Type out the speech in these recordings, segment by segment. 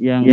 yang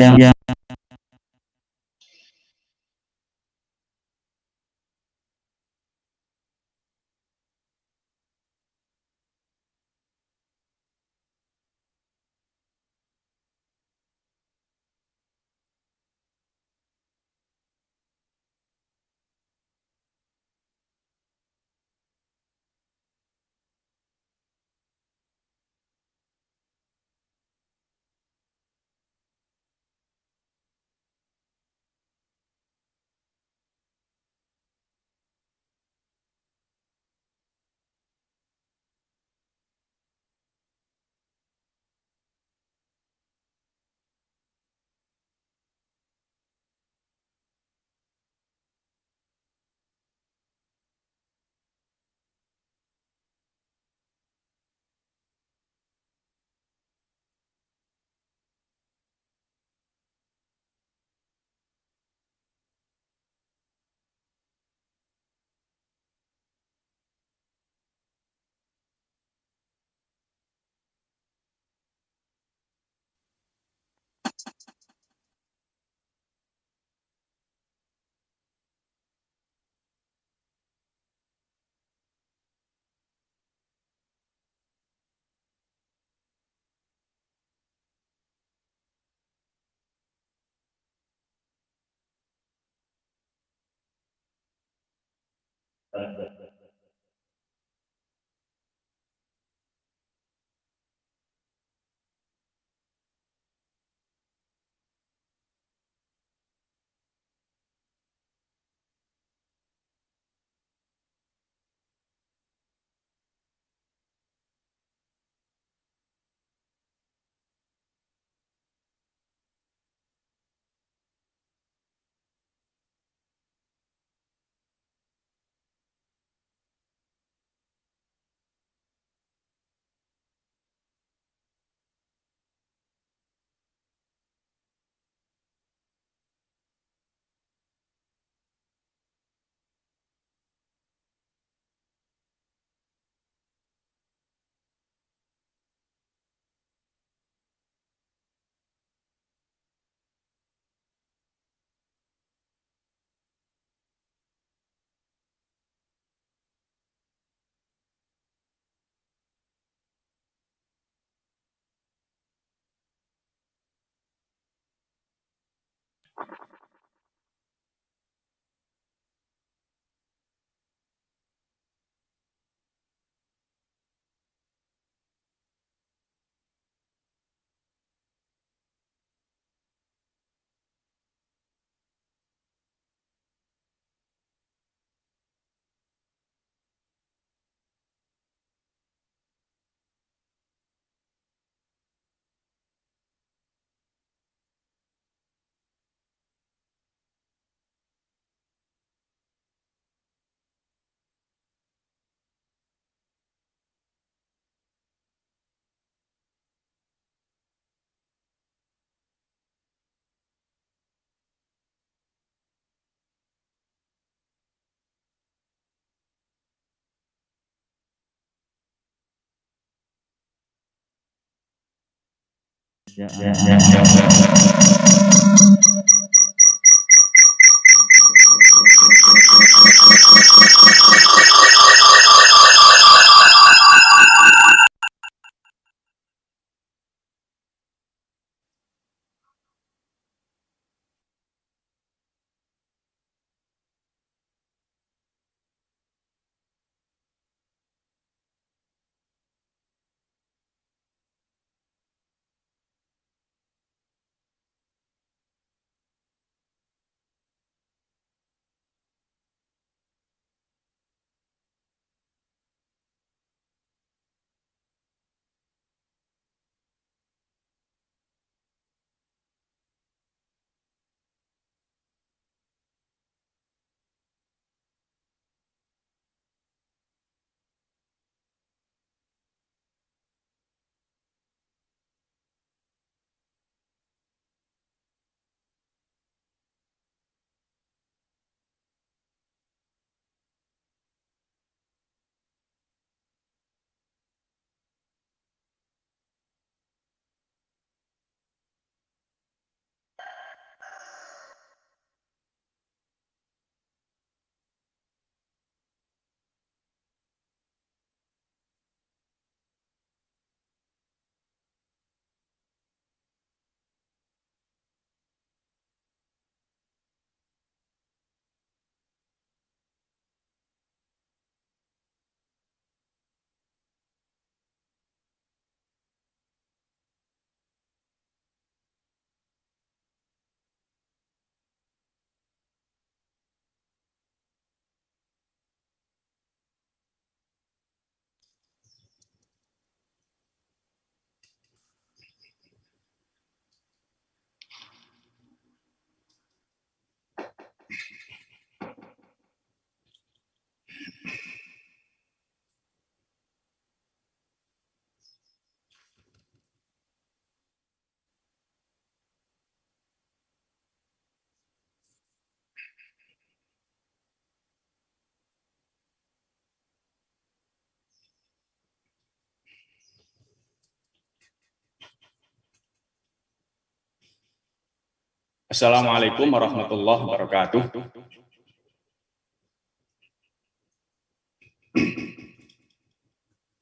Assalamualaikum warahmatullahi wabarakatuh.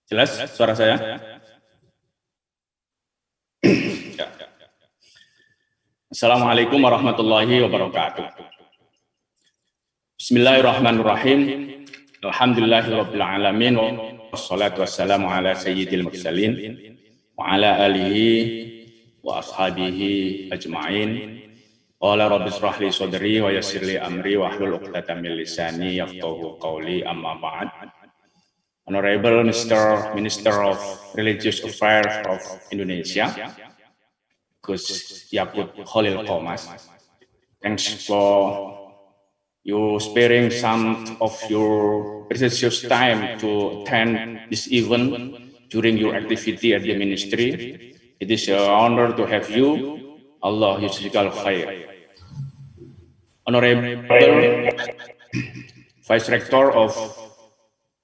Jelas suara saya? Assalamualaikum warahmatullahi wabarakatuh. Bismillahirrahmanirrahim. Alhamdulillahirabbil alamin wassalatu wassalamu ala sayyidil mursalin wa ala alihi wa ashabihi ajma'in. Qala rabbi shrah li sadri wa yassir li amri wa hlul 'uqdatam min lisani yafqahu qawli, amma ba'd. Honorable Mr. Minister of Religious Affairs of Indonesia, Gus Yakut Khalil Qomas, thanks for you sparing some of your precious time to attend this event during your activity at the ministry. It is an honor to have you. Allah yujzikal khair. Honorable Vice Rector of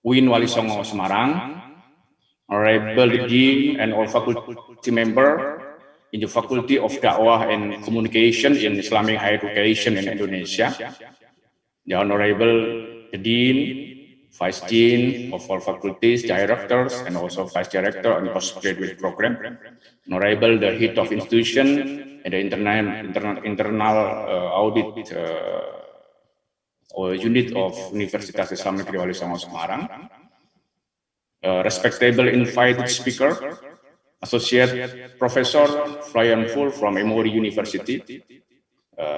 WIN Walisongo Semarang, Honorable Dean and all faculty member in the Faculty of Dakwah and Communication in Islamic Higher Education in Indonesia, the Honorable Dean, Vice Dean of all faculties, directors, and also Vice Director and Postgraduate Program, Honorable the Head of Institution and the internal audit unit of Universitas Islam Negeri Walisongo Semarang, respectable invited speaker, Associate Professor Florian Full from Emory University.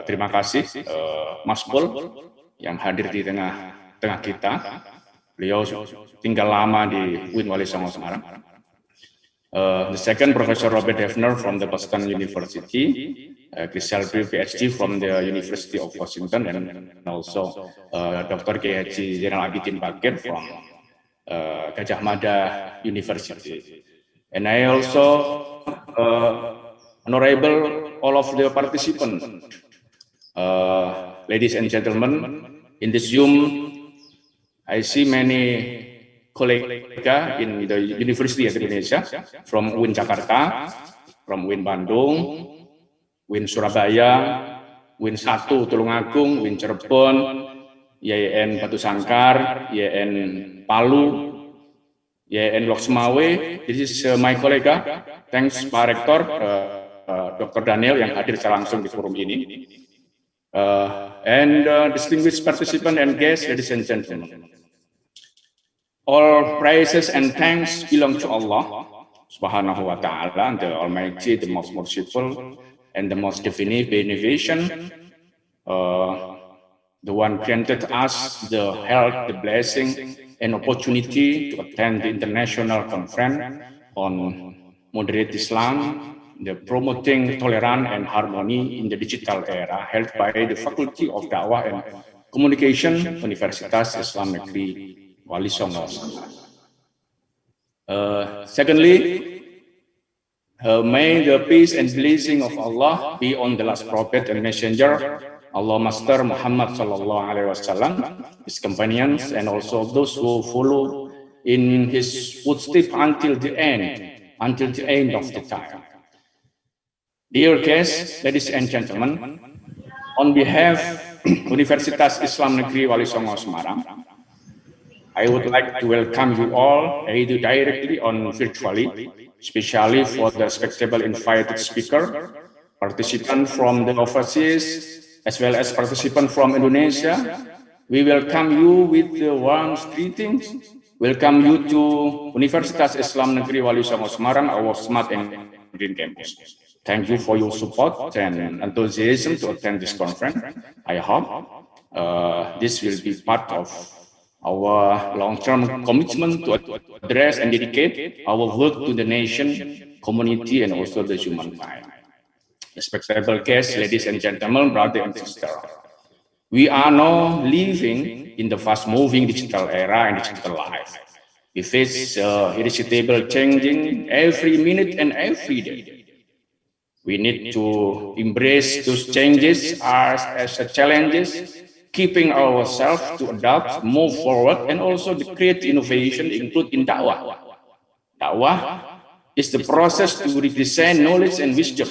Terima kasih Mas Pul yang hadir di tengah kita. Beliau tinggal lama di WIN Walisongo Semarang. The second, Professor Robert Hefner from the Boston University, Chris Shelby, PhD from the University of Washington, and also Dr. K.H. General Abidin Bakir from Gajah Mada University. And I also honorable all of the participants, ladies and gentlemen, in this Zoom, I see many colleagues in the University of Indonesia from WIN Jakarta, from WIN Bandung, WIN Surabaya, WIN 1 Tulungagung, WIN Cirebon, YN Batu Sangkar, YN Palu, YN Lok Semawe. This is my colleague. Thanks Pak Rektor, Dr. Daniel yang hadir secara langsung di forum ini. And distinguished participant and guests, ladies and gentlemen. All praises and thanks belong to Allah Subhanahu wa Ta'ala, the Almighty, the most merciful, and the most beneficent, the one granted us the health, the blessing, and opportunity to attend the international conference on moderate Islam, the promoting tolerance and harmony in the digital era, held by the Faculty of Dakwah and Communication, Universitas Islam Negeri Walisongo. Secondly, may the peace and blessing of Allah be on the last prophet and messenger, Allah Master Muhammad sallallahu alaihi wasallam, his companions, and also those who follow in his footsteps until the end of the time. Dear guests, ladies and gentlemen, on behalf Universitas Islam Negeri Walisongo Semarang, I would like to welcome you all either directly or virtually, especially for the respectable invited speaker, participant from the overseas, as well as participant from Indonesia. We welcome you with the warm greetings. Welcome you to Universitas Islam Negeri Walisongo Semarang, our smart and green campus. Thank you for your support and enthusiasm to attend this conference. I hope this will be part of our long-term commitment to address and dedicate our work to the nation, community, and also the humankind. Respectable guests, ladies and gentlemen, brothers and sisters, we are now living in the fast-moving digital era and digital life. We face irresistible changing every minute and every day. We need to embrace those changes as challenges, keeping ourselves to adapt, move forward, and also to create innovation, including dakwah. Dakwah is the process to represent knowledge and wisdom,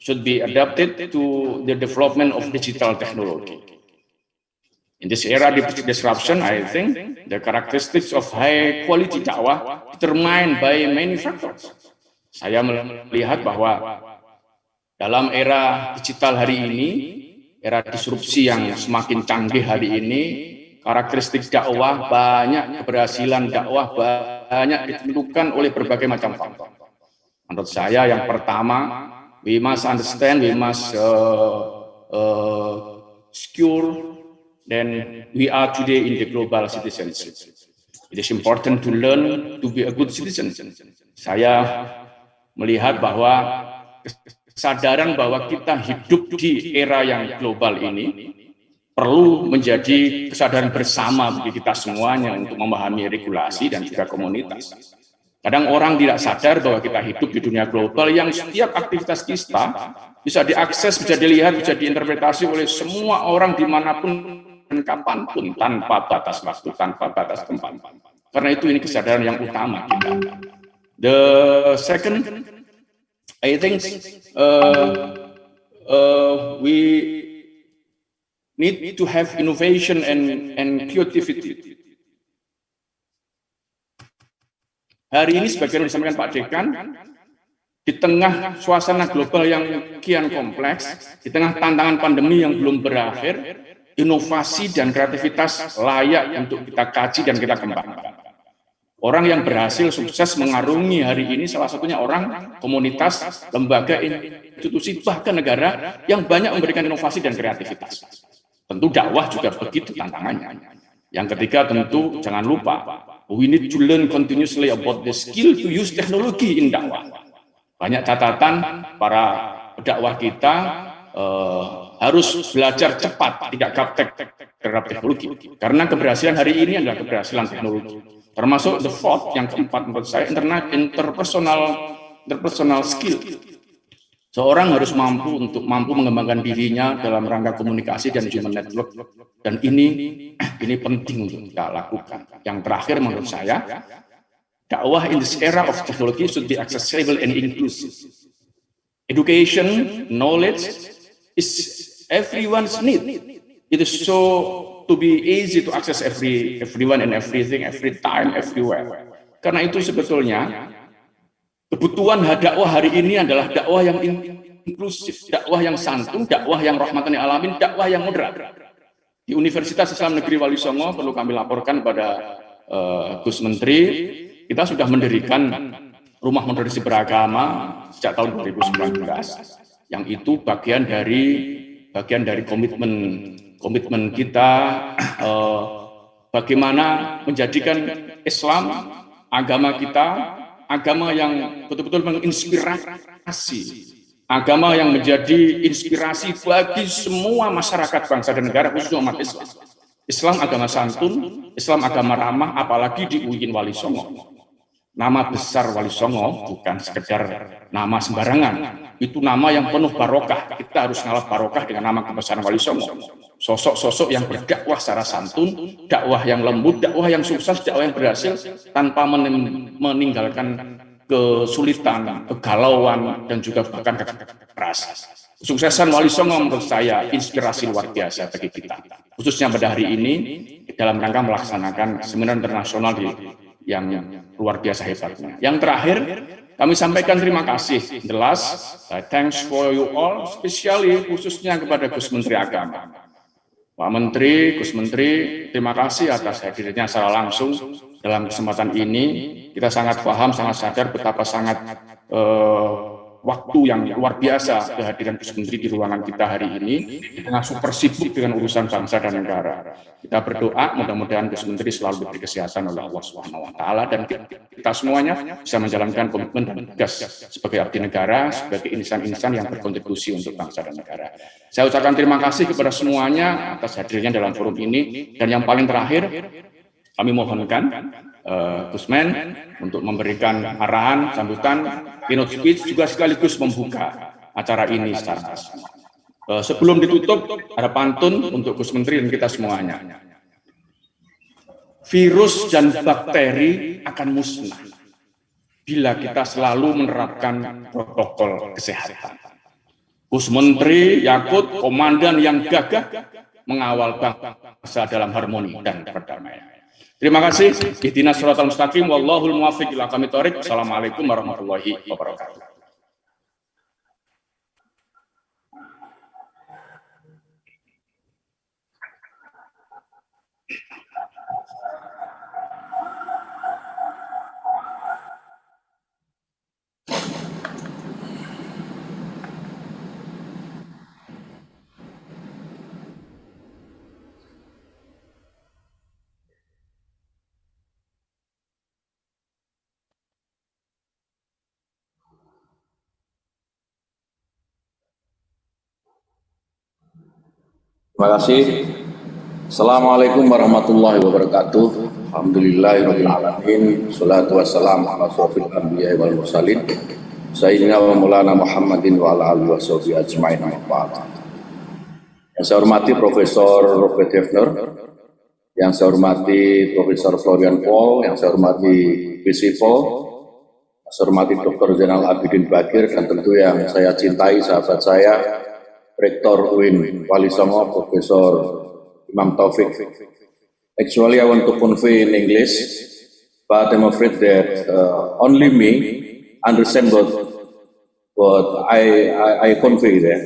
should be adapted to the development of digital technology. In this era of disruption, I think the characteristics of high-quality dakwah determined by many factors. Saya melihat bahwa dalam era digital hari ini, era disrupsi yang semakin canggih hari ini, karakteristik dakwah banyak, keberhasilan dakwah banyak ditentukan oleh berbagai macam faktor. Menurut saya yang pertama, we must understand, we must secure, then we are today in the global citizenship. It is important to learn to be a good citizen. Saya melihat bahwa kesadaran bahwa kita hidup di era yang global ini perlu menjadi kesadaran bersama bagi kita semuanya untuk memahami regulasi dan juga komunitas. Kadang orang tidak sadar bahwa kita hidup di dunia global yang setiap aktivitas kita bisa diakses, bisa dilihat, bisa diinterpretasi oleh semua orang dimanapun dan kapanpun, tanpa batas waktu, tanpa batas tempat. Karena itu ini kesadaran yang utama kita. The second, I think we need to have innovation and creativity. Hari ini sebagaimana disampaikan Pak Dekan, di tengah suasana global yang kian kompleks, di tengah tantangan pandemi yang belum berakhir, inovasi dan kreativitas layak untuk kita kaji dan kita kembangkan. Orang yang berhasil sukses mengarungi hari ini salah satunya orang, komunitas, lembaga, institusi, bahkan negara yang banyak memberikan inovasi dan kreativitas. Tentu dakwah juga begitu tantangannya. Yang ketiga tentu jangan lupa, we need to learn continuously about the skill to use technology in dakwah. Banyak catatan para dakwah kita harus belajar cepat, tidak gaptek terhadap teknologi. Karena keberhasilan hari ini adalah keberhasilan teknologi. Termasuk the fourth, yang keempat menurut saya, interpersonal skill. Seorang harus mampu mengembangkan dirinya dalam rangka komunikasi dan human network. Dan ini penting untuk kita lakukan. Yang terakhir menurut saya, dakwah in this era of technology should be accessible and inclusive. Education, knowledge is everyone's need. It is so to be easy to access everyone and everything, every time, everywhere. Karena itu sebetulnya kebutuhan dakwah hari ini adalah dakwah yang inklusif, dakwah yang santun, dakwah yang rahmatan lil alamin, dakwah yang moderat. Di Universitas Islam Negeri Walisongo perlu kami laporkan kepada Gus Menteri, kita sudah mendirikan rumah moderasi beragama sejak tahun 2019, yang itu bagian dari komitmen kita bagaimana menjadikan Islam, agama kita, agama yang betul-betul menginspirasi, agama yang menjadi inspirasi bagi semua masyarakat bangsa dan negara, khususnya umat Islam. Islam agama santun, Islam agama ramah, apalagi di UIN Walisongo. Nama besar Walisongo bukan sekedar nama sembarangan, itu nama yang penuh barokah. Kita harus ngalah barokah dengan nama kebesaran Walisongo. Sosok-sosok yang berdakwah secara santun, dakwah yang lembut, dakwah yang sukses, dakwah yang berhasil, tanpa meninggalkan kesulitan, kegalauan, dan juga bahkan kekerasan. Kesuksesan Walisongo menurut saya inspirasi luar biasa bagi kita, khususnya pada hari ini dalam rangka melaksanakan seminar internasional yang luar biasa hebatnya. Yang terakhir, kami sampaikan terima kasih, jelas, thanks for you all, especially khususnya kepada Gus Menteri Agama. Pak Menteri, Gus Menteri, terima kasih atas hadirnya secara langsung dalam kesempatan ini. Kita sangat paham, sangat sadar betapa sangat waktu yang luar biasa kehadiran Gus Menteri di ruangan kita hari ini, di tengah super sibuk dengan urusan bangsa dan negara. Kita berdoa mudah-mudahan Gus Menteri selalu diberi kesehatan oleh Allah SWT, dan kita semuanya bisa menjalankan komitmen dan tugas sebagai abdi negara, sebagai insan-insan yang berkontribusi untuk bangsa dan negara. Saya ucapkan terima kasih kepada semuanya atas hadirnya dalam forum ini, dan yang paling terakhir kami mohonkan Gus Men untuk memberikan arahan, sambutan, keynote speech, juga sekaligus membuka acara ini secara resmi. Sebelum ditutup, ada pantun untuk Gus Menteri dan kita semuanya. Virus dan bakteri akan musnah bila kita selalu menerapkan protokol kesehatan. Gus Menteri Yakut, komandan yang gagah mengawal bangsa dalam harmoni dan perdamaian. Terima kasih. Ihdinas shiratal mustaqim, wallahul muwaffiq ila aqwamit thoriq. Assalamualaikum warahmatullahi wabarakatuh. Terima kasih. Assalamualaikum warahmatullahi wabarakatuh. Alhamdulillahirabbil alamin. Shalatu wassalamu ala asyrofil anbiya'i wal mursalin. Sayyidina wa maulana Muhammadin wa ala alihi washabihi ajmain. Yang saya hormati Profesor Robert Hefner, yang saya hormati Profesor Florian Paul, yang saya hormati BC Paul, yang saya hormati Dr. Zainal Abidin Bakir, dan tentu yang saya cintai sahabat saya Rektor UIN Walisongo, Profesor Imam Taufik. Actually, I want to convey in English, but I'm afraid that only me understand what I convey there.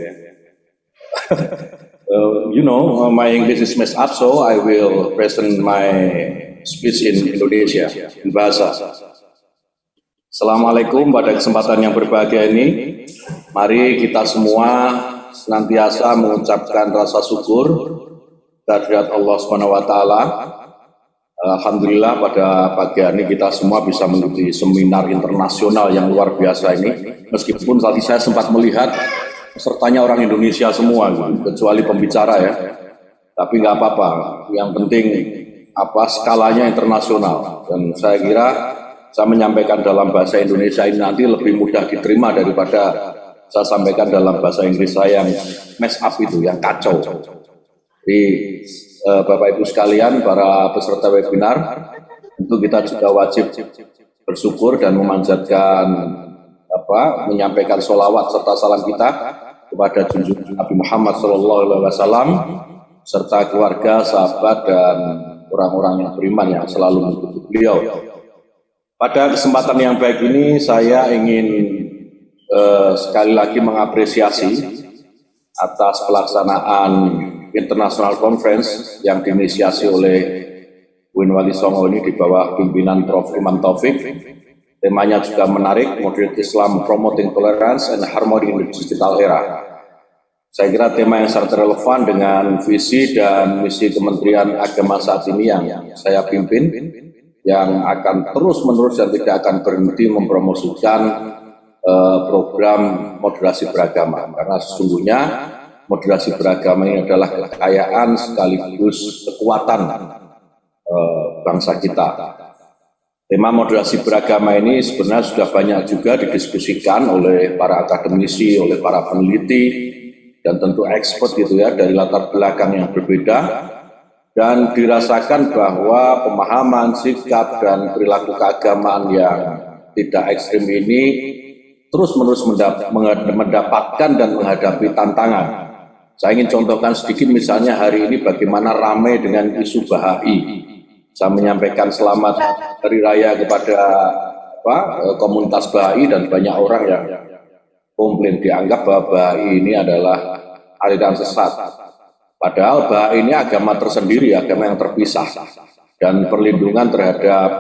You know, my English is messed up, so I will present my speech in Indonesia, in bahasa. Assalamualaikum, pada kesempatan yang berbahagia ini, mari kita semua senantiasa mengucapkan rasa syukur kehadirat Allah SWT. Alhamdulillah pada pagi hari ini kita semua bisa mengikuti seminar internasional yang luar biasa ini. Meskipun tadi saya sempat melihat pesertanya orang Indonesia semua, kecuali pembicara ya. Tapi nggak apa-apa. Yang penting skalanya internasional. Dan saya kira saya menyampaikan dalam bahasa Indonesia ini nanti lebih mudah diterima daripada saya sampaikan dalam bahasa Inggris saya yang mess up itu, yang kacau. Jadi Bapak Ibu sekalian, para peserta webinar, tentu kita juga wajib bersyukur dan memanjatkan menyampaikan sholawat serta salam kita kepada junjungan Nabi Muhammad SAW serta keluarga, sahabat, dan orang-orang yang beriman yang selalu mengikuti beliau. Pada kesempatan yang baik ini saya ingin sekali lagi mengapresiasi atas pelaksanaan International Conference yang diinisiasi oleh Walisongo ini di bawah pimpinan Prof. Imam Taufik. Temanya juga menarik, Moderate Islam Promoting Tolerance and Harmony in the Digital Era. Saya kira tema yang sangat relevan dengan visi dan misi Kementerian Agama saat ini yang saya pimpin, yang akan terus-menerus dan tidak akan berhenti mempromosikan program moderasi beragama, karena sesungguhnya moderasi beragama ini adalah kekayaan sekaligus kekuatan bangsa kita. Tema moderasi beragama ini sebenarnya sudah banyak juga didiskusikan oleh para akademisi, oleh para peneliti, dan tentu expert gitu ya, dari latar belakang yang berbeda, dan dirasakan bahwa pemahaman, sikap, dan perilaku keagamaan yang tidak ekstrim ini terus-menerus mendapatkan dan menghadapi tantangan. Saya ingin contohkan sedikit, misalnya hari ini bagaimana ramai dengan isu Bahai. Saya menyampaikan selamat Hari Raya kepada komunitas Bahai, dan banyak orang yang komplain, dianggap bahwa Bahai ini adalah aliran sesat. Padahal Bahai ini agama tersendiri, agama yang terpisah, dan perlindungan terhadap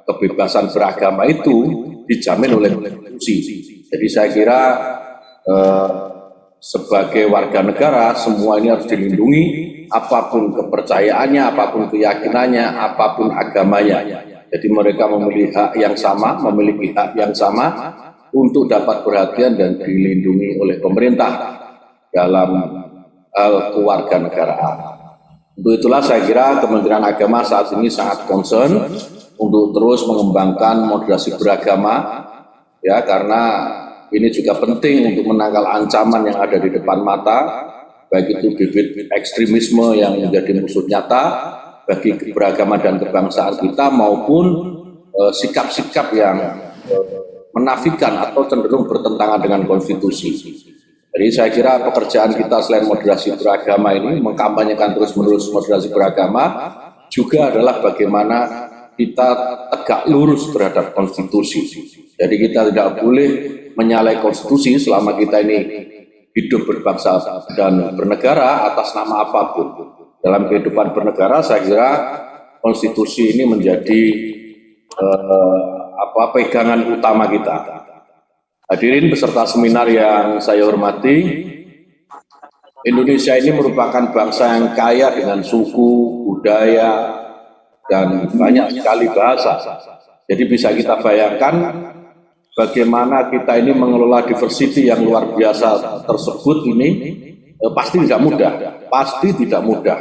kebebasan beragama itu dijamin oleh konstitusi. Jadi saya kira sebagai warga negara semua ini harus dilindungi, apapun kepercayaannya, apapun keyakinannya, apapun agamanya. Jadi mereka memiliki hak yang sama, untuk dapat perhatian dan dilindungi oleh pemerintah dalam hal kewarganegaraan. Untuk itulah saya kira Kementerian Agama saat ini sangat concern untuk terus mengembangkan moderasi beragama, ya, karena ini juga penting untuk menangkal ancaman yang ada di depan mata, baik itu bibit ekstremisme yang menjadi musuh nyata bagi keberagaman dan kebangsaan kita, maupun sikap-sikap yang menafikan atau cenderung bertentangan dengan konstitusi. Jadi saya kira pekerjaan kita selain moderasi beragama ini, mengkampanyekan terus-menerus moderasi beragama, juga adalah bagaimana kita tegak lurus terhadap konstitusi. Jadi kita tidak boleh menyalahi konstitusi selama kita ini hidup berbangsa dan bernegara atas nama apapun. Dalam kehidupan bernegara saya kira konstitusi ini menjadi pegangan utama kita. Hadirin peserta seminar yang saya hormati, Indonesia ini merupakan bangsa yang kaya dengan suku, budaya, dan banyak sekali bahasa. Jadi bisa kita bayangkan bagaimana kita ini mengelola diversity yang luar biasa tersebut ini pasti tidak mudah.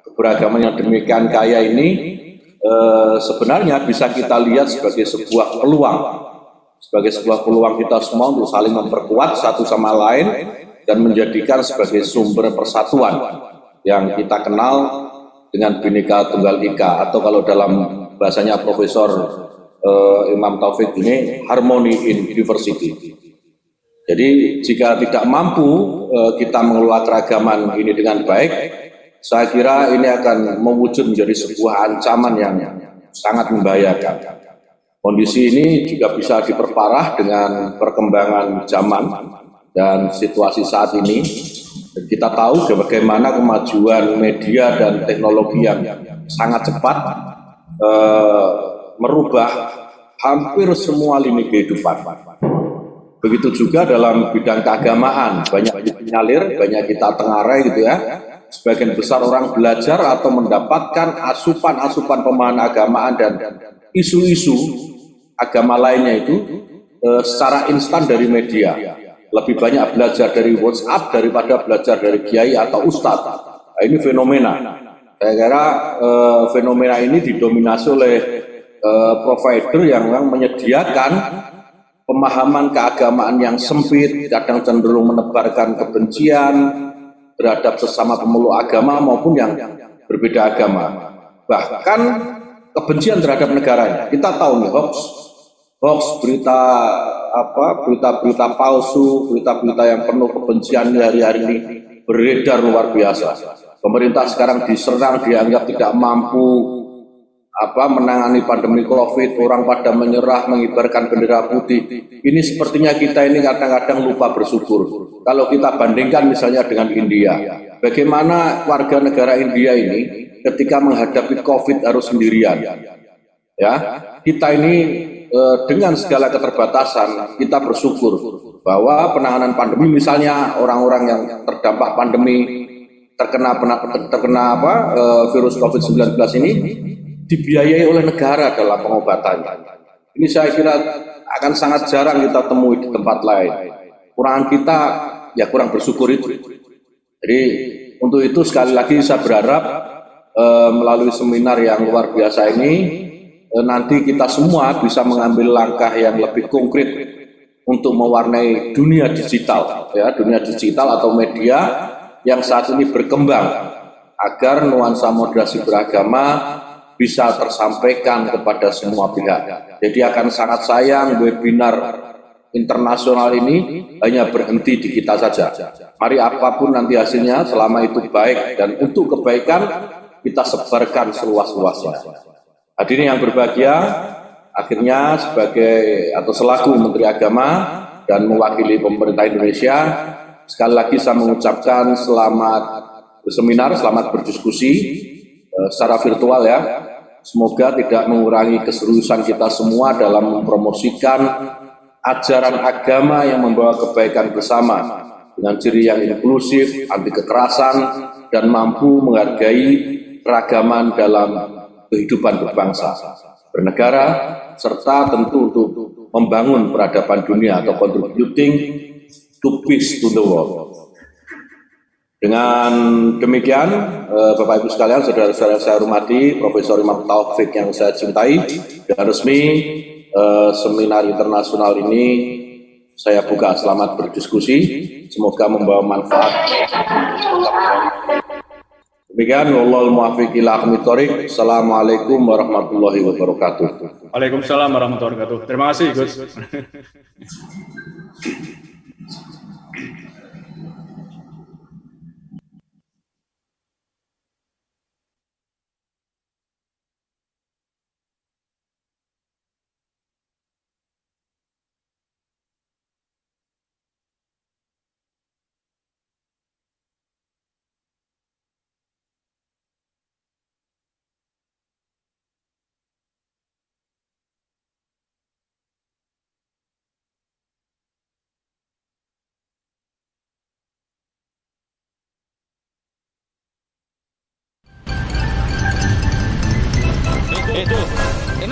Keberagaman yang demikian kaya ini sebenarnya bisa kita lihat sebagai sebuah peluang kita semua untuk saling memperkuat satu sama lain dan menjadikan sebagai sumber persatuan yang kita kenal dengan Bhinneka Tunggal Ika, atau kalau dalam bahasanya Profesor Imam Taufik ini, harmony in diversity. Jadi jika tidak mampu kita mengelola keragaman ini dengan baik, saya kira ini akan mewujud menjadi sebuah ancaman yang sangat membahayakan. Kondisi ini juga bisa diperparah dengan perkembangan zaman dan situasi saat ini. Kita tahu bagaimana kemajuan media dan teknologi yang sangat cepat merubah hampir semua lini kehidupan. Begitu juga dalam bidang keagamaan, banyak mengalir, banyak kita tengarai gitu ya. Sebagian besar orang belajar atau mendapatkan asupan-asupan pemahaman agamaan dan isu-isu agama lainnya itu secara instan dari media. Lebih banyak belajar dari WhatsApp daripada belajar dari kiai atau ustadz. Nah, ini fenomena. Saya kira fenomena ini didominasi oleh provider yang menyediakan pemahaman keagamaan yang sempit, kadang cenderung menebarkan kebencian terhadap sesama pemeluk agama maupun yang berbeda agama. Bahkan kebencian terhadap negaranya. Kita tahu nih, hoax berita berita-berita palsu, berita-berita yang penuh kebencian hari-hari ini beredar luar biasa. Pemerintah sekarang diserang, dianggap tidak mampu menangani pandemi COVID, orang pada menyerah, mengibarkan bendera putih. Ini sepertinya kita ini kadang-kadang lupa bersyukur. Kalau kita bandingkan misalnya dengan India, bagaimana warga negara India ini ketika menghadapi COVID harus sendirian. Ya, kita ini dengan segala keterbatasan kita bersyukur bahwa penanganan pandemi, misalnya orang-orang yang terdampak pandemi terkena virus COVID-19 ini dibiayai oleh negara dalam pengobatannya. Ini saya kira akan sangat jarang kita temui di tempat lain. Kurangan kita ya kurang bersyukur itu. Jadi untuk itu sekali lagi saya berharap melalui seminar yang luar biasa ini nanti kita semua bisa mengambil langkah yang lebih konkret untuk mewarnai dunia digital, ya, dunia digital atau media yang saat ini berkembang agar nuansa moderasi beragama bisa tersampaikan kepada semua pihak. Jadi akan sangat sayang webinar internasional ini hanya berhenti di kita saja. Mari apapun nanti hasilnya, selama itu baik dan untuk kebaikan, kita sebarkan seluas-luasnya. Hadirin yang berbahagia, akhirnya selaku Menteri Agama dan mewakili pemerintah Indonesia, sekali lagi saya mengucapkan selamat berseminar, selamat berdiskusi secara virtual ya. Semoga tidak mengurangi keseriusan kita semua dalam mempromosikan ajaran agama yang membawa kebaikan bersama dengan ciri yang inklusif, anti kekerasan, dan mampu menghargai keragaman dalam kehidupan berbangsa, bernegara, serta tentu untuk membangun peradaban dunia atau contributing to peace to the world. Dengan demikian, Bapak Ibu sekalian, saudara-saudara saya hormati, Profesor Imam Taufik yang saya cintai, dan resmi seminar internasional ini saya buka. Selamat berdiskusi, semoga membawa manfaat. Demikian, wallahul muwaffiq ila aqwamit thoriq. Assalamualaikum warahmatullahi wabarakatuh. Waalaikumsalam warahmatullahi wabarakatuh. Terima kasih, Gus.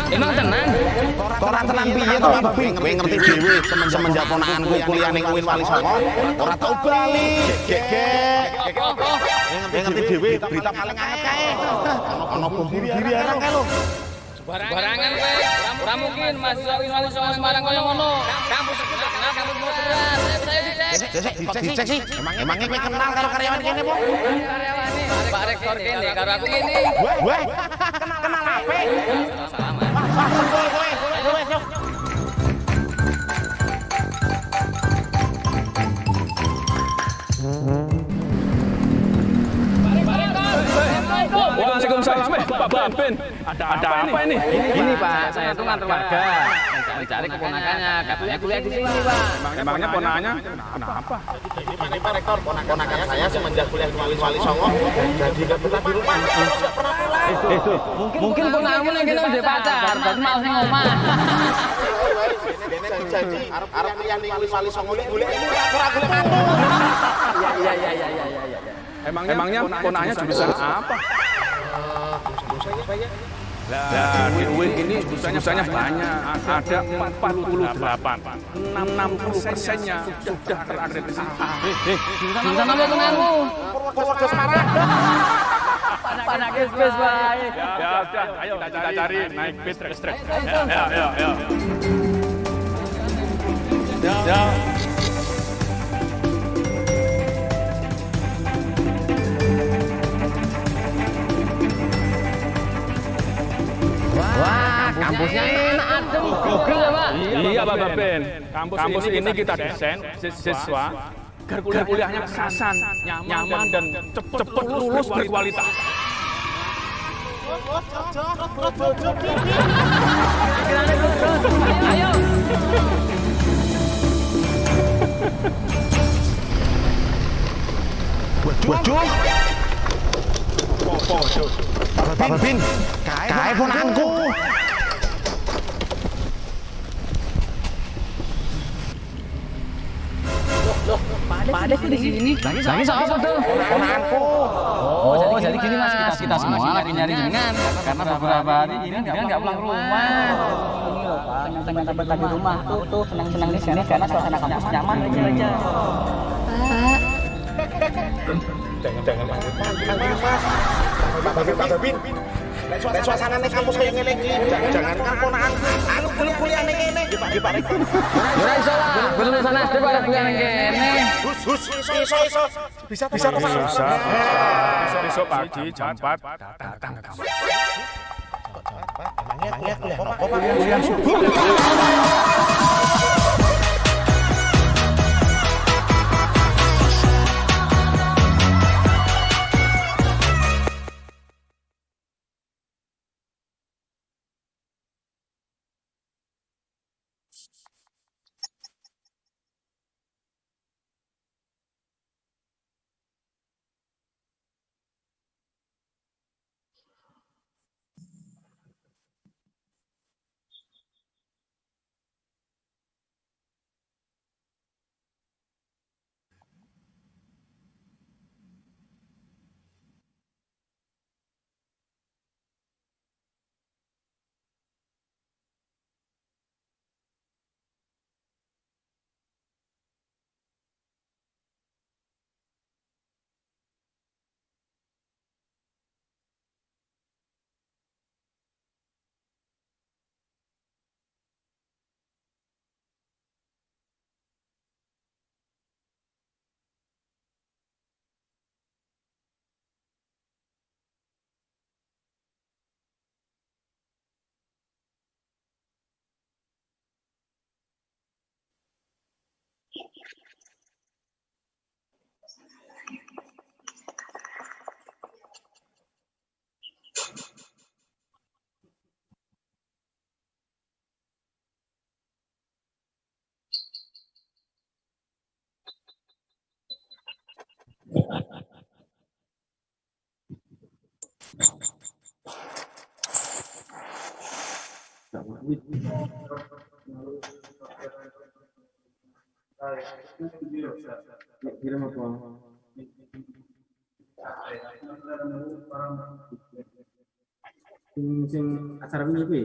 Emang tenang? Ora tenang piye to kowe ngerti dhewe semenjak ponakanku kuliah ning Walisongo ora tau bali. Gek apa? Ngerti dhewe berita paling anget kae. Ono bom bunuh diri arang kae lho. Barangan kowe, ora mungkin mahasiswa Walisongo Semarang koyo ngono. Kampus iki terkenal kampus moderat. Saya dicek sih. Emangnya kowe kenal karo karyawan kene po? Karyawane Pak Rektor kene karo aku kene. Wah, kenal apa? Salaman. Wah, kowe. Waalaikumsalam, Pak Ben. Ada apa ini? Ini Pak, saya itu nganter warga mencari keponakannya, katanya kuliah di sini Pak. Emangnya ponakannya kenapa? Ini Pak Rektor, ponakan saya semenjak kuliah di Walisongo jadi gak betah di rumah. Mungkin ponakanmu nek kene udah pacar, dadi malah sing omah. Jadi arep kuliah ning Walisongo iki golek ora golek mantu. Iya. Emangnya ponakannya jurusan apa? Nah, di UIN ini jurusannya banyak, ada 48, 60%-nya sudah terakreditasi. Jurusan apa temanmu? Purworejo Semarang. Panak bis bae. Ya, ayo kita cari naik bis trek. Ya. Wah, kampusnya enak adem. Gogel ya, Pak? Iya Bapak Ben, kampus ini kita desain siswa agar kuliahnya kesasan, nyaman dan cepat lulus berkualitas. Ayo. Waduh. Bapak Bin, kae ponakanku. Pak Ades di sini. Lagi siapa tuh? Ponakanku. Oh, jadi gini Mas, kita semua lagi nyari jenengan karena beberapa hari ini nggak pulang rumah. Ini loh Pak, senang-senang betah di rumah tuh senang-senang di sini karena suasana kampus nyaman aja. Pak, Jangan Pak Bin. Nek suasanane kampus kayak ngene iki, jangankan ponakan, anu belum kuliah ning kene. Di Pak Rektor. Ora iso lah, belum sana coba kuliah kene. Iso. Bisa Pak. Besok pagi jam 4 datang ke kampus. Emangnya kuliah subuh. Sing acara ini kuwi.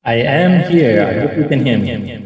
I am here. I hope you can hear me.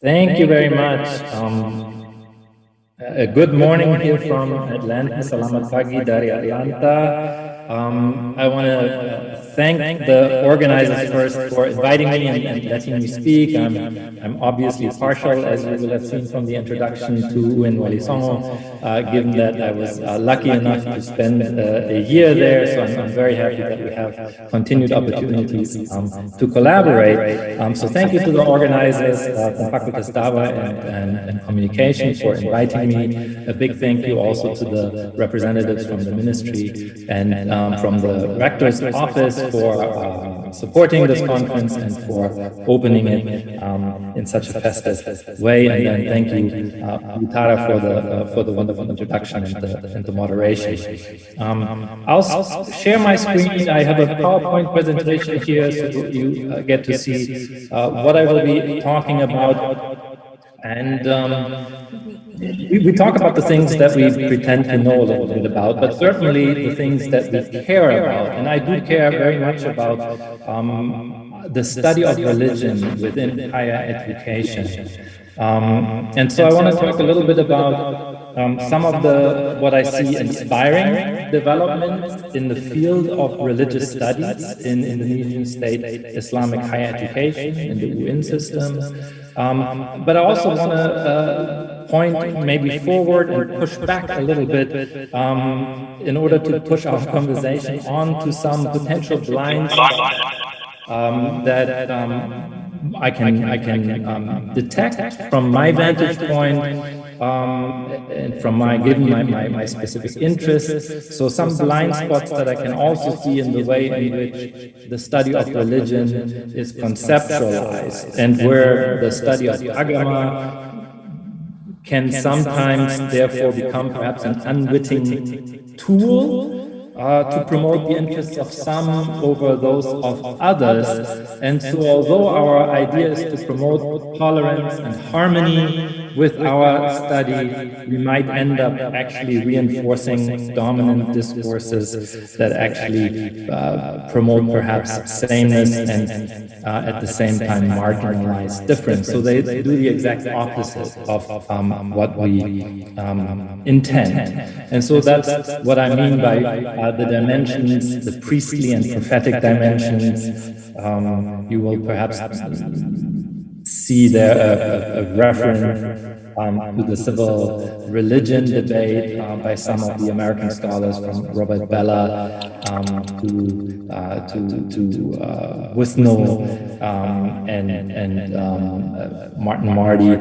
Thank you very much. Good morning here from Atlanta. Selamat pagi dari Atlanta. I want to thank the organizers first for inviting me and letting me speak. I'm obviously partial, as you will have seen from the introduction, to Walisongo, given that I was lucky enough to spend a year there. So I'm very happy that we have continued opportunities to collaborate. So thank you to the organizers, Fakultas Dakwah and Communication, for inviting me. A big thank you also to the representatives from the ministry and from the rector's office for supporting this conference and for opening it in such a festive way. And then thank you, Utara, for the wonderful introduction and the moderation. I'll share my screen. I have a PowerPoint presentation here, so you get to see what I will be talking about. And we talk about the things that we pretend to know a little bit about, but certainly the things that we care about. And I do care very much about the study of religion within higher education. And so I want to talk a little bit about some of what I see inspiring developments in the field of religious studies in Indonesian state Islamic higher education in the WUIN system. But I also want to point maybe forward and push back a little bit in order to push our conversation on to some potential blind spots that I can detect from my vantage point and from given my specific interests. So some blind spots that I can also see in the way in which the study of religion is conceptualized, and where the study of agama can sometimes therefore become perhaps an unwitting tool to promote the interests of some over those of others. And so although our idea is to promote tolerance and harmony with our study, we might end up actually reinforcing dominant discourses that actually promote perhaps sameness and at the same time marginalize difference. So they do the exact opposite of what we intend. And so that's what I mean by the dimensions, the priestly and prophetic dimensions. You will perhaps see there a reference to the civil religion debate by some of the American scholars, from Robert Bella to Wisno and Martin Marty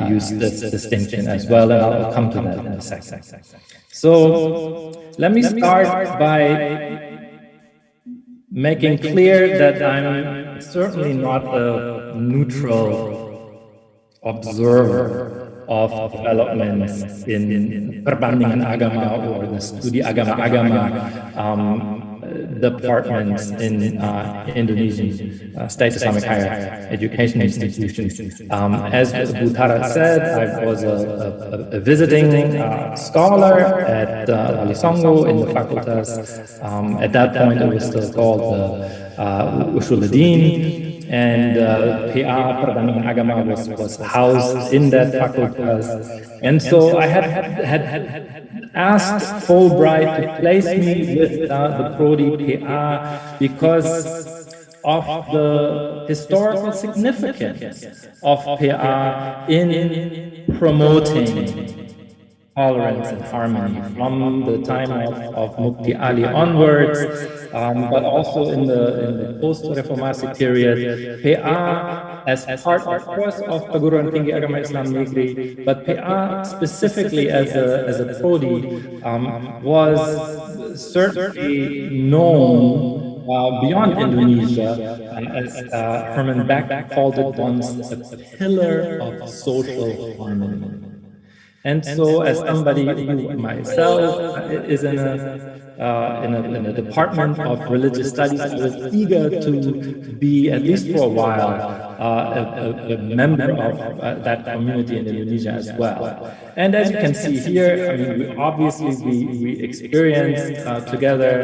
used this distinction as well, and I'll come to that in a second. So let me start by making clear that I'm certainly not a neutral observer of developments in perbandingan agama or the studi agama-agama departments in Indonesian state Islamic higher education institutions. As Butara said, I was a visiting scholar at Walisongo in the facultas. At that point, it was still called Usuluddin. And PA Perbandingan Agama was housed in that facultas. And so I had asked Fulbright to place me with the Prodi PA because of the historical significance of PA in promoting tolerance and harmony from the time of Mukti Ali onwards, but also in the post-Reformasi period. PA, as part, of course, of Perguruan Tinggi Agama Islam Negeri, but PA specifically as a prodi was certainly known beyond Indonesia, as Herman Beck called it once, a pillar of social harmony. And so, as somebody who myself is in a department of religious studies, I was eager to be, at least for a while, a member of that community in Indonesia as well. And as you can see here, I mean, we experienced together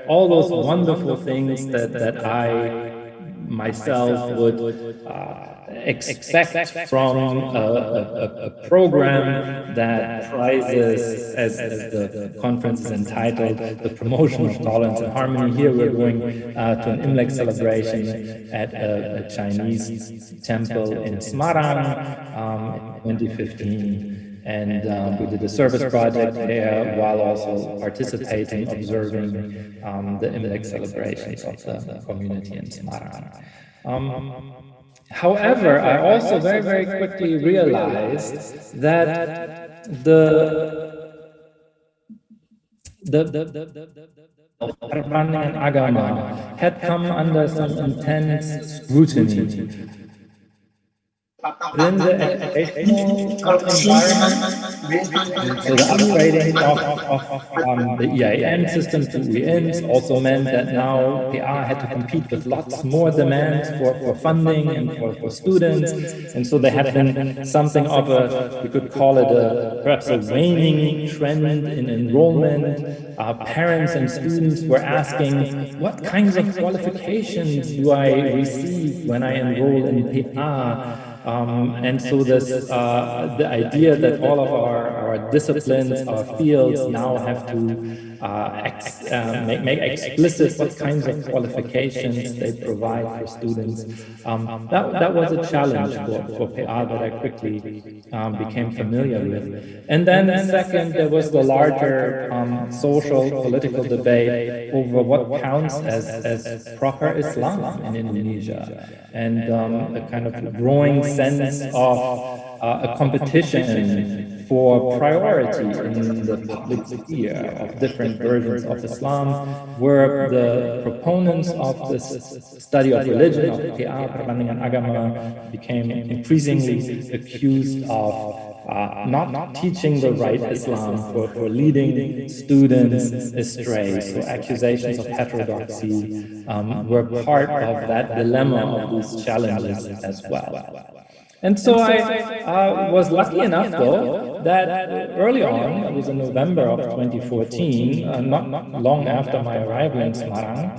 all those wonderful things that I myself would expect from a program that prizes, as the conference is entitled, the promotion of tolerance and harmony. Here we're going to an Imlek celebration at a Chinese temple in Semarang in 2015. And we did a service project there while also participating, observing the Imlek celebrations of the community in Semarang. However, I also very, very quickly realized that the perbandingan agama had come under some intense scrutiny. In the educational environment, so the upgrading of the EIN system to WUINs also meant that now PA had to compete with lots more demands for funding and for students, and so there had been something of we could call it perhaps a waning trend in enrollment. Parents and students were asking, what kinds of qualifications do I receive when I enroll in PA? And so this, the idea that all of our disciplines, our fields now have to make explicit what kinds of qualifications they provide for students. That was a challenge for PA that I quickly became familiar with. And then second, there was the larger social, political debate over what counts as proper Islam in Indonesia, and a kind of growing sense of a competition for priority in the public sphere of different versions of Islam, where the proponents of this study of religion, of PA, perbandingan agama, became increasingly accused of not teaching the right Islam, for leading students astray. So accusations of heterodoxy were part of that dilemma of these challenges as well. And so I was lucky enough, though, that early on, it was in November of 2014, not long after my arrival in Semarang,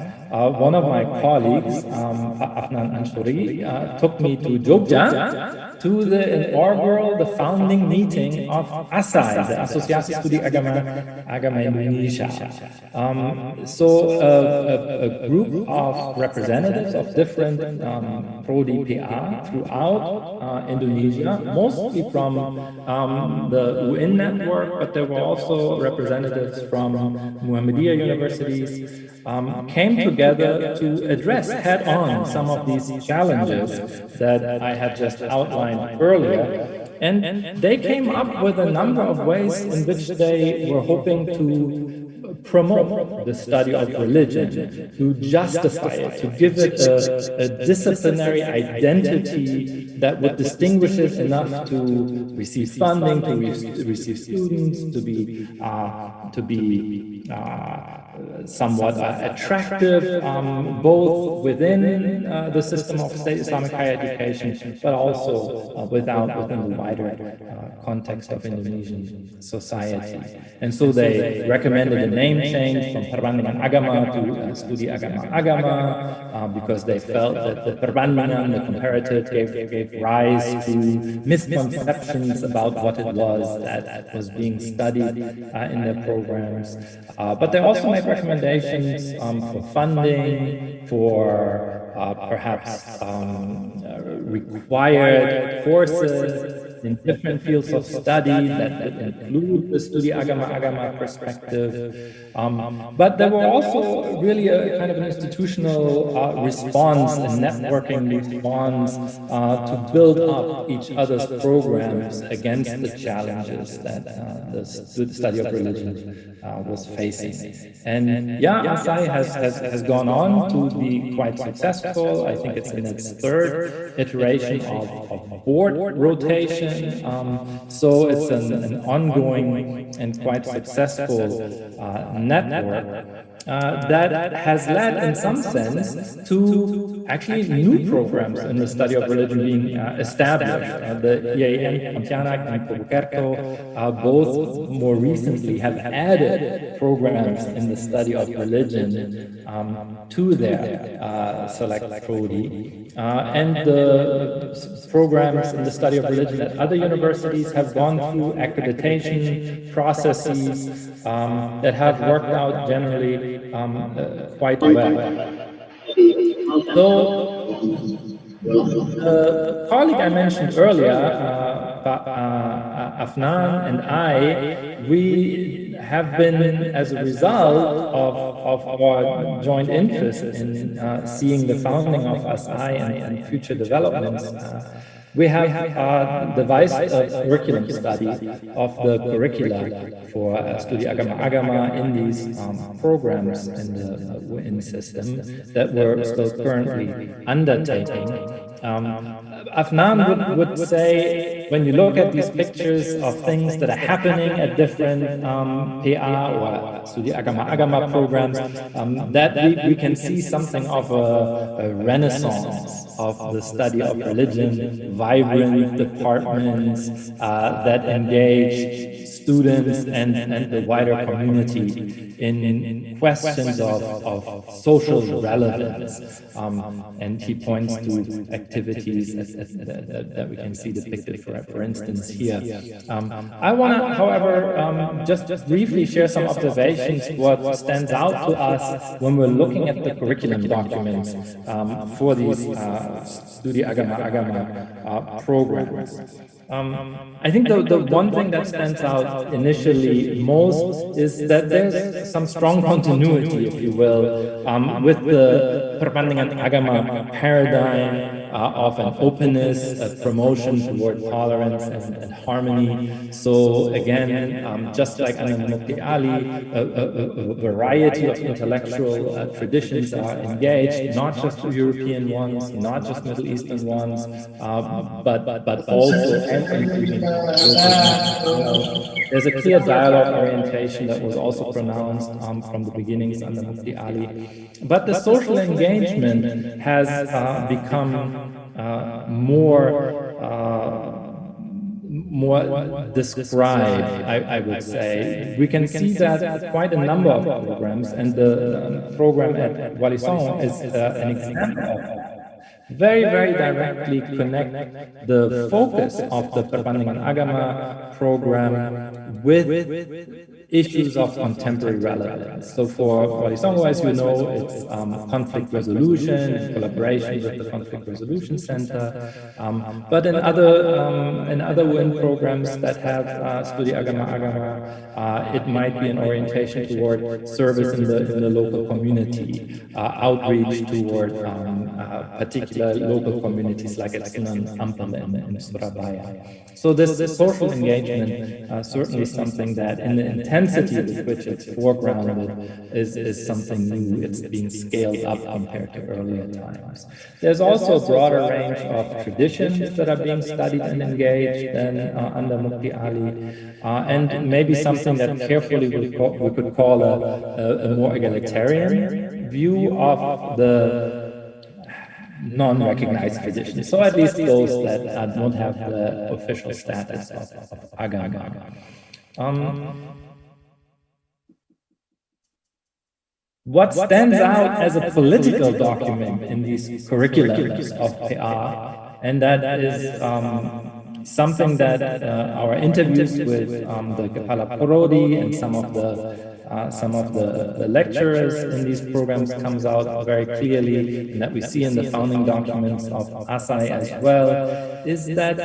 one of my colleagues, Afnan Ansuri, took me to Jogja to the inaugural, the founding meeting of ASAI, the Asosiasi Studi Agama Indonesia. So a group of representatives of different Prodi PA throughout Indonesia, mostly from the WIN network, but there were also representatives from Muhammadiyah universities, came together to address head-on some of these challenges that I had just outlined earlier. And they came up with a number of ways in which they were hoping to promote the study of religion, to justify it, to give it a disciplinary identity that would distinguish it enough to receive funding, to receive students, to be somewhat attractive, both within the system of state Islamic higher education, but also within the wider context of Indonesian society. And so they recommended a name change from Perbandingan Agama to Studi Agama, because they felt that the Perbandingan, the comparative, gave rise to misconceptions about what it was that was being studied in their programs. But they also made recommendations for funding, for perhaps required courses in different fields of study that would include the Studi Agama perspective. But there were also really a kind of an institutional response, a networking response to build up each other's programs against the challenges that the study of religion was facing. And ASAI has gone on to be quite successful. I think it's in its third iteration of board rotation. So it's an ongoing and quite successful network that has led, in some sense, to actually new programs in the study of religion being established. The IAIN Pontianak and Purwokerto both more recently have added programs in the study of religion to their select prodi. And the programs in the study of religion at other universities have gone through accreditation processes that have worked out generally quite well. So, the colleague I mentioned earlier, Afnan and I, we have been, as a result of our joint interest in seeing the founding of ASAI and future developments, we have devised a curriculum study of the curricula for Studi Agama in these programs in the WIN system that we're still currently undertaking. Afnan would say, when you look at these pictures of things that are happening at different PA or Studi Agama programs, that we can see something of a renaissance of the study of religion, vibrant departments that engage students and the wider community in questions of social relevance. And he points to activities at that we can see depicted, for instance, here. I want to, however, just briefly share some observations what stands out to us when we're looking at the curriculum documents for these Studi Agama programs. I think the one thing that stands out initially most is that there's some strong continuity, if you will, with the perbandingan agama paradigm of an openness, a promotion toward tolerance and harmony. So again, just like Anand Mukti Ali, a variety of intellectual traditions are engaged, not just European ones, not just Middle Eastern ones, but also including there's a clear dialogue orientation that was also pronounced from the beginnings under Mufti Ali. But the social engagement has become more described, I would say. We can see that quite a number of programs, and the program at Walisongo is an example of that. Very, very directly connect the focus of the Perbandingan Agama program with issues of contemporary relevance. So for Walisongo, as you know, it's conflict resolution in collaboration with the Conflict Resolution Center. But in other WIN programs that have Studi Agama, it might be an orientation toward service in the local community, outreach toward particular local communities like at Sunan Ampel in Surabaya. So this social engagement certainly something that in the intensity with which it's foregrounded is something new. It's being scaled up compared to earlier times. There's also a broader range of traditions that are being studied and engaged than under Mufti Ali, and maybe something that carefully we could call a more egalitarian view of the non-recognized traditions. So at least those that don't have the official status of Agama. What stands out as a political document in these curriculums of PR, and that is something that our interviews with the Kepala Prodi and some of the lecturers in these programs comes out very clearly, and that we see in the founding documents of ASAI as well, is that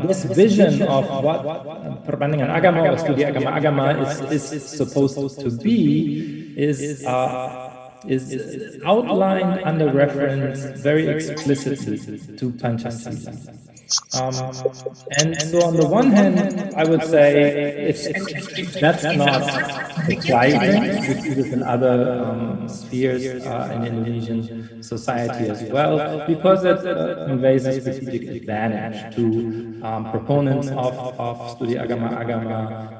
this vision of what Perbandingan Agama or Studi Agama is supposed to be is outlined under reference very explicitly to Pancasila. And so on the one hand, I would say that's not surprising. We see this in other spheres in Indonesian society as well, because it conveys a strategic advantage to proponents of Studi Agama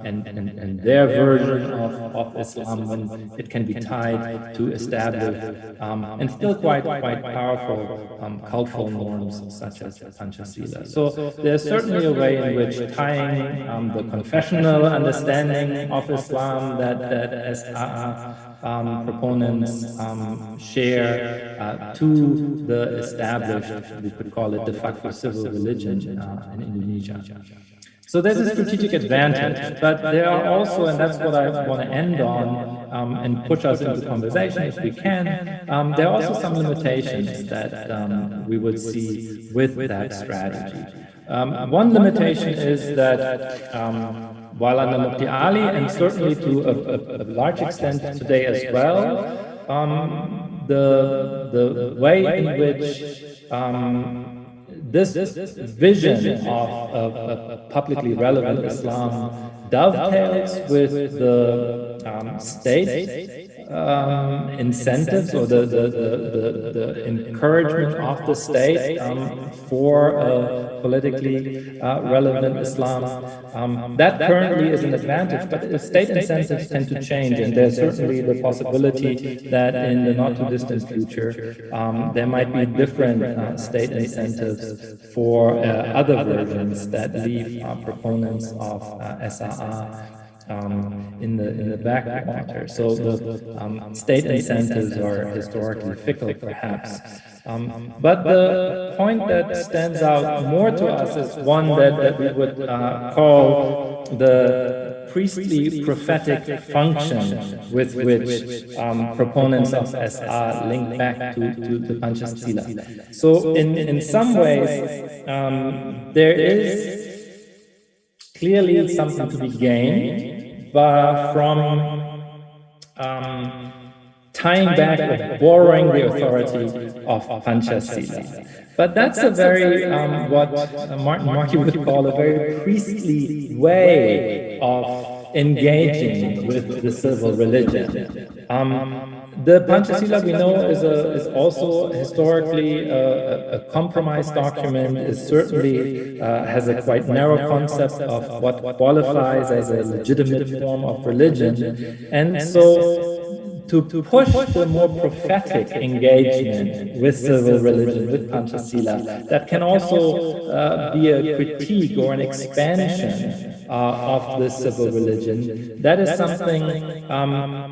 and their version of Islam, when it can be tied to established and still quite powerful cultural norms such as Pancasila. So there's certainly a way in which tying the confessional understanding of Islam that SAA proponents share to the established, we could call it de facto civil religion in Indonesia. So there's a strategic advantage, but there are also, and that's what I want to end on and push us into conversation if we can, there are also some limitations that we would see with that strategy. One limitation is that while under Mufti Ali, and certainly to a large extent today as well, the way in which this vision of publicly relevant Islam dovetails with the state incentives or the encouragement of the state for politically relevant Islam. That currently is an advantage, but the state incentives tend to change, and there's certainly the possibility that in the not-too-distant future there might be different state incentives for other versions that leave proponents of SAA in the backwater. So the state incentives are historically fickle, perhaps. But the point that stands out more to us is one that we would call the priestly prophetic function with which proponents of SR link back to the Panchasila. So in some ways, there is clearly something to be gained from tying back or borrowing the authority of Panchasila. But that's a very, what Martin Markey would call a very priestly way of engaging with the civil religion. The Panchasila, we know, is also historically a compromise document, is certainly has a quite narrow concept of what qualifies as a legitimate form of religion. And so to push the more prophetic engagement with civil religion, with Panchasila, that can also be a critique or an expansion of the civil religion. That is something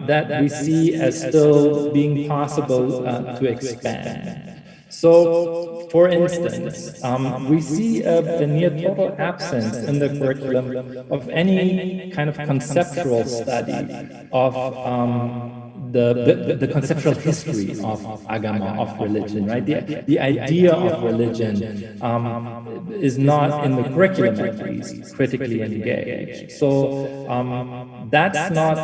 that we see as still being possible to expand. So, for instance, we see a near total absence in the curriculum of any kind of conceptual study of the conceptual history of agama, of religion, right? The idea of religion is not in the curriculum, at least, critically engaged. So that's not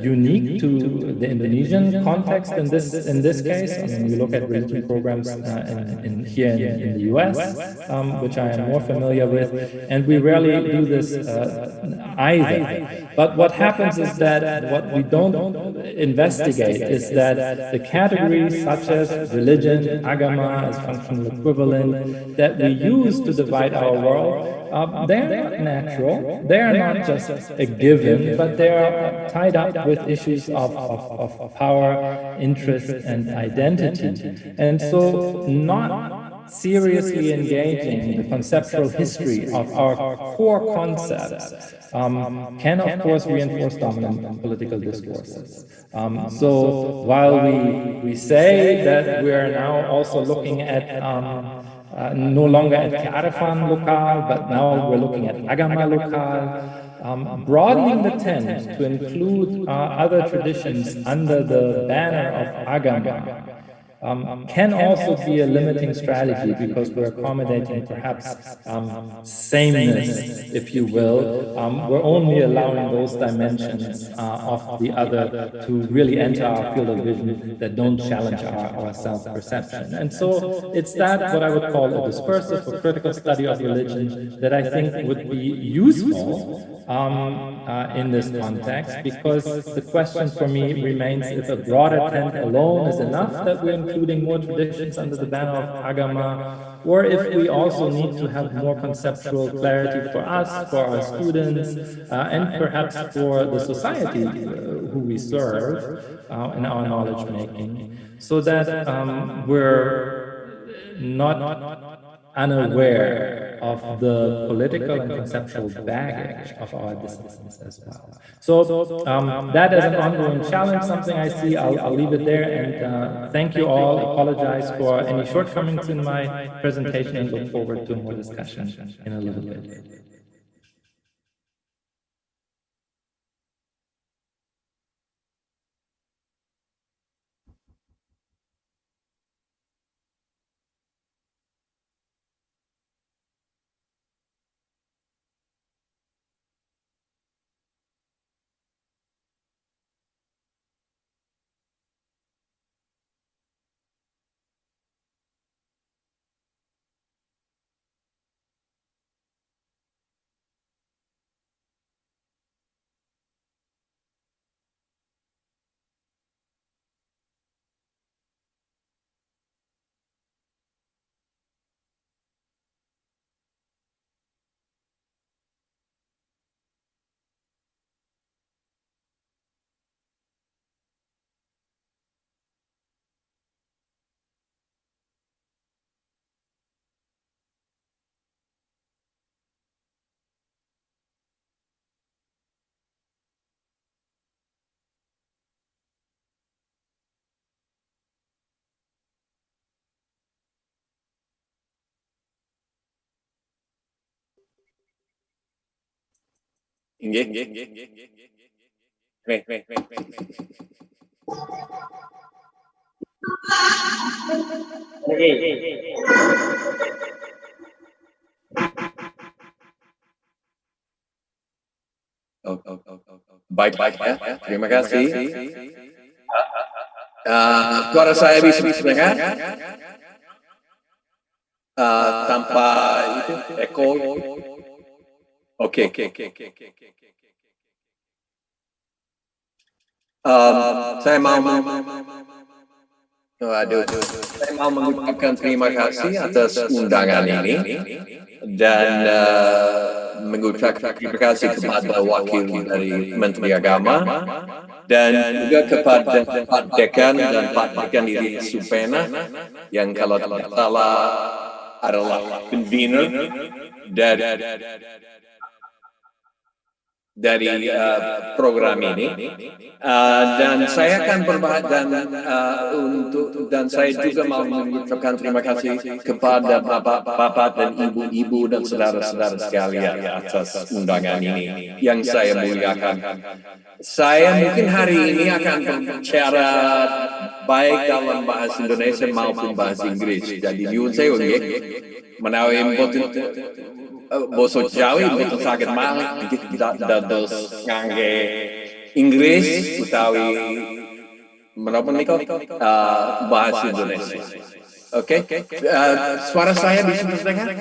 unique to the Indonesian context in this case. I mean, you look at religion programs here in the US, which I am more familiar with, and we rarely do this either. But what happens is that what we don't investigate is that the categories such as religion, agama as functional equivalent, that we use to divide our world, they're not natural, they're not just a given, but they're tied up with issues of power, interest, and identity. And so not seriously engaging the conceptual history of our core concepts can, of course, reinforce dominant political discourses. So while we say that we are now also looking at no longer at kearifan lokal, but now we're looking at agama lokal, broadening the tent to include other traditions under the banner of agama can also be a limiting strategy, because we're accommodating perhaps sameness, if you will. We're only allowing those dimensions of the other to really enter our field of vision that don't challenge our self-perception. And so it's that what I would call a discursive or critical study of religion that I think would be useful in this context, because the question for me remains if a broader tent alone is enough that we're including more traditions under the banner of agama, or if we also need to have more conceptual clarity for us, for our students, and perhaps for the society who we serve in our knowledge making, so that we're not unaware of the political and conceptual baggage of our disciplines as well. So that is an ongoing challenge, something I see. I'll leave it there, and thank you all. Apologize for any shortcomings in my presentation, and look forward to more discussion in a little bit. Nggih. Nih. Baik ya. Terima kasih. Suara saya bisa didengar? Tanpa itu echo. Oke. Saya mau mengucapkan terima kasih atas undangan ini dan mengucapkan terima kasih kepada wakil dari Menteri Agama dan juga kepada Pak Dekan dan Pak Dekan dari Supena yang kalau tidak salah adalah convener dari program ini, dan saya akan berbahas dan saya juga mau mengucapkan terima kasih kepada bapak dan ibu-ibu dan saudara-saudara sekalian atas undangan ini yang saya muliakan. Saya mungkin hari ini akan berbicara baik dalam bahasa Indonesia maupun bahasa Inggris. Jadi nyuwun sewu nggih menawi basa Jawi betul saged malih dados ngangge Inggris utawi menapa nika bahasa Indonesia. Oke. Suara saya bisa terdengar?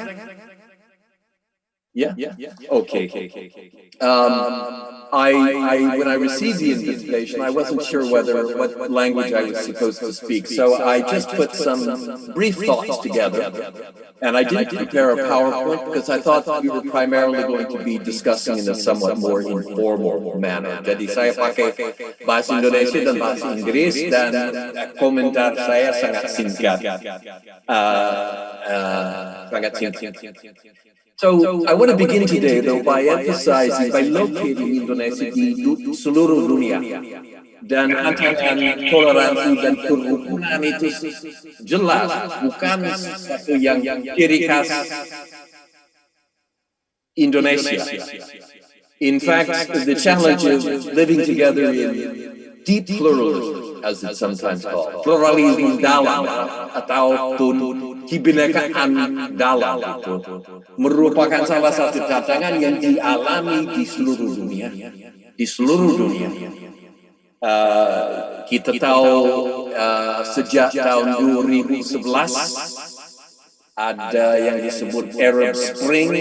Yeah. Okay. When I received the invitation, I wasn't sure what language I was supposed to speak, so I just put some brief thoughts together, and I didn't prepare a PowerPoint because I thought we were primarily going to be discussing in a somewhat more informal manner. Jadi saya pakai bahasa Indonesia dan bahasa Inggris, dan komentar saya sangat singkat. So I want to begin today, though, by emphasizing, by locating Indonesia di seluruh dunia. Dan tantangan toleransi dan kerukunan itu jelas, bukan satu yang ciri khas Indonesia. In fact, the challenge is living together in deep pluralism, as it's sometimes called. Pluralisme dalam ataupun kebinekaan dalam itu merupakan salah satu tantangan yang dialami di seluruh dunia. Kita tahu sejak tahun 2011 ada yang disebut Arab Spring,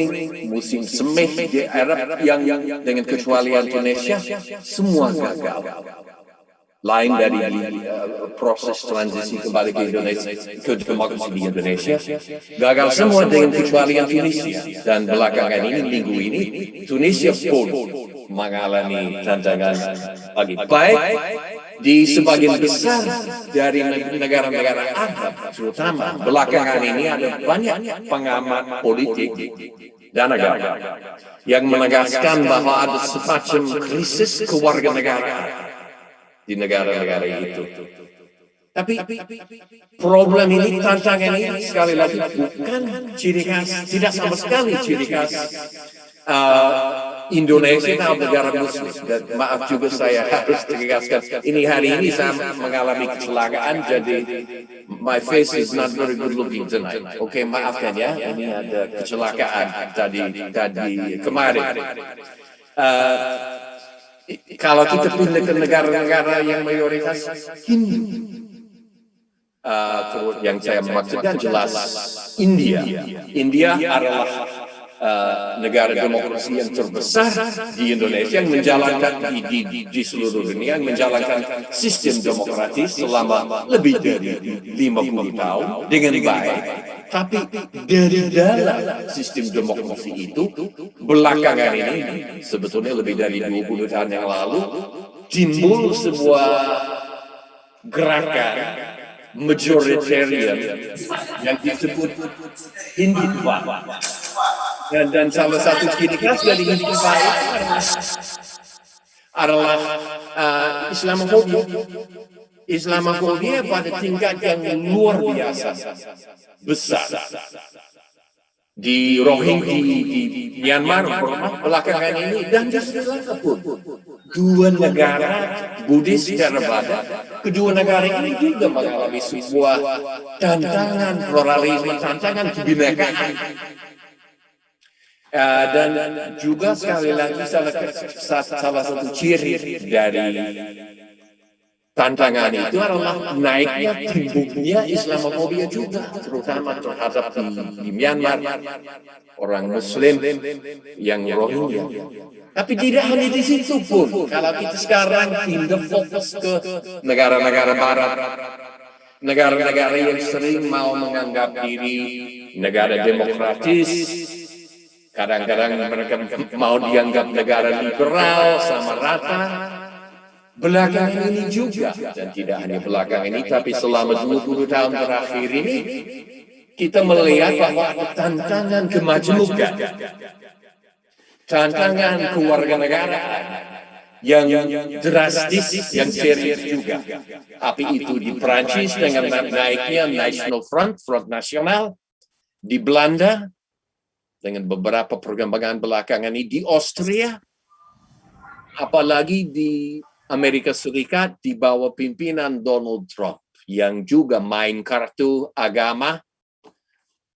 musim semih di Arab yang dengan kecualian Indonesia semua gagal. Lain dari proses transisi kembali ke Indonesia, ke demokrasi di Indonesia, gagal semua dengan kecualian Tunisia. Dan belakangan ini, minggu ini, Tunisia pun mengalami tantangan lagi. Baik di sebagian besar dari negara-negara Arab, terutama belakangan ini ada banyak pengamat politik dan agama yang menegaskan bahwa ada semacam krisis kewarganegaraan di negara-negara itu. Tapi problem ini, tantangan ini sekali lagi bukan ciri khas, tidak sama sekali ciri khas Indonesia atau negara Muslim. Dan maaf juga saya harus tegaskan, ini hari ini saya mengalami kecelakaan, jadi my face is not very good looking tonight. Oke, maafkan ya, ini ada kecelakaan tadi kemarin. Kalau kita pindah ke negara-negara yang mayoritas Hindu, yang saya maksudkan jelas India. India adalah negara demokrasi yang terbesar di Indonesia, yang menjalankan di seluruh dunia, yang menjalankan sistem demokratis selama lebih dari 50 tahun dengan baik. Tapi dari dalam sistem demokrasi itu, belakangan ini, sebetulnya lebih dari 20 tahun yang lalu, timbul sebuah gerakan majoritarian yang disebut Hindutva. Dan salah satu ciri khas dari Hindutva adalah Islamofobia pada tingkat yang luar biasa besar. di Rohingya di Myanmar belakangan ini, dan di Sri Lanka pun. Dua negara Buddhis Theravada, kedua negara ini juga mengalami sebuah tantangan pluralisme, tantangan kebinekaan. Dan juga sekali lagi salah satu ciri dari tantangan itu adalah naiknya timbulnya Islamofobia juga, terutama terhadap di Myanmar, orang Muslim yang Rohingya. Tapi tidak hanya di situ pun, kalau kita sekarang pindah fokus ke negara-negara Barat, negara-negara yang sering mau menganggap diri negara demokratis, kadang-kadang mereka mau dianggap negara liberal sama rata. Belakangan ini juga, dan tidak hanya belakangan ini, tapi selama 20 tahun terakhir ini, kita melihat bahwa ada tantangan kemajemukan, tantangan kewarganegaraan yang drastis, yang serius juga. Tapi itu di Perancis dengan naiknya National Front Nasional, di Belanda dengan beberapa perkembangan belakangan ini, di Austria, apalagi di Amerika Serikat di bawah pimpinan Donald Trump yang juga main kartu agama,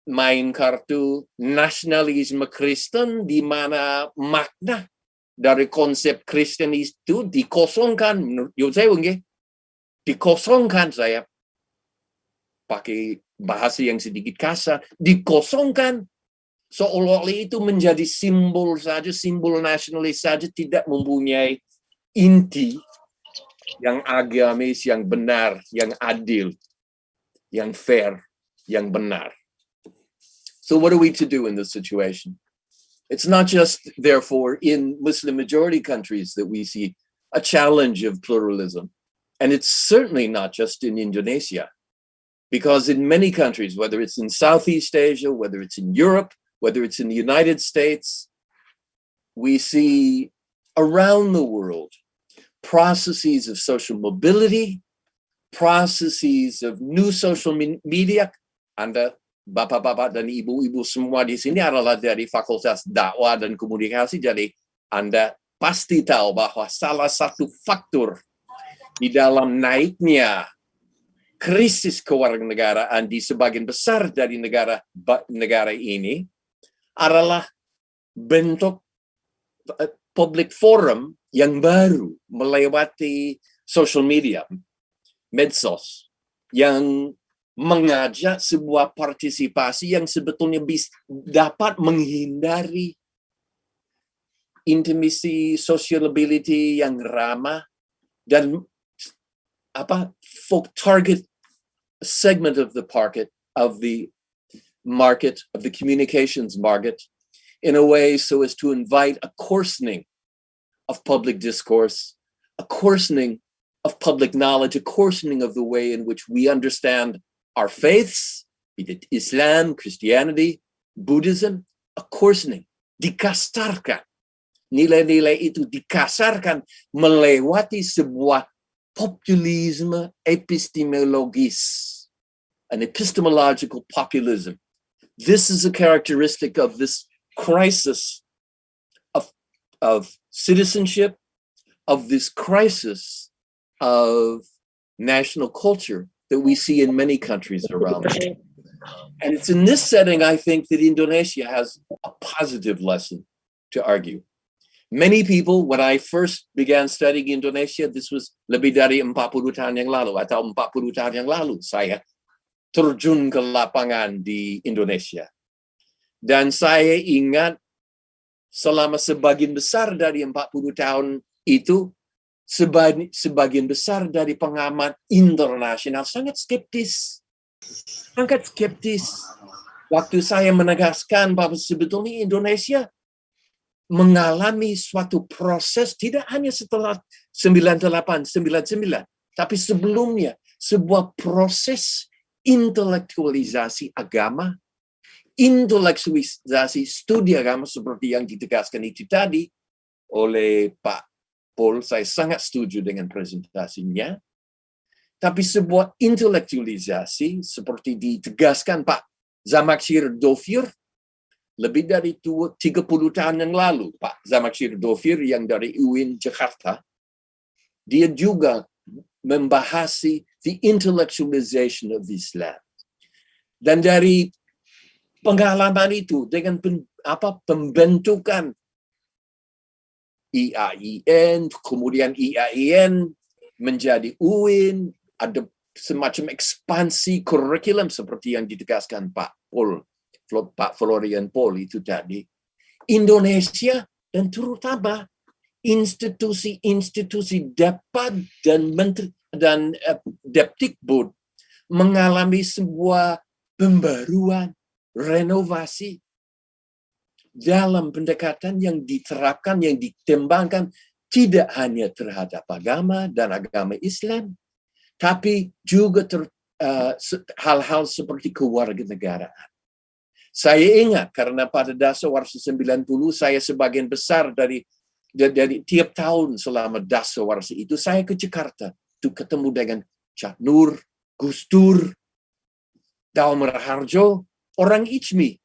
main kartu nasionalisme Kristen, di mana makna dari konsep Kristen itu dikosongkan, menurut saya dikosongkan, saya pakai bahasa yang sedikit kasar, dikosongkan seolah-olah itu menjadi simbol saja, simbol nasionalis saja, tidak mempunyai inti yang agamis, yang benar, yang adil, yang fair, yang benar. So what are we to do in this situation? It's not just, therefore, in Muslim majority countries that we see a challenge of pluralism. And it's certainly not just in Indonesia. Because in many countries, whether it's in Southeast Asia, whether it's in Europe, whether it's in the United States, we see around the world processes of social mobility, processes of new social media. Anda, bapak-bapak dan ibu-ibu semua di sini adalah dari Fakultas Dakwah dan Komunikasi, jadi Anda pasti tahu bahwa salah satu faktor di dalam naiknya krisis kewarganegaraan di sebagian besar dari negara ini adalah bentuk public forum yang baru melewati social media, medsos, yang mengajak sebuah partisipasi yang sebetulnya dapat menghindari intimacy, sociability yang ramah, dan target segment of the market, of the communications market, in a way so as to invite a coarsening of public discourse, a coarsening of public knowledge, a coarsening of the way in which we understand our faiths, be it Islam, Christianity, Buddhism, a coarsening, dikasarkan. Nilai-nilai itu dikasarkan melewati sebuah populisme epistemologis, an epistemological populism. This is a characteristic of this crisis of citizenship, of this crisis of national culture that we see in many countries around the world. And it's in this setting, I think, that Indonesia has a positive lesson to argue. Many people, when I first began studying Indonesia, this was lebih dari 40 tahun yang lalu, atau 40 tahun yang lalu, saya terjun ke lapangan di Indonesia. Dan saya ingat selama sebagian besar dari 40 tahun itu, sebagian besar dari pengamat internasional sangat skeptis. Waktu saya menegaskan bahwa sebetulnya Indonesia mengalami suatu proses tidak hanya setelah 98-99, tapi sebelumnya sebuah proses intelektualisasi agama, intelektualisasi studi agama seperti yang ditegaskan itu tadi oleh Pak Paul. Saya sangat setuju dengan presentasinya. Tapi sebuah intelektualisasi seperti ditegaskan Pak Zamakshir Dovir lebih dari 30 tahun yang lalu, Pak Zamakshir Dovir yang dari UIN Jakarta, dia juga membahas the intellectualization of Islam. Dan dari pengalaman itu dengan pembentukan IAIN, kemudian IAIN menjadi UIN, ada semacam ekspansi kurikulum seperti yang ditegaskan Pak Florian Paul itu tadi. Indonesia dan terutama institusi-institusi Dakwah dan Depdikbud mengalami sebuah pembaruan, renovasi dalam pendekatan yang diterapkan, yang dikembangkan tidak hanya terhadap agama dan agama Islam, tapi juga hal-hal seperti kewarganegaraan. Saya ingat karena pada Dasawarsa 90 saya sebagian besar dari tiap tahun selama Dasawarsa itu saya ke Jakarta untuk ketemu dengan Cak Nur, Gus Dur, Daumar Harjo, orang Ijmi,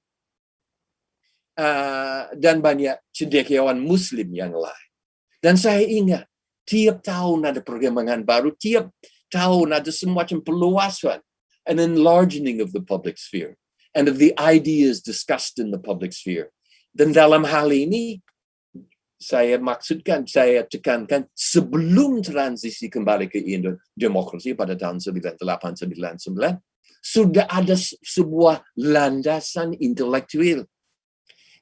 dan banyak cendekiawan Muslim yang lain. Dan saya ingat tiap tahun ada perkembangan baru, tiap tahun ada semacam peluasan, an enlarging of the public sphere and of the ideas discussed in the public sphere. Dan dalam hal ini saya tekankan sebelum transisi kembali ke demokrasi pada tahun 98-99 sudah ada sebuah landasan intelektual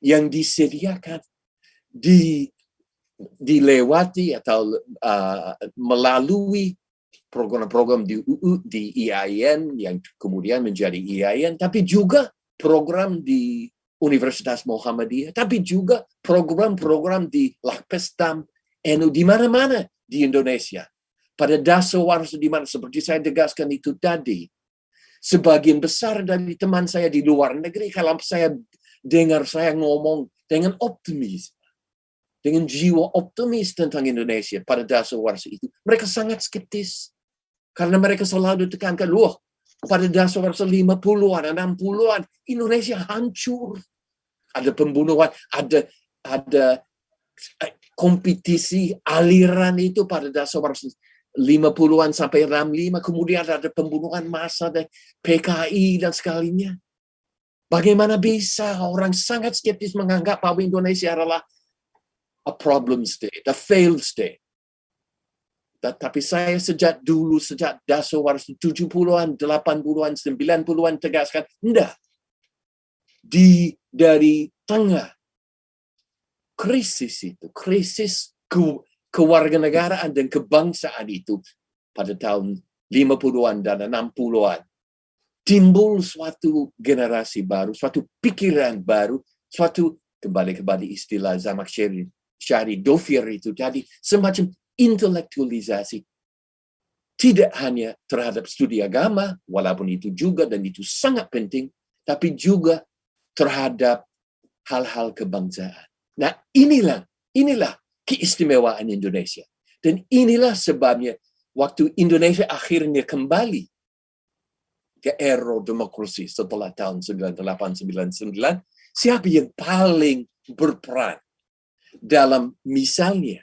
yang disediakan dilewati atau melalui program-program di IAIN yang kemudian menjadi IAIN, tapi juga program di Universitas Muhammadiyah, tapi juga program-program di Lakpestam, NU, di mana-mana di Indonesia. Pada Dasawarsa di mana seperti saya tegaskan itu tadi, sebagian besar dari teman saya di luar negeri, kalau saya dengar saya ngomong dengan optimis, dengan jiwa optimis tentang Indonesia pada Dasawarsa itu, mereka sangat skeptis. Karena mereka selalu ditekankan, wah, pada Dasawarsa 50-an, 60-an, Indonesia hancur. Ada pembunuhan, ada kompetisi aliran itu pada Dasawarsa 50-an sampai 65, kemudian ada pembunuhan massa dan PKI dan sekalinya. Bagaimana bisa orang sangat skeptis menganggap bahwa Indonesia adalah a problem state, a failed state. Tapi saya sejak Dasawarsa 70-an, 80-an, 90-an tegaskan, enggak. Dari tengah krisis itu, krisis kewarganegaraan dan kebangsaan itu pada tahun 50-an dan 60-an, timbul suatu generasi baru, suatu pikiran baru, suatu kembali istilah Zamakshir Dovir itu tadi, semacam intelektualisasi. Tidak hanya terhadap studi agama, walaupun itu juga dan itu sangat penting, tapi juga terhadap hal-hal kebangsaan. Nah, inilah keistimewaan Indonesia. Dan inilah sebabnya waktu Indonesia akhirnya kembali ke era demokrasi setelah tahun 98-99, siapa yang paling berperan dalam misalnya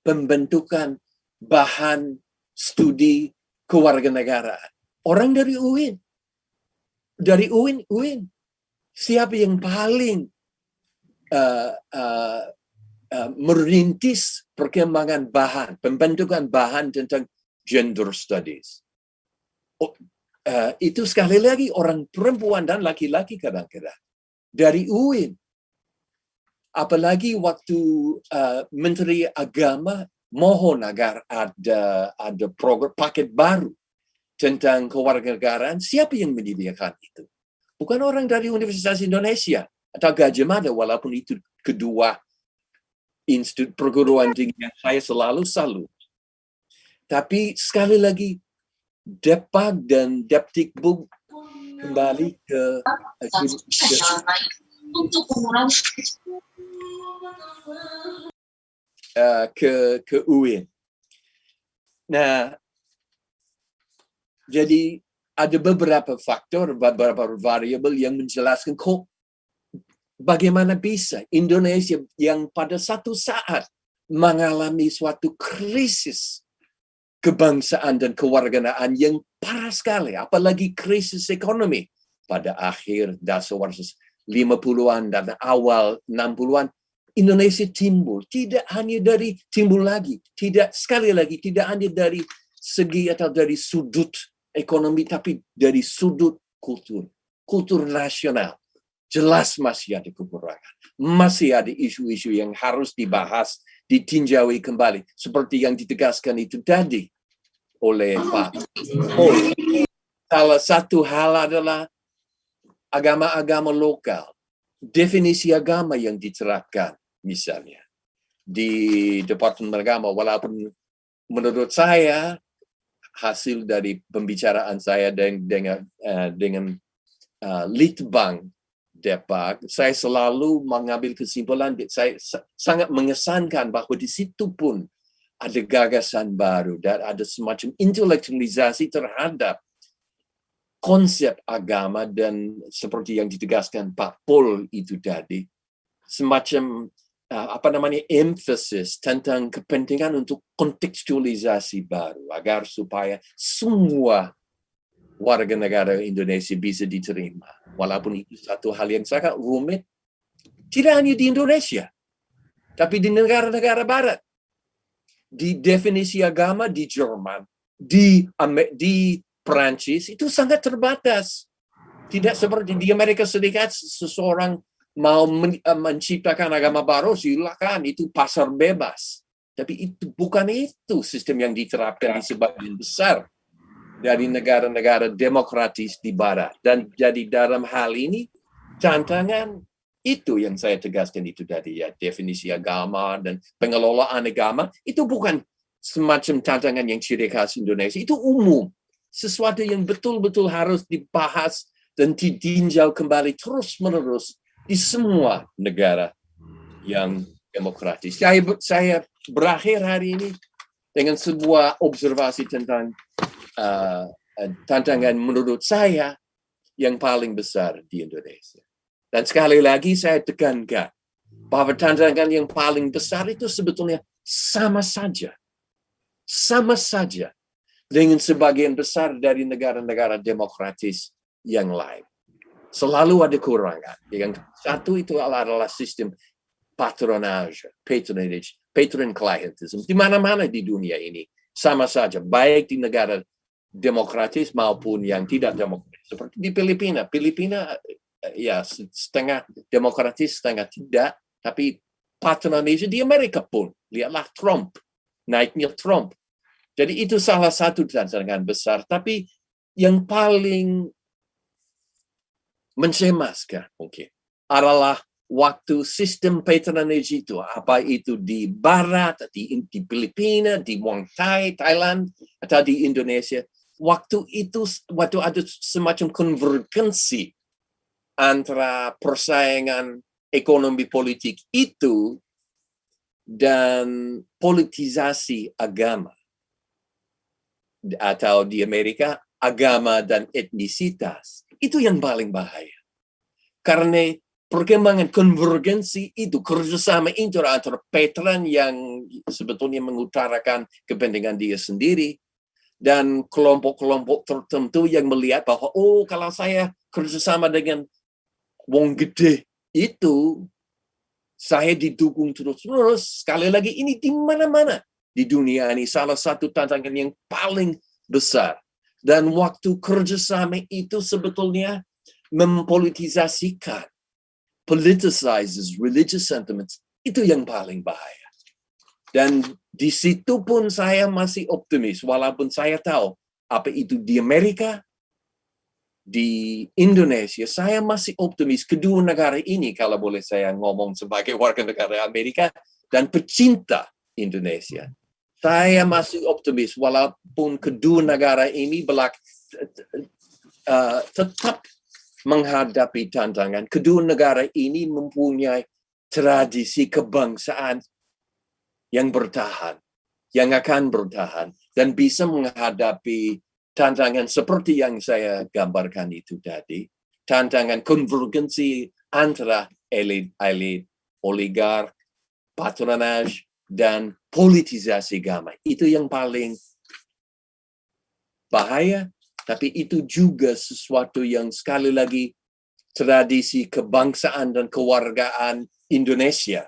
pembentukan bahan studi kewarganegaraan? Orang dari UIN. Dari UIN. Siapa yang paling merintis perkembangan pembentukan bahan tentang gender studies? Itu sekali lagi orang perempuan dan laki-laki kadang-kadang. Dari UIN. Apalagi waktu Menteri Agama mohon agar ada program paket baru tentang kewarganegaraan, siapa yang menyediakan itu? Bukan orang dari Universitas Indonesia atau Gadjah Mada, walaupun itu kedua institut perguruan tinggi yang saya selalu salut. Tapi sekali lagi, Depak dan Depdikbud kembali ke UIN. Nah, jadi ada beberapa faktor, beberapa variabel yang menjelaskan kok bagaimana bisa Indonesia yang pada satu saat mengalami suatu krisis kebangsaan dan kewarganegaraan yang parah sekali, apalagi krisis ekonomi pada akhir dasawarsa 50-an dan awal 60-an, Indonesia timbul tidak hanya tidak hanya dari segi atau dari sudut ekonomi, tapi dari sudut kultur nasional. Jelas masih ada kekurangan, masih ada isu-isu yang harus dibahas, ditinjau kembali, seperti yang ditegaskan itu tadi oleh Pak. Salah satu hal adalah agama-agama lokal, definisi agama yang diterapkan, misalnya di Departemen Agama, walaupun menurut saya hasil dari pembicaraan saya dengan Litbang Depak, saya selalu mengambil kesimpulan, saya sangat mengesankan bahwa di situ pun ada gagasan baru dan ada semacam intelektualisasi terhadap konsep agama, dan seperti yang ditegaskan Pak Pol itu tadi, semacam emphasis tentang kepentingan untuk kontekstualisasi baru agar supaya semua warga negara Indonesia bisa diterima. Walaupun itu satu hal yang sangat rumit, tidak hanya di Indonesia, tapi di negara-negara barat. Di definisi agama di Jerman, di Perancis, itu sangat terbatas. Tidak seperti di Amerika Serikat, seseorang mau menciptakan agama baru, silakan, itu pasar bebas. Tapi bukan itu sistem yang diterapkan di sebagian besar dari negara-negara demokratis di barat. Dan jadi dalam hal ini, tantangan itu yang saya tegaskan itu tadi, ya, definisi agama dan pengelolaan agama, itu bukan semacam tantangan yang ciri khas Indonesia, itu umum. Sesuatu yang betul-betul harus dibahas dan ditinjau kembali terus-menerus di semua negara yang demokratis. Saya berakhir hari ini dengan sebuah observasi tentang tantangan menurut saya yang paling besar di Indonesia. Dan sekali lagi saya tekankan bahwa tantangan yang paling besar itu sebetulnya sama saja dengan sebagian besar dari negara-negara demokratis yang lain. Selalu ada kurangan. Yang satu itu adalah sistem patronage, patron clientism. Di mana-mana di dunia ini sama saja, baik di negara demokratis maupun yang tidak demokratis. Seperti di Filipina. Filipina ya setengah demokratis, setengah tidak. Tapi patronage di Amerika pun. Lihatlah Trump. Naiknya Trump. Jadi itu salah satu tantangan besar. Tapi yang paling mencemaskan mungkin adalah waktu sistem patronage itu, apa itu di Barat, di Filipina, di Muang Thai, Thailand, atau di Indonesia. Waktu ada semacam konvergensi antara persaingan ekonomi politik itu dan politisasi agama. Atau di Amerika, agama dan etnisitas. Itu yang paling bahaya. Karena perkembangan konvergensi itu, kerjasama itu antara patron yang sebetulnya mengutarakan kepentingan dia sendiri, dan kelompok-kelompok tertentu yang melihat bahwa, oh kalau saya kerjasama dengan wong gede itu, saya didukung terus-menerus. Sekali lagi, ini di mana-mana di dunia ini salah satu tantangan yang paling besar. Dan waktu kerjasama itu sebetulnya mempolitisasikan, politicizes religious sentiments, itu yang paling bahaya. Dan di situ pun saya masih optimis, walaupun saya tahu apa itu di Amerika, di Indonesia, saya masih optimis kedua negara ini, kalau boleh saya ngomong sebagai warga negara Amerika dan pecinta Indonesia. Saya masih optimis walaupun kedua negara ini tetap menghadapi tantangan. Kedua negara ini mempunyai tradisi kebangsaan yang bertahan, yang akan bertahan, dan bisa menghadapi tantangan seperti yang saya gambarkan itu tadi. Tantangan konvergensi antara elit, oligark, patronage, dan politisasi agama. Itu yang paling bahaya, tapi itu juga sesuatu yang sekali lagi tradisi kebangsaan dan kewargaan Indonesia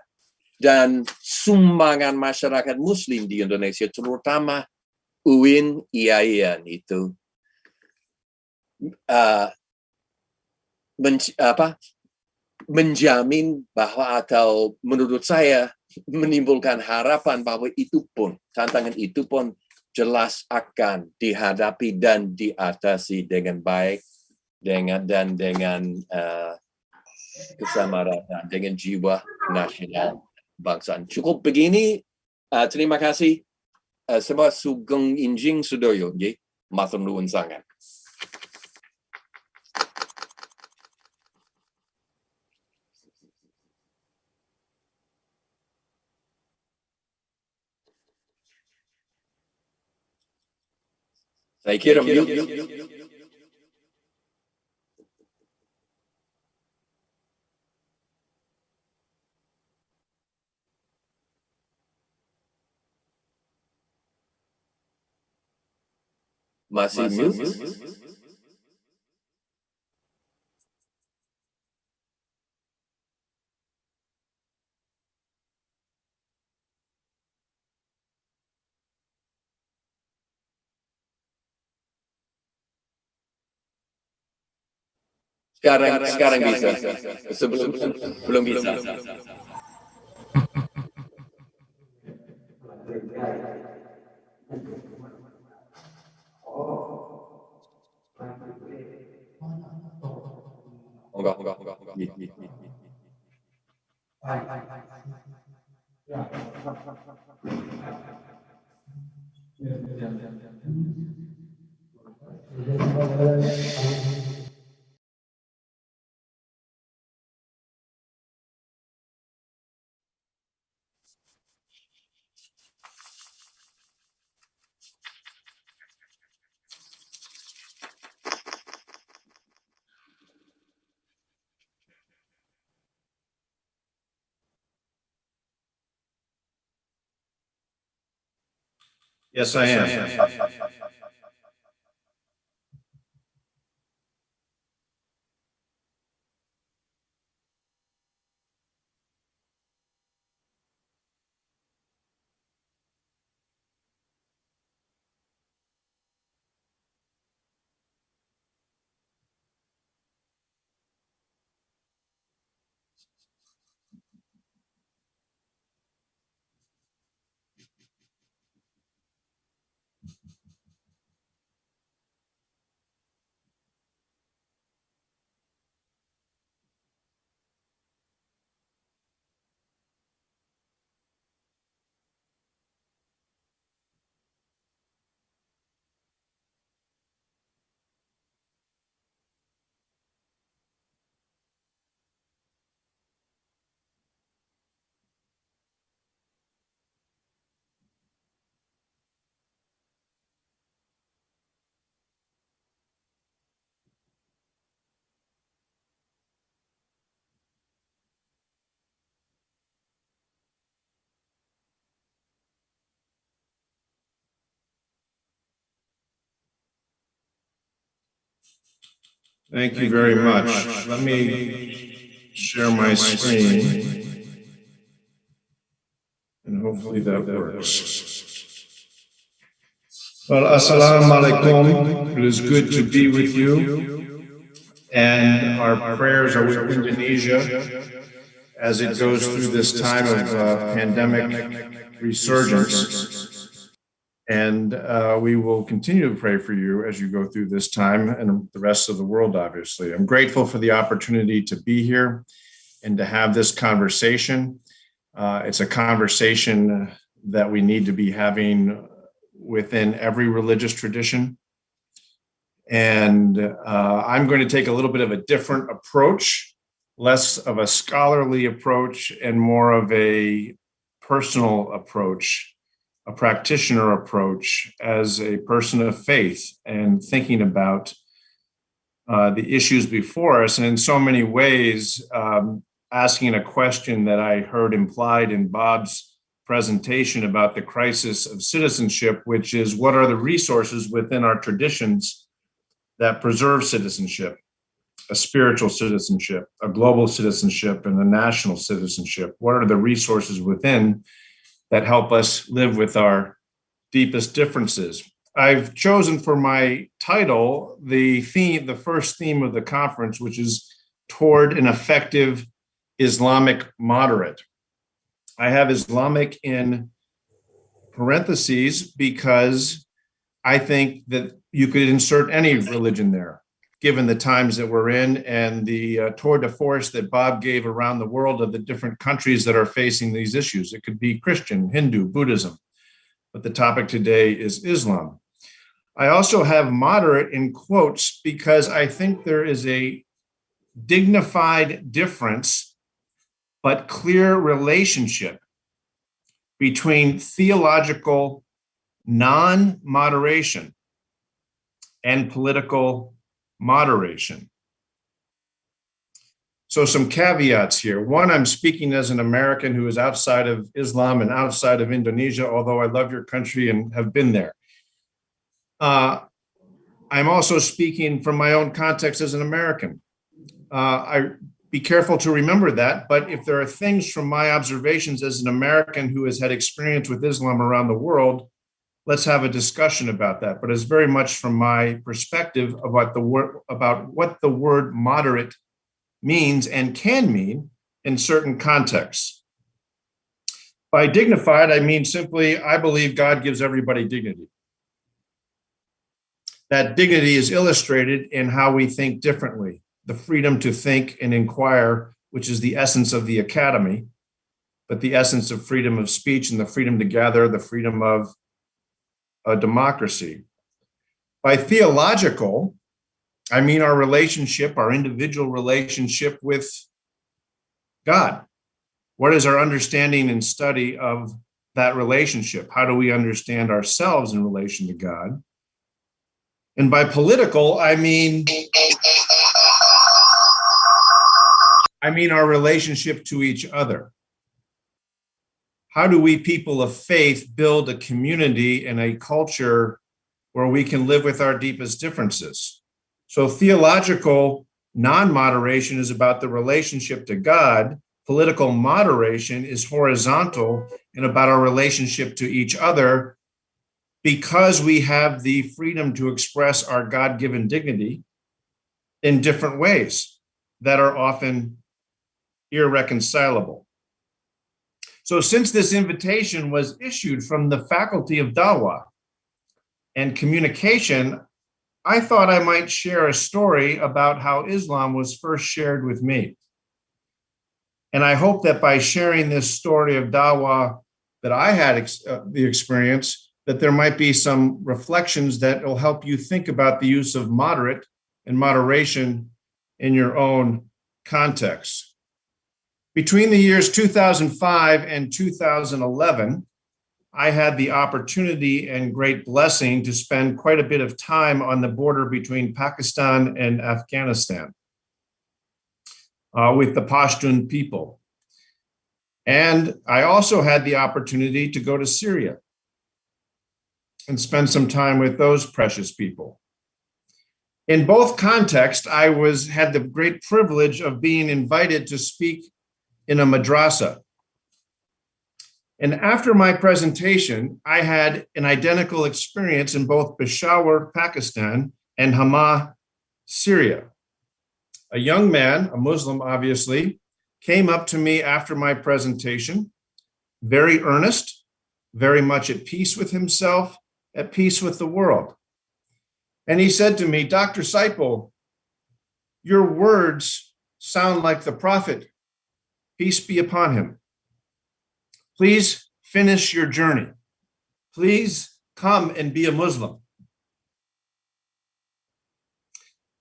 dan sumbangan masyarakat Muslim di Indonesia, terutama UIN, IAIN itu menjamin bahwa, atau menurut saya menimbulkan harapan bahwa itu pun, tantangan itu pun jelas akan dihadapi dan diatasi dengan baik, dengan kesamaratan, dengan jiwa nasional bangsaan. Cukup begini. Terima kasih. Sebab sugeng injing sudoyo, matur nuwun sangat. Saya kira mute. Masih mute? Sekarang bisa. Sebelum belum bisa. Enggak. Yes, I am. Thank you very much. Let me share my screen, and hopefully that works. Well, assalamu alaikum. It is good to be with you, and our prayers are with Indonesia as it goes through this time of pandemic resurgence. And we will continue to pray for you as you go through this time and the rest of the world, obviously. I'm grateful for the opportunity to be here and to have this conversation. It's a conversation that we need to be having within every religious tradition. And I'm going to take a little bit of a different approach, less of a scholarly approach and more of a personal approach, a practitioner approach as a person of faith and thinking about the issues before us. And in so many ways, asking a question that I heard implied in Bob's presentation about the crisis of citizenship, which is what are the resources within our traditions that preserve citizenship, a spiritual citizenship, a global citizenship, and a national citizenship? What are the resources within that help us live with our deepest differences? I've chosen for my title the first theme of the conference, which is toward an effective Islamic moderate. I have Islamic in parentheses because I think that you could insert any religion there, given the times that we're in and the tour de force that Bob gave around the world of the different countries that are facing these issues. It could be Christian, Hindu, Buddhism, but the topic today is Islam. I also have moderate in quotes because I think there is a dignified difference but clear relationship between theological non-moderation and political moderation. So some caveats here. One, I'm speaking as an American who is outside of Islam and outside of Indonesia, although I love your country and have been there. I'm also speaking from my own context as an American. I be careful to remember that, but if there are things from my observations as an American who has had experience with Islam around the world, let's have a discussion about that. But it's very much from my perspective about what the word moderate means and can mean in certain contexts. By dignified, I mean simply, I believe God gives everybody dignity. That dignity is illustrated in how we think differently. The freedom to think and inquire, which is the essence of the academy, but the essence of freedom of speech and the freedom to gather, the freedom of a democracy. By theological, I mean our relationship, our individual relationship with God. What is our understanding and study of that relationship? How do we understand ourselves in relation to God? And by political, I mean our relationship to each other. How do we people of faith build a community and a culture where we can live with our deepest differences? So theological non-moderation is about the relationship to God. Political moderation is horizontal and about our relationship to each other, because we have the freedom to express our God-given dignity in different ways that are often irreconcilable. So since this invitation was issued from the Faculty of Dakwah and Communication, I thought I might share a story about how Islam was first shared with me. And I hope that by sharing this story of Dakwah that I had the experience, that there might be some reflections that will help you think about the use of moderate and moderation in your own context. Between the years 2005 and 2011, I had the opportunity and great blessing to spend quite a bit of time on the border between Pakistan and Afghanistan with the Pashtun people. And I also had the opportunity to go to Syria and spend some time with those precious people. In both contexts, I had the great privilege of being invited to speak in a madrasa. And after my presentation, I had an identical experience in both Peshawar, Pakistan, and Hama, Syria. A young man, a Muslim obviously, came up to me after my presentation, very earnest, very much at peace with himself, at peace with the world. And he said to me, "Dr. Saipul, your words sound like the Prophet, peace be upon him. Please finish your journey. Please come and be a Muslim."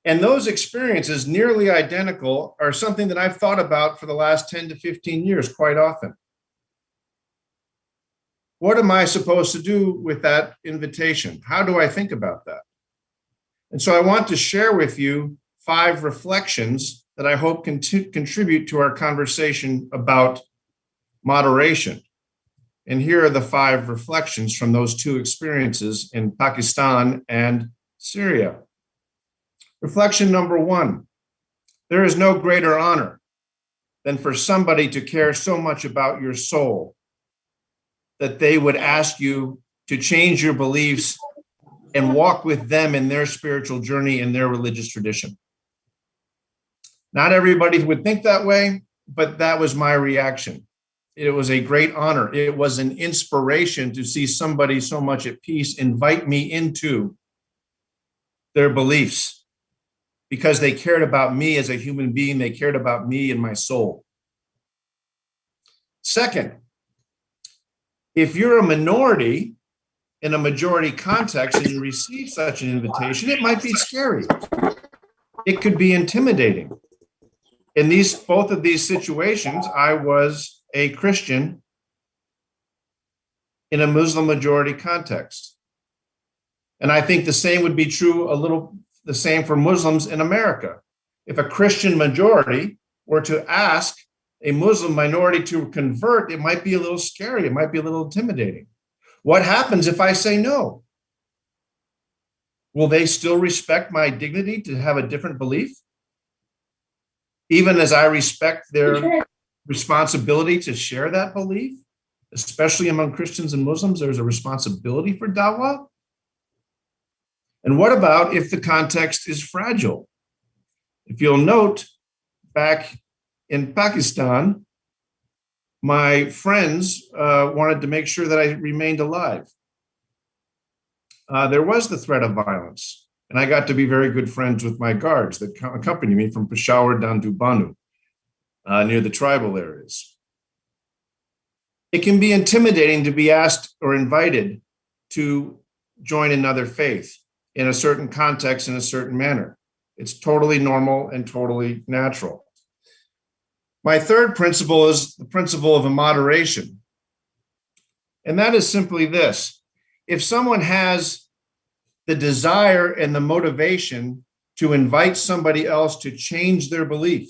And those experiences, nearly identical, are something that I've thought about for the last 10 to 15 years quite often. What am I supposed to do with that invitation? How do I think about that? And so I want to share with you 5 reflections that I hope can contribute to our conversation about moderation. And here are the 5 reflections from those 2 experiences in Pakistan and Syria. Reflection number 1, there is no greater honor than for somebody to care so much about your soul that they would ask you to change your beliefs and walk with them in their spiritual journey and their religious tradition. Not everybody would think that way, but that was my reaction. It was a great honor. It was an inspiration to see somebody so much at peace invite me into their beliefs because they cared about me as a human being. They cared about me and my soul. Second, if you're a minority in a majority context and you receive such an invitation, it might be scary. It could be intimidating. In both of these situations, I was a Christian in a Muslim majority context. And I think the same would be true the same for Muslims in America. If a Christian majority were to ask a Muslim minority to convert, it might be a little scary. It might be a little intimidating. What happens if I say no? Will they still respect my dignity to have a different belief? Even as I respect their responsibility to share that belief, especially among Christians and Muslims, there's a responsibility for Dakwah. And what about if the context is fragile? If you'll note, back in Pakistan, my friends wanted to make sure that I remained alive. There was the threat of violence, and I got to be very good friends with my guards that accompanied me from Peshawar down to Banu, near the tribal areas. It can be intimidating to be asked or invited to join another faith in a certain context, in a certain manner. It's totally normal and totally natural. My third principle is the principle of moderation. And that is simply this. If someone has the desire and the motivation to invite somebody else to change their belief,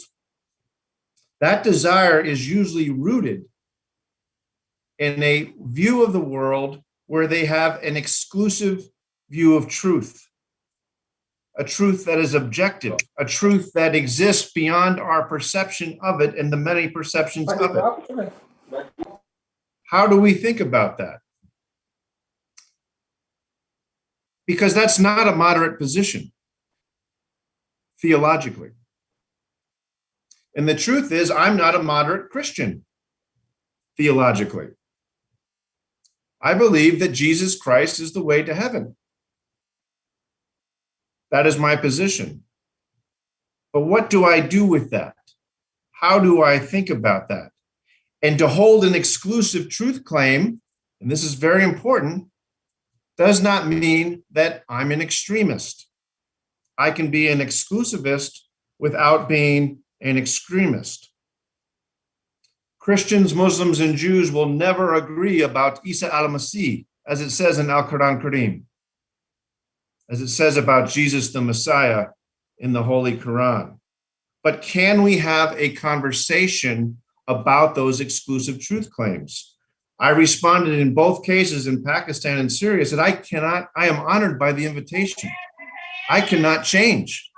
that desire is usually rooted in a view of the world where they have an exclusive view of truth, a truth that is objective, a truth that exists beyond our perception of it and the many perceptions of it. How do we think about that? Because that's not a moderate position, theologically. And the truth is, I'm not a moderate Christian, theologically. I believe that Jesus Christ is the way to heaven. That is my position. But what do I do with that? How do I think about that? And to hold an exclusive truth claim, and this is very important, does not mean that I'm an extremist. I can be an exclusivist without being an extremist. Christians, Muslims, and Jews will never agree about Isa al-Masih, as it says in Al-Quran Kareem, as it says about Jesus the Messiah in the Holy Quran. But can we have a conversation about those exclusive truth claims? I responded in both cases in Pakistan and Syria, said, I am honored by the invitation. I cannot change.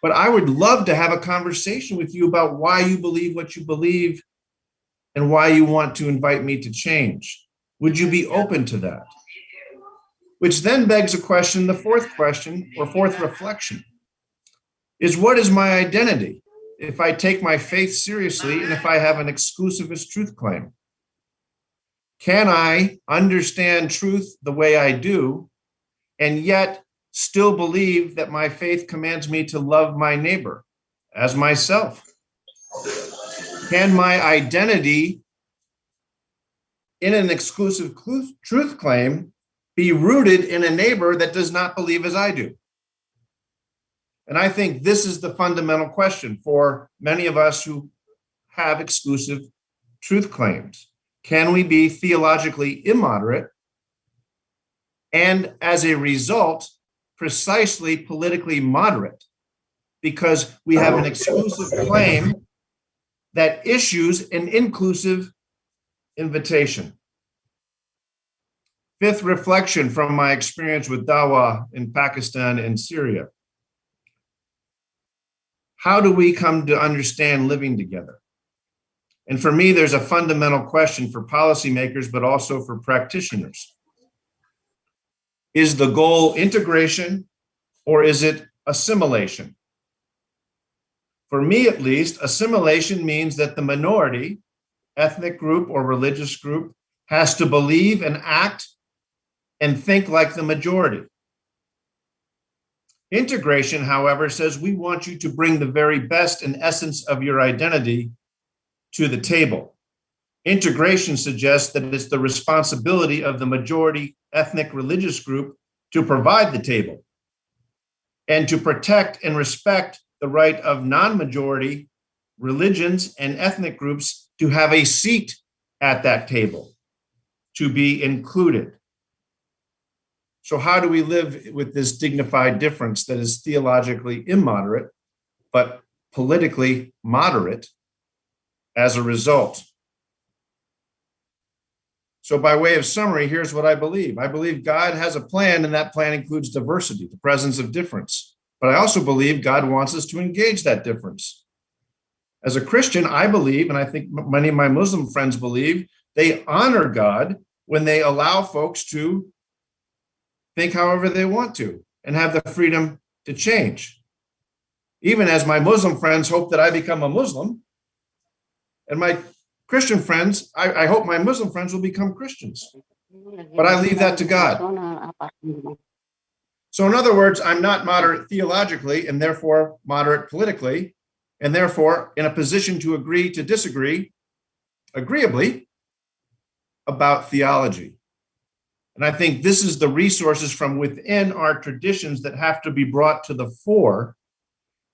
But I would love to have a conversation with you about why you believe what you believe and why you want to invite me to change. Would you be open to that? Which then begs a question, the fourth question or fourth reflection is, what is my identity if I take my faith seriously and if I have an exclusivist truth claim? Can I understand truth the way I do and yet still believe that my faith commands me to love my neighbor as myself? Can my identity in an exclusive truth claim be rooted in a neighbor that does not believe as I do? And I think this is the fundamental question for many of us who have exclusive truth claims. Can we be theologically immoderate and, as a result, precisely politically moderate because we have an exclusive claim that issues an inclusive invitation. Fifth reflection from my experience with Dakwah in Pakistan and Syria. How do we come to understand living together? And for me, there's a fundamental question for policymakers, but also for practitioners. Is the goal integration or is it assimilation? For me, at least, assimilation means that the minority, ethnic group or religious group, has to believe and act and think like the majority. Integration, however, says we want you to bring the very best and essence of your identity to the table. Integration suggests that it's the responsibility of the majority ethnic religious group to provide the table and to protect and respect the right of non-majority religions and ethnic groups to have a seat at that table, to be included. So how do we live with this dignified difference that is theologically immoderate, but politically moderate as a result? So by way of summary, here's what I believe. I believe God has a plan, and that plan includes diversity, the presence of difference. But I also believe God wants us to engage that difference. As a Christian, I believe, and I think many of my Muslim friends believe, they honor God when they allow folks to think however they want to and have the freedom to change. Even as my Muslim friends hope that I become a Muslim, and my Christian friends, I hope my Muslim friends will become Christians. But I leave that to God. So in other words, I'm not moderate theologically and therefore moderate politically, and therefore in a position to agree to disagree agreeably about theology. And I think this is the resources from within our traditions that have to be brought to the fore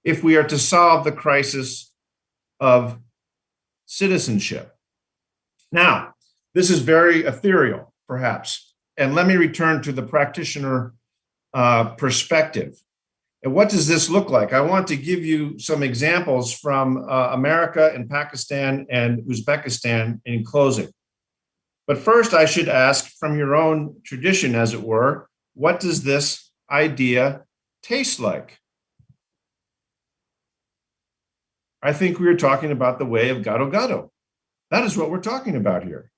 if we are to solve the crisis of citizenship. Now, this is very ethereal, perhaps, and let me return to the practitioner perspective. And what does this look like? I want to give you some examples from America and Pakistan and Uzbekistan in closing. But first, I should ask, from your own tradition, as it were, what does this idea taste like? I think we are talking about the way of gado gado. That is what we're talking about here.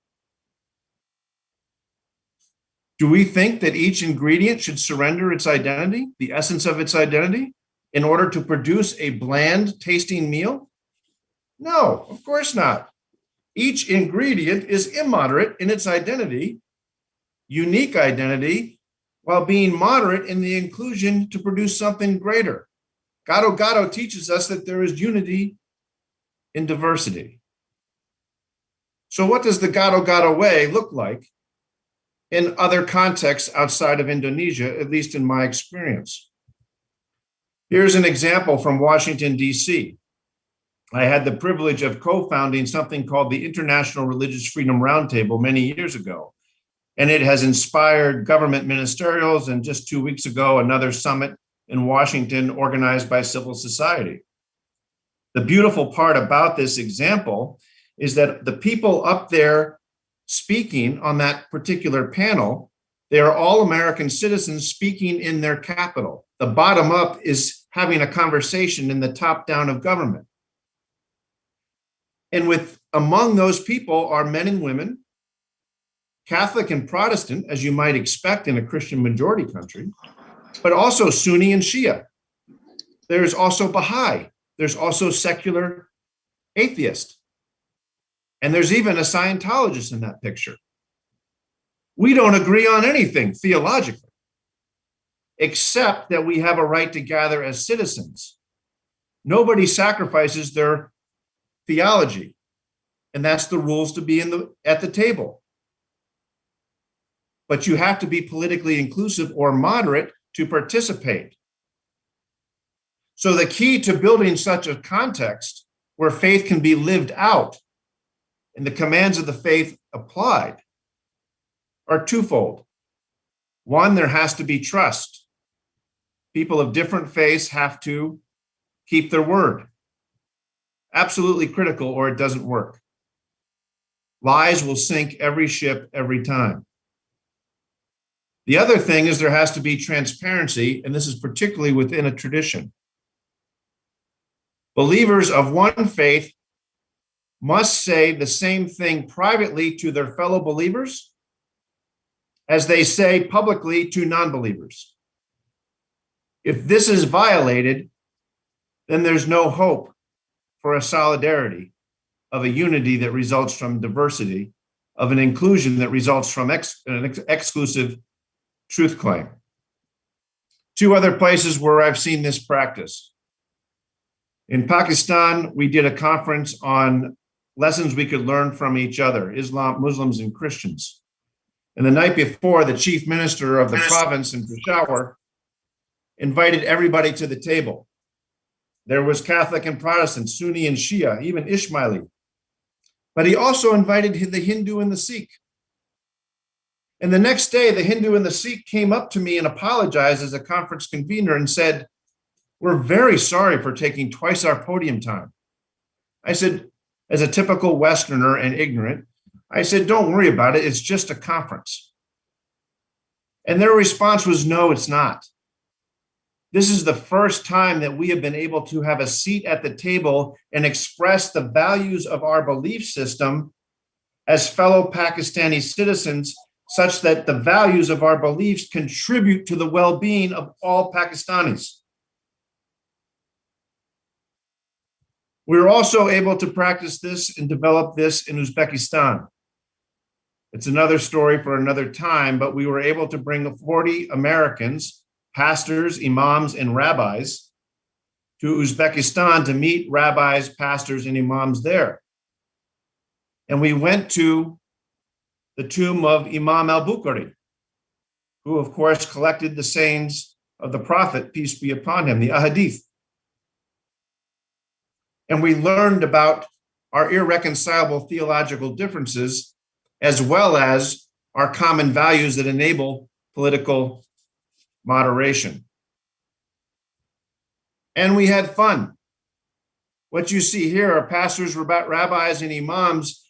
Do we think that each ingredient should surrender its identity, the essence of its identity, in order to produce a bland tasting meal? No, of course not. Each ingredient is immoderate in its identity, unique identity, while being moderate in the inclusion to produce something greater. Gado Gado teaches us that there is unity in diversity. So what does the Gado Gado way look like in other contexts outside of Indonesia, at least in my experience? Here's an example from Washington, D.C. I had the privilege of co-founding something called the International Religious Freedom Roundtable many years ago. And it has inspired government ministerials, and just 2 weeks ago, another summit in Washington organized by civil society. The beautiful part about this example is that the people up there speaking on that particular panel, they are all American citizens speaking in their capital. The bottom up is having a conversation in the top down of government. And among those people are men and women, Catholic and Protestant, as you might expect in a Christian majority country, but also Sunni and Shia. There's also Baha'i. There's also secular atheist. And there's even a Scientologist in that picture. We don't agree on anything theologically, except that we have a right to gather as citizens. Nobody sacrifices their theology, and that's the rules to be at the table. But you have to be politically inclusive or moderate to participate. So the key to building such a context where faith can be lived out and the commands of the faith applied are twofold. One, there has to be trust. People of different faiths have to keep their word. Absolutely critical, or it doesn't work. Lies will sink every ship every time. The other thing is there has to be transparency, and this is particularly within a tradition. Believers of one faith must say the same thing privately to their fellow believers as they say publicly to non-believers. If this is violated, then there's no hope for a solidarity, of a unity that results from diversity, of an inclusion that results from an exclusive truth claim. Two other places where I've seen this practice. In Pakistan, we did a conference on lessons we could learn from each other, Islam, Muslims, and Christians. And the night before, the chief minister of the province in Peshawar invited everybody to the table. There was Catholic and Protestant, Sunni and Shia, even Ismaili. But he also invited the Hindu and the Sikh. And the next day, the Hindu and the Sikh came up to me and apologized as a conference convener and said, "We're very sorry for taking twice our podium time." I said, as a typical Westerner and ignorant, I said, "Don't worry about it. It's just a conference." And their response was, "No, it's not. This is the first time that we have been able to have a seat at the table and express the values of our belief system as fellow Pakistani citizens, such that the values of our beliefs contribute to the well-being of all Pakistanis." We were also able to practice this and develop this in Uzbekistan. It's another story for another time, but we were able to bring 40 Americans, pastors, imams, and rabbis to Uzbekistan to meet rabbis, pastors, and imams there. And we went to the tomb of Imam al-Bukhari, who of course collected the sayings of the Prophet, peace be upon him, the ahadith. And we learned about our irreconcilable theological differences, as well as our common values that enable political moderation. And we had fun. What you see here are pastors, rabbis, and imams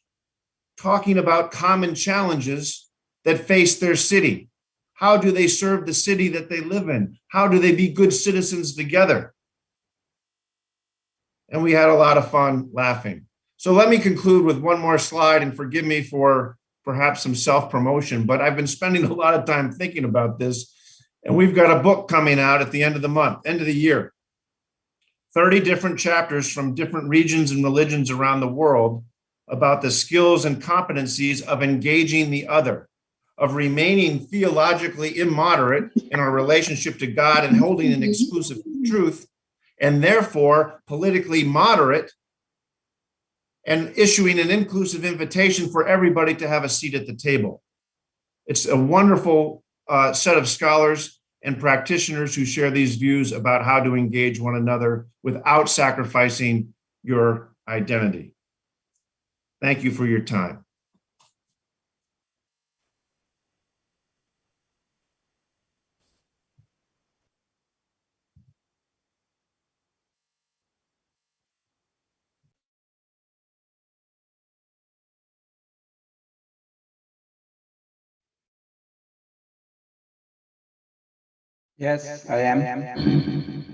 talking about common challenges that face their city. How do they serve the city that they live in? How do they be good citizens together? And we had a lot of fun laughing. So let me conclude with one more slide, and forgive me for perhaps some self-promotion, but I've been spending a lot of time thinking about this, and we've got a book coming out at the end of the month, end of the year. 30 different chapters from different regions and religions around the world about the skills and competencies of engaging the other, of remaining theologically immoderate in our relationship to God and holding an exclusive truth, and therefore politically moderate and issuing an inclusive invitation for everybody to have a seat at the table. It's a wonderful set of scholars and practitioners who share these views about how to engage one another without sacrificing your identity. Thank you for your time. Yes, I am.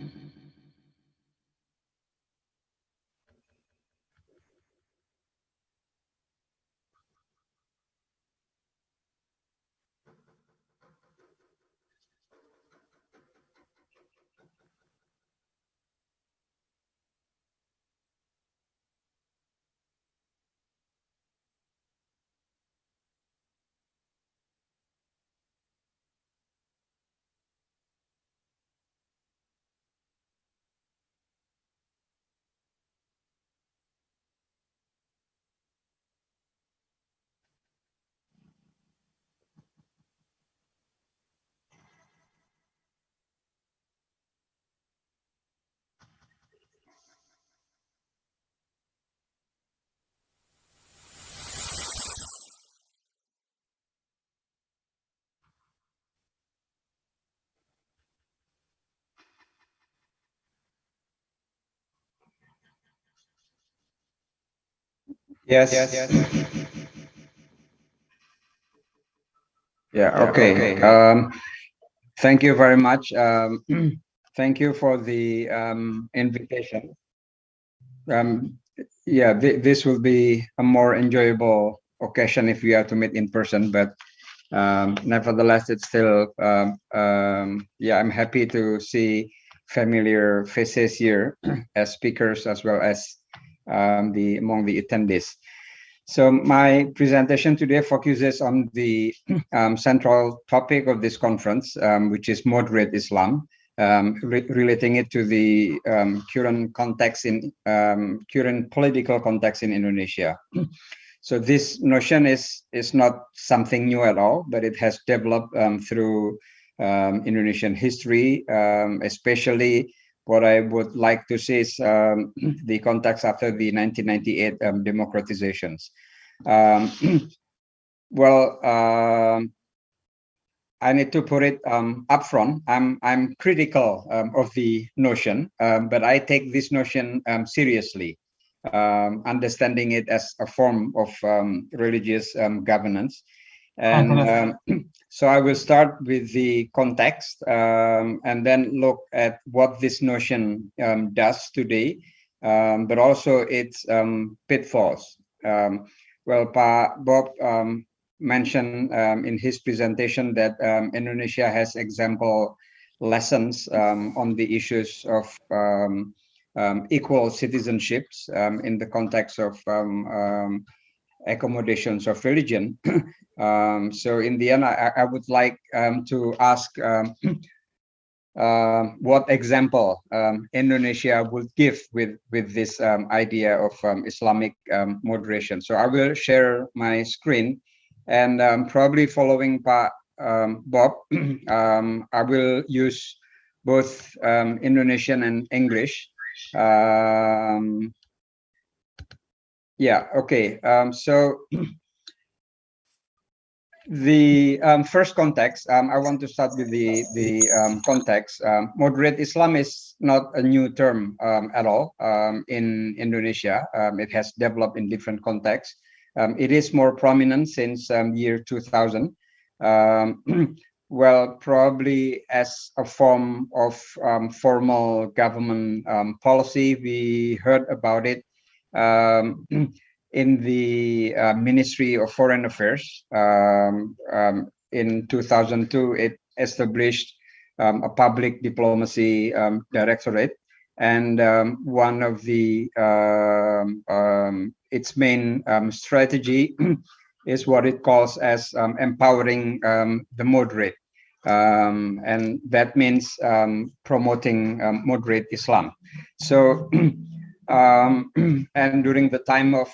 Yes. Yeah, okay. Thank you very much. Thank you for the invitation. Yeah, this will be a more enjoyable occasion if we are to meet in person, but nevertheless, it's still, yeah, I'm happy to see familiar faces here as speakers as well as among the attendees. So my presentation today focuses on the central topic of this conference, which is moderate Islam, relating it to the current context in current political context in Indonesia. So this notion is not something new at all, but it has developed through Indonesian history, especially what I would like to say is the context after the 1998 democratizations. Well, I need to put it upfront. I'm critical of the notion, but I take this notion seriously, understanding it as a form of religious governance. And so I will start with the context and then look at what this notion does today, but also its pitfalls. Well, Bob mentioned in his presentation that Indonesia has example lessons on the issues of equal citizenships in the context of accommodations of religion. So in the end, I would like to ask what example Indonesia would give with this idea of Islamic moderation. So I will share my screen, and probably following Bob, I will use both Indonesian and English. Yeah, okay. So the first context, I want to start with the context. Moderate Islam is not a new term at all in Indonesia. It has developed in different contexts. It is more prominent since year 2000. Well, probably as a form of formal government policy, we heard about it in the Ministry of Foreign Affairs. In 2002, it established a public diplomacy directorate, and one of the its main strategy is what it calls as empowering the moderate, and that means promoting moderate Islam. So and during the time of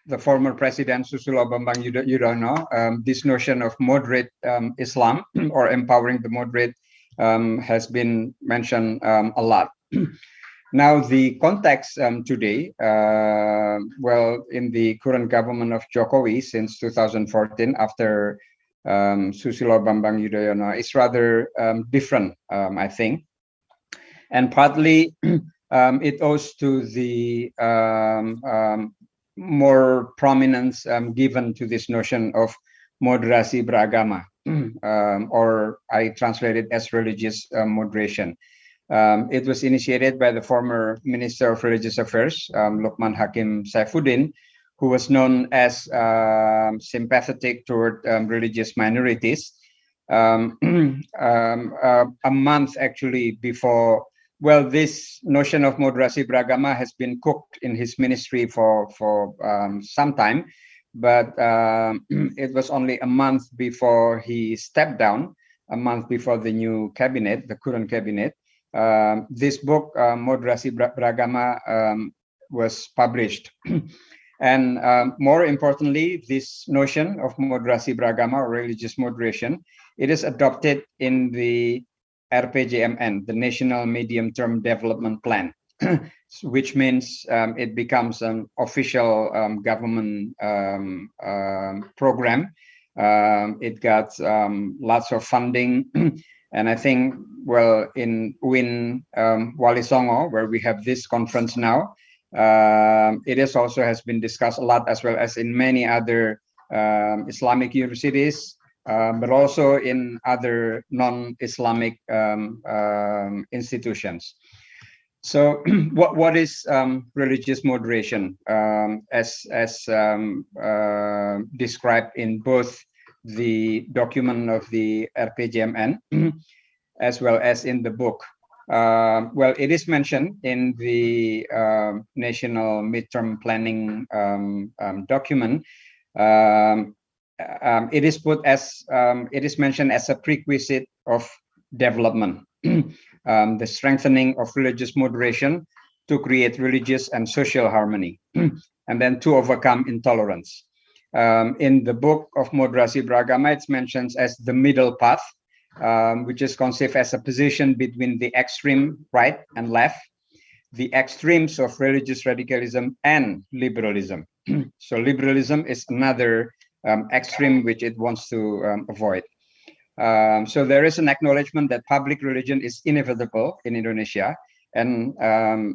the former president Susilo Bambang Yudhoyono, this notion of moderate Islam or empowering the moderate has been mentioned a lot. Now, the context today, well, in the current government of Jokowi since 2014, after Susilo Bambang Yudhoyono, is rather different, I think. And partly it owes to the more prominence given to this notion of moderasi beragama, or I translate it as religious moderation. It was initiated by the former Minister of Religious Affairs, Lukman Hakim Saifuddin, who was known as sympathetic toward religious minorities. A month actually before, well, this notion of moderasi beragama has been cooked in his ministry for some time, but it was only a month before he stepped down, a month before the new cabinet, the current cabinet. This book, Moderasi Beragama, was published. And more importantly, this notion of moderasi beragama or religious moderation, it is adopted in the RPJMN, the National Medium Term Development Plan, which means it becomes an official government program. It got lots of funding. And I think, well, in Walisongo, where we have this conference now, It is also has been discussed a lot, as well as in many other Islamic universities, but also in other non-Islamic institutions. So, what is religious moderation, as described in both the document of the RPJMN as well as in the book? Well, it is mentioned in the National Midterm Planning document. It is put as it is mentioned as a prerequisite of development, the strengthening of religious moderation to create religious and social harmony, and then to overcome intolerance. In the book of Moderasi Beragama, it's mentioned as the middle path, which is conceived as a position between the extreme right and left, the extremes of religious radicalism and liberalism. So liberalism is another extreme which it wants to avoid. So there is an acknowledgement that public religion is inevitable in Indonesia, and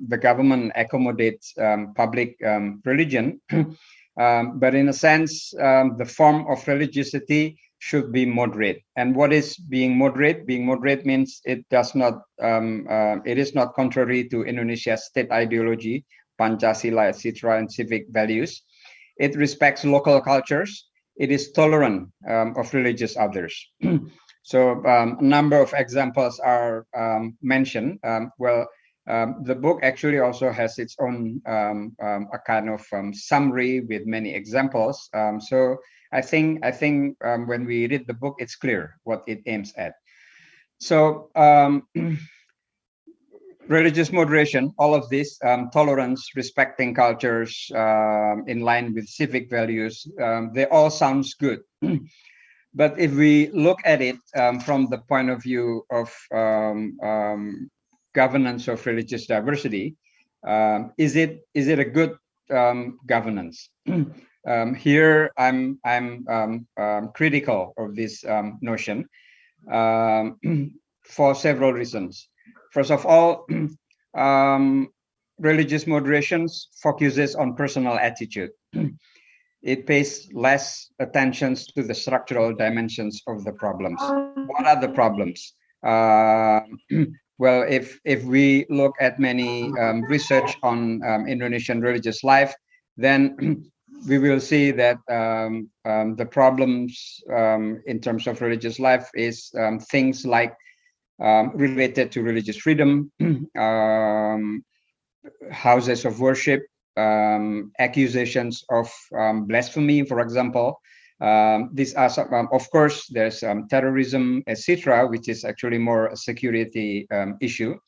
the government accommodates public religion. But in a sense, the form of religiosity should be moderate. And what is being moderate? Being moderate means it does not, it is not contrary to Indonesia's state ideology, Pancasila, etc., and civic values. It respects local cultures. It is tolerant of religious others. So a number of examples are mentioned. The book actually also has its own a kind of summary with many examples. So I think when we read the book, it's clear what it aims at. So religious moderation, all of this, tolerance, respecting cultures in line with civic values, they all sounds good. But if we look at it from the point of view of governance of religious diversity, is it a good governance? Here I'm critical of this notion for several reasons. First of all, religious moderation focuses on personal attitude. It pays less attention to the structural dimensions of the problems. What are the problems? Well, if we look at many research on Indonesian religious life, then we will see that the problems in terms of religious life is things like related to religious freedom, houses of worship, accusations of blasphemy, for example. These are some, of course, there's terrorism, etc., which is actually more a security issue.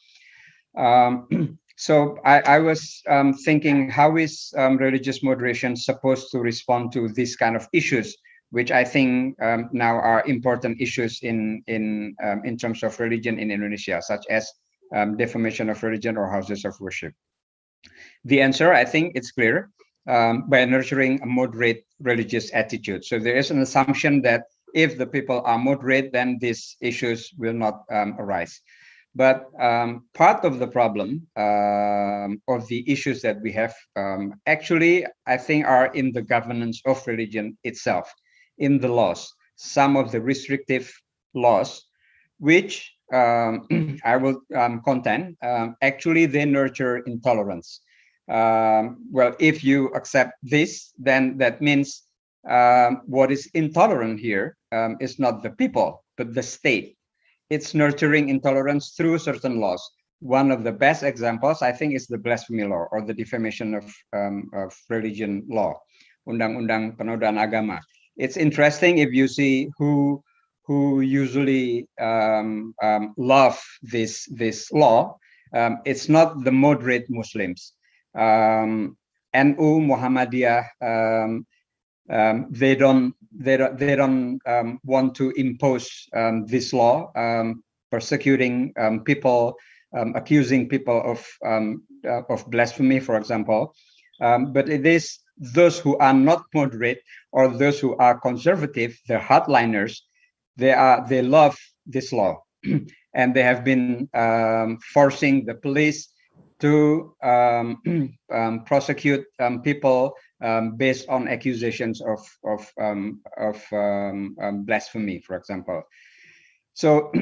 So I was thinking, how is religious moderation supposed to respond to these kind of issues, which I think now are important issues in terms of religion in Indonesia, such as defamation of religion or houses of worship? The answer, I think, it's clear, by nurturing a moderate religious attitude. So there is an assumption that if the people are moderate, then these issues will not arise. But part of the problem of the issues that we have actually, I think, are in the governance of religion itself, in the laws, some of the restrictive laws, which I will contend, actually they nurture intolerance. Well, if you accept this, then that means what is intolerant here is not the people, but the state. It's nurturing intolerance through certain laws. One of the best examples, I think, is the blasphemy law or the defamation of religion law, Undang-Undang Penodaan Agama. It's interesting if you see who usually love this law. It's not the moderate Muslims. NU, Muhammadiyah, they don't want to impose this law, persecuting people, accusing people of blasphemy, for example. But it is those who are not moderate or those who are conservative, the hardliners, they love this law, and they have been forcing the police to prosecute people based on accusations of blasphemy, for example. So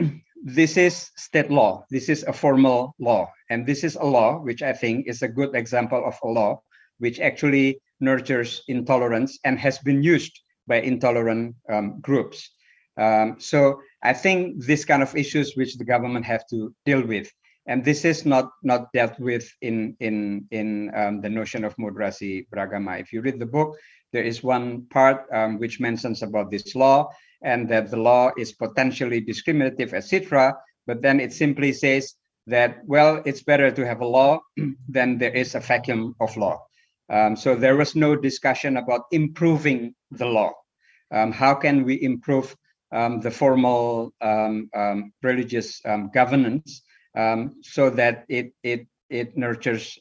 this is state law. This is a formal law, and this is a law which I think is a good example of a law which actually nurtures intolerance and has been used by intolerant groups. So I think this kind of issues which the government have to deal with, and this is not dealt with in the notion of moderasi beragama. If you read the book, there is one part which mentions about this law, and that the law is potentially discriminative, etc. But then it simply says that, well, it's better to have a law than there is a vacuum of law. So there was no discussion about improving the law. How can we improve the formal religious governance so that it nurtures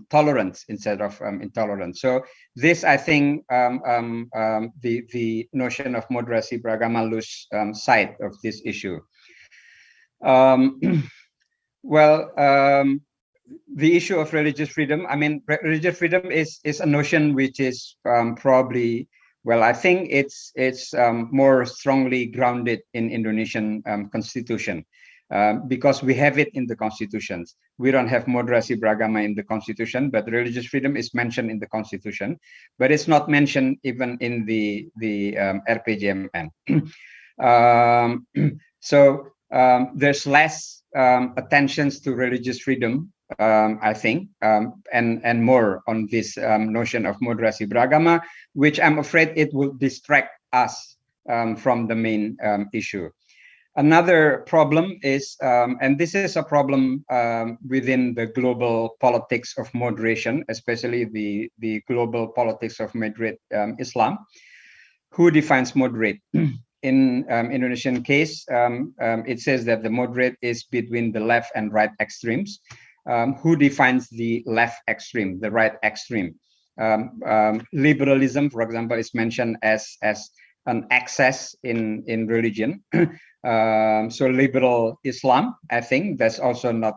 tolerance instead of intolerance? So this, I think, the notion of moderasi beragama lose sight of this issue. The issue of religious freedom, I mean, religious freedom is a notion which is probably, well, I think it's more strongly grounded in Indonesian constitution because we have it in the constitutions. We don't have moderasi beragama in the constitution, but religious freedom is mentioned in the constitution, but it's not mentioned even in the RPJMN. So there's less attentions to religious freedom, I think, and more on this notion of moderasi beragama, which I'm afraid it will distract us from the main issue. Another problem is, and this is a problem within the global politics of moderation, especially the global politics of moderate Islam. Who defines moderate? In Indonesian case, it says that the moderate is between the left and right extremes. Who defines the left extreme, the right extreme? Liberalism, for example, is mentioned as an excess in religion. So liberal Islam, I think that's also not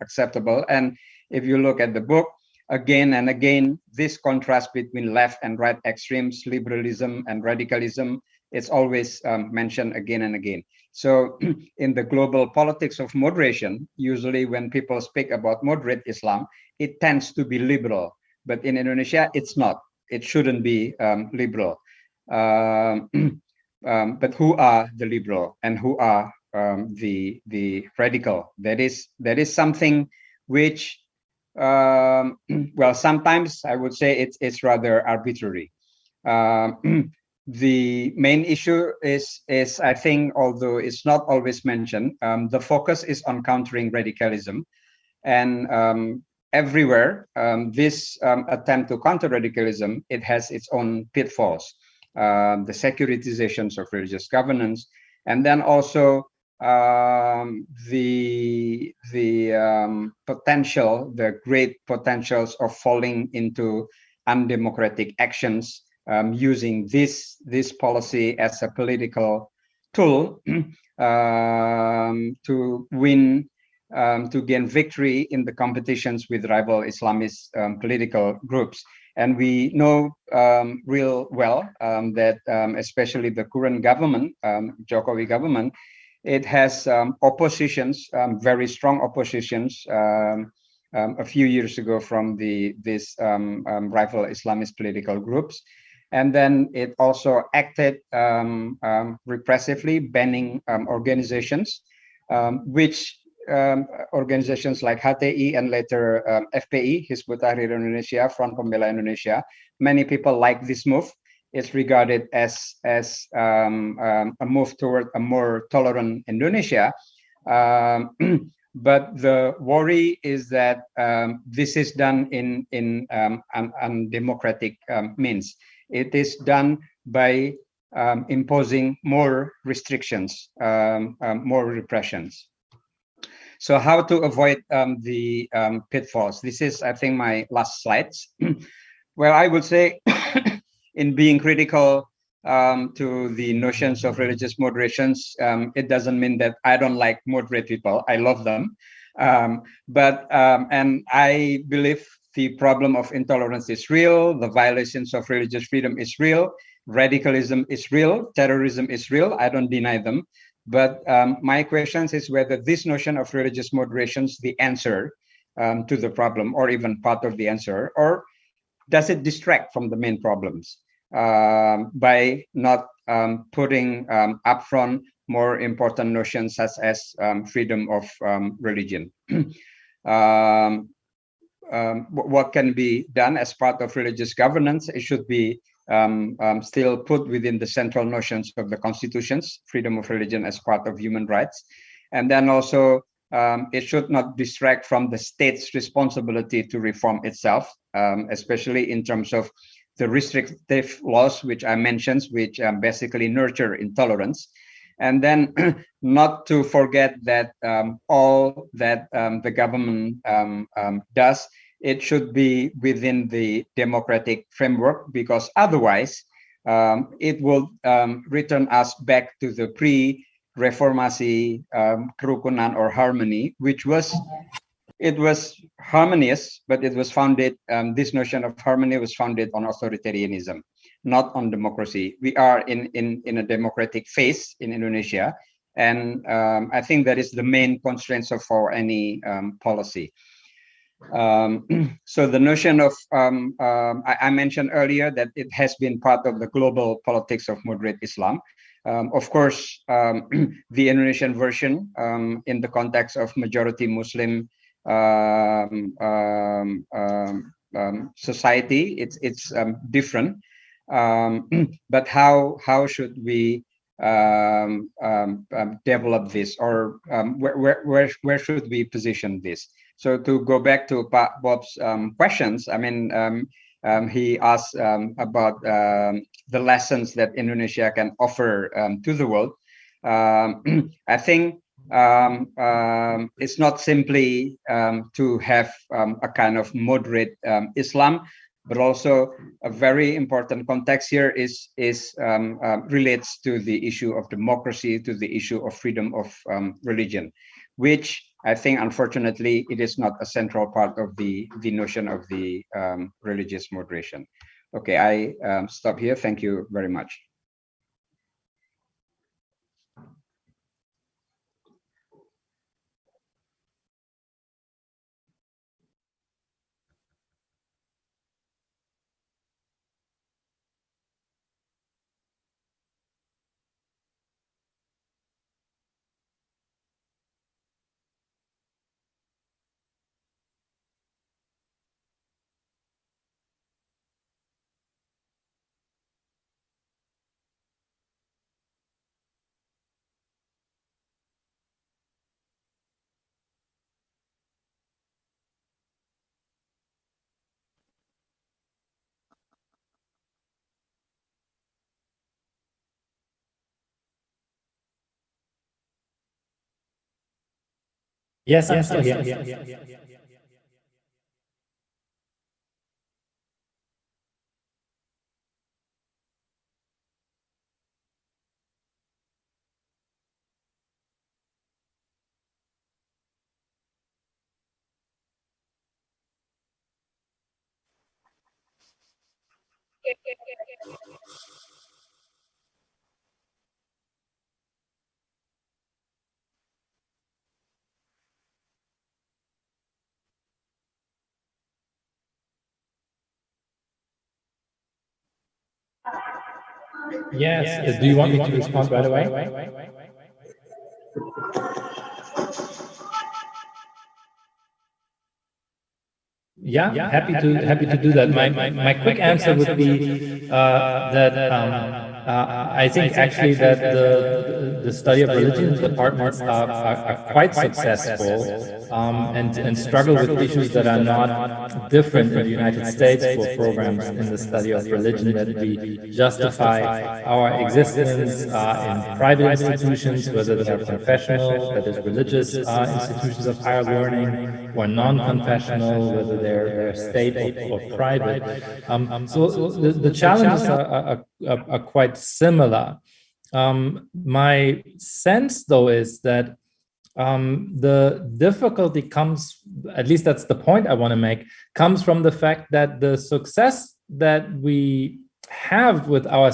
acceptable. And if you look at the book, again and again, this contrast between left and right extremes, liberalism and radicalism, it's always mentioned again and again. So in the global politics of moderation, usually when people speak about moderate Islam, it tends to be liberal. But in Indonesia, it's not. It shouldn't be liberal. But who are the liberal and who are the radical? That is something which, well, sometimes I would say it's rather arbitrary. The main issue is I think, although it's not always mentioned, the focus is on countering radicalism, and everywhere this attempt to counter radicalism, it has its own pitfalls. The securitizations of religious governance, and then also the potential, the great potentials of falling into undemocratic actions, using this policy as a political tool to win, to gain victory in the competitions with rival Islamist political groups. And we know real well that especially the current government, Jokowi government, it has oppositions, very strong oppositions, a few years ago from this rival Islamist political groups. And then it also acted repressively, banning organizations, which organizations like HTI and later FPI, Hizbut Tahrir Indonesia, Front Pembela Indonesia, many people like this move. It's regarded as a move toward a more tolerant Indonesia. But the worry is that this is done in undemocratic means. It is done by imposing more restrictions, more repressions. So how to avoid the pitfalls? This is, I think, my last slides. Well, I would say in being critical to the notions of religious moderations, it doesn't mean that I don't like moderate people. I love them. And I believe the problem of intolerance is real, the violations of religious freedom is real, radicalism is real, terrorism is real. I don't deny them. But my question is whether this notion of religious moderation is the answer to the problem, or even part of the answer, or does it distract from the main problems by not putting upfront more important notions such as freedom of religion? What can be done as part of religious governance? It should be still put within the central notions of the constitutions, freedom of religion as part of human rights. And then also, it should not distract from the state's responsibility to reform itself, especially in terms of the restrictive laws, which I mentioned, which basically nurture intolerance. And then not to forget that all that the government does, it should be within the democratic framework, because otherwise it will return us back to the pre-reformasi kerukunan or harmony, which was harmonious, but it was founded, this notion of harmony was founded on authoritarianism, not on democracy. We are in a democratic phase in Indonesia, and I think that is the main constraints of for any policy. So the notion of, I mentioned earlier that it has been part of the global politics of moderate Islam. Of course, the Indonesian version in the context of majority Muslim society, it's different. But how should we develop this, or where should we position this? So to go back to Bob's questions, I mean, he asked about the lessons that Indonesia can offer to the world. I think it's not simply to have a kind of moderate Islam, but also a very important context here is relates to the issue of democracy, to the issue of freedom of religion, which I think, unfortunately, it is not a central part of the notion of the religious moderation. Okay, I stop here. Thank you very much. Yes, I'm still here. Yes. Do you want me to respond right away? Yeah, happy to do that. My quick answer would be that I think actually that the study of religion departments are quite successful and struggle with issues that are not different in the United States for programs in the study of religion, that we justify our existence in private institutions, whether they are confessional, that is religious institutions of higher learning, or non-confessional, whether they're state or private. So the challenges are quite similar. My sense, though, is that the difficulty comes, at least that's the point I want to make, comes from the fact that the success that we have with our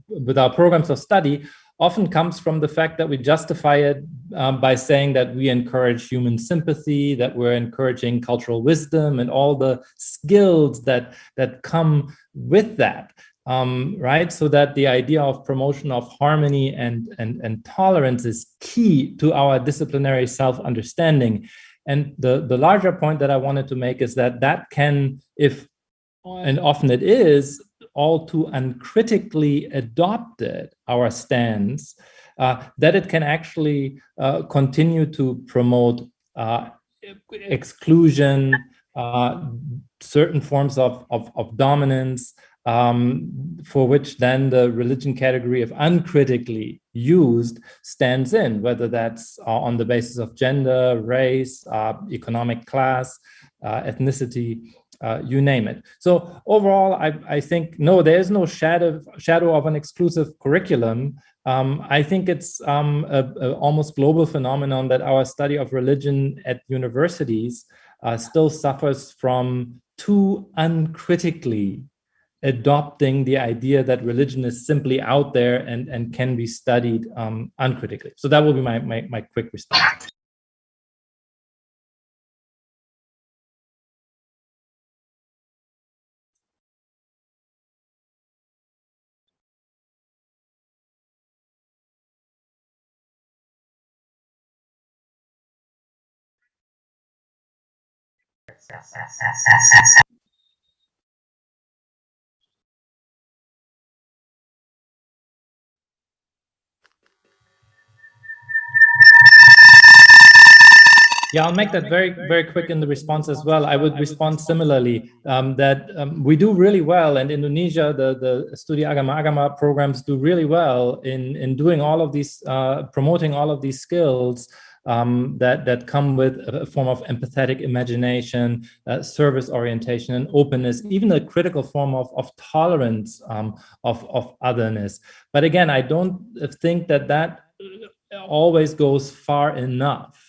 with our programs of study often comes from the fact that we justify it by saying that we encourage human sympathy, that we're encouraging cultural wisdom and all the skills that come with that. Right? So that the idea of promotion of harmony and tolerance is key to our disciplinary self-understanding. And the larger point that I wanted to make is that that can, if, and often it is, all too uncritically adopted, our stance, that it can actually continue to promote exclusion, certain forms of dominance, for which then the religion category, if uncritically used, stands in, whether that's on the basis of gender, race, economic class, ethnicity, you name it. So overall, I think, no, there is no shadow of an exclusive curriculum. I think it's a almost global phenomenon that our study of religion at universities still suffers from too uncritically adopting the idea that religion is simply out there and can be studied uncritically. So that will be my quick response. Yeah, I'll make that very quick in the response as well. I would respond similarly, that we do really well, and Indonesia, the Studi Agama programs do really well in doing all of these, promoting all of these skills that come with a form of empathetic imagination, service orientation, and openness, even a critical form of tolerance of otherness. But again, I don't think that always goes far enough.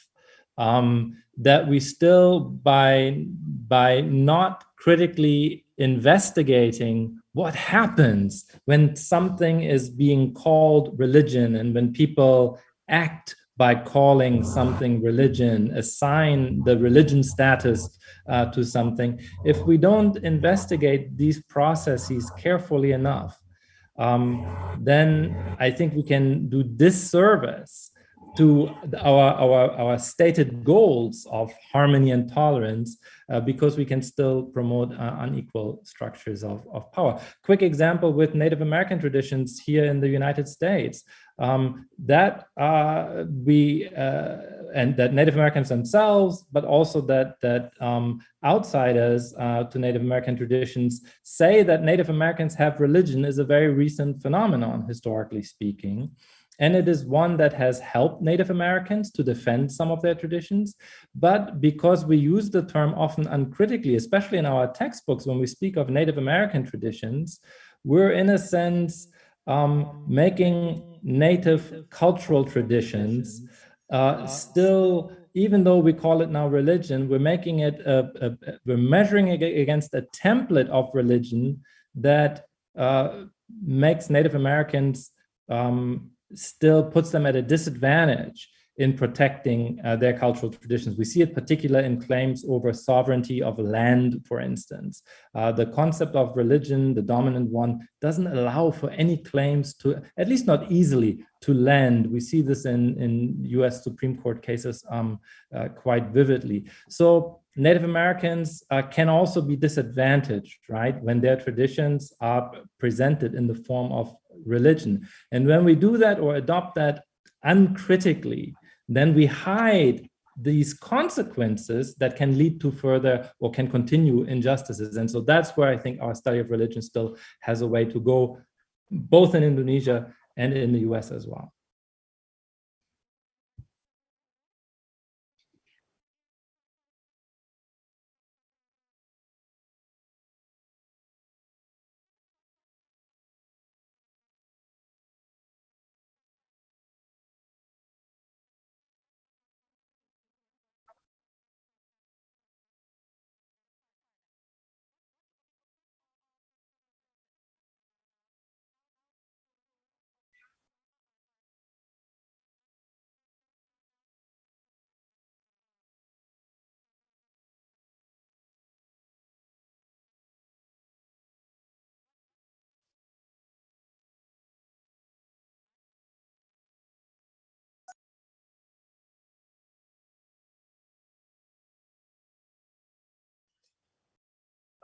That we still, by not critically investigating what happens when something is being called religion, and when people act by calling something religion, assign the religion status to something, if we don't investigate these processes carefully enough, then I think we can do disservice to our stated goals of harmony and tolerance, because we can still promote unequal structures of power. Quick example with Native American traditions here in the United States, that Native Americans themselves, but also that outsiders to Native American traditions say that Native Americans have religion is a very recent phenomenon, historically speaking. And it is one that has helped Native Americans to defend some of their traditions. But because we use the term often uncritically, especially in our textbooks, when we speak of Native American traditions, we're in a sense making Native cultural traditions still, even though we call it now religion, we're making it, we're measuring it against a template of religion that makes Native Americans still puts them at a disadvantage in protecting their cultural traditions. We see it particularly in claims over sovereignty of land, for instance. The concept of religion, the dominant one, doesn't allow for any claims to, at least not easily, to land. We see this in US Supreme Court cases quite vividly. So Native Americans can also be disadvantaged, right, when their traditions are presented in the form of religion. And when we do that or adopt that uncritically, then we hide these consequences that can lead to further or can continue injustices. And so that's where I think our study of religion still has a way to go, both in Indonesia and in the US as well.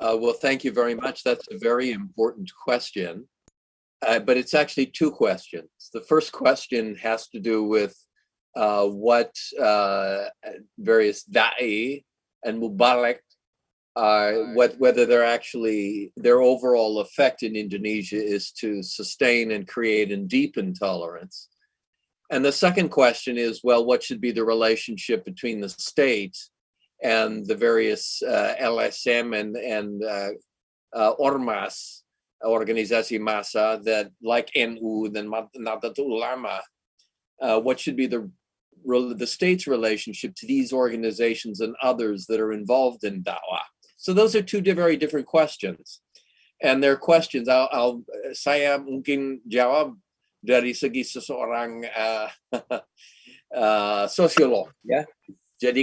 Well, thank you very much. That's a very important question. But it's actually two questions. The first question has to do with what various da'i and mubalek are, whether they're actually, their overall effect in Indonesia is to sustain and create and deepen tolerance. And the second question is, well, what should be the relationship between the state and the various LSM and ormas, organisasi massa that, like NU and Nahdlatul Ulama, what should be the state's relationship to these organizations and others that are involved in dakwah? So those are two very different questions, and they're questions. Saya mungkin jawab dari segi seseorang sosiolog, ya. Jadi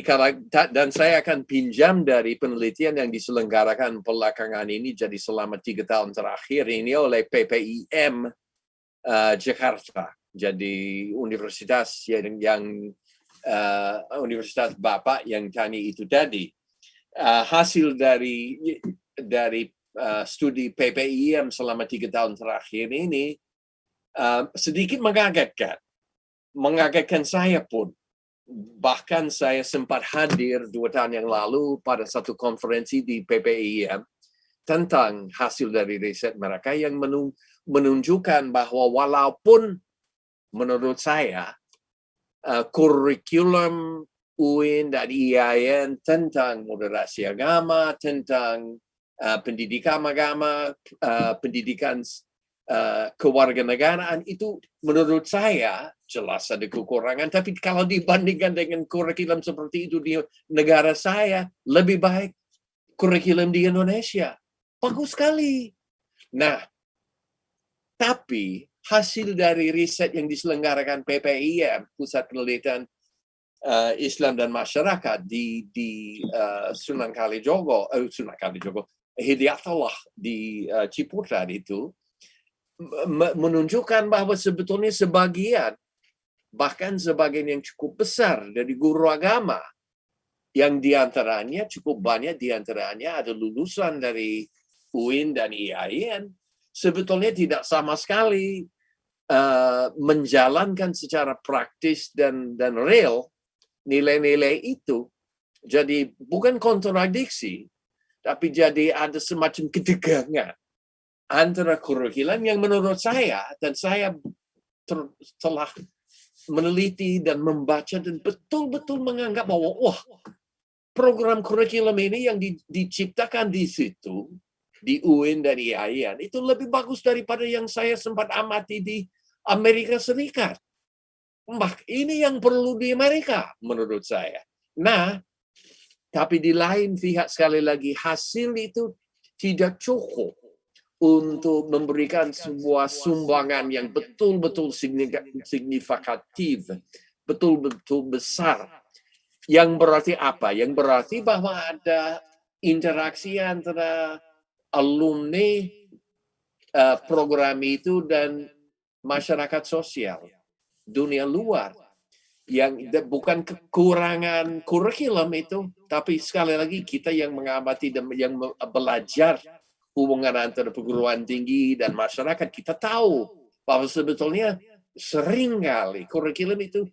dan saya akan pinjam dari penelitian yang diselenggarakan belakangan ini, jadi selama 3 tahun terakhir ini oleh PPIM Jakarta. Jadi universitas Universitas Bapak yang tani itu tadi. Hasil dari studi PPIM selama 3 tahun terakhir ini sedikit mengagetkan saya pun. Bahkan saya sempat hadir 2 tahun yang lalu pada satu konferensi di PPIM tentang hasil dari riset mereka yang menunjukkan bahwa walaupun menurut saya kurikulum UIN dan IAIN tentang moderasi agama, tentang pendidikan agama, pendidikan kewarganegaraan itu menurut saya jelas ada kekurangan, tapi kalau dibandingkan dengan kurikulum seperti itu di negara saya, lebih baik kurikulum di Indonesia. Bagus sekali. Nah, tapi hasil dari riset yang diselenggarakan PPIM, Pusat Penelitian Islam dan Masyarakat di Sunan Kalijogo, Hidayatullah di Ciputat itu, menunjukkan bahwa sebetulnya bahkan sebagian yang cukup besar dari guru agama, yang diantaranya cukup banyak diantaranya ada lulusan dari UIN dan IAIN, sebetulnya tidak sama sekali menjalankan secara praktis dan real nilai-nilai itu. Jadi bukan kontradiksi, tapi jadi ada semacam ketegangan antara kurikulum yang menurut saya, dan saya telah meneliti dan membaca dan betul-betul menganggap bahwa wah, program kurikulum ini yang diciptakan di situ, di UIN dan IAIN, itu lebih bagus daripada yang saya sempat amati di Amerika Serikat. Ini yang perlu di Amerika menurut saya. Nah, tapi di lain pihak sekali lagi hasil itu tidak cukup untuk memberikan sebuah sumbangan yang betul-betul signifikatif, betul-betul besar. Yang berarti apa? Yang berarti bahwa ada interaksi antara alumni program itu dan masyarakat sosial, dunia luar. Yang bukan kekurangan kurikulum itu, tapi sekali lagi kita yang mengamati dan yang belajar hubungan antara perguruan tinggi dan masyarakat, kita tahu bahwa sebetulnya seringkali kurikulum itu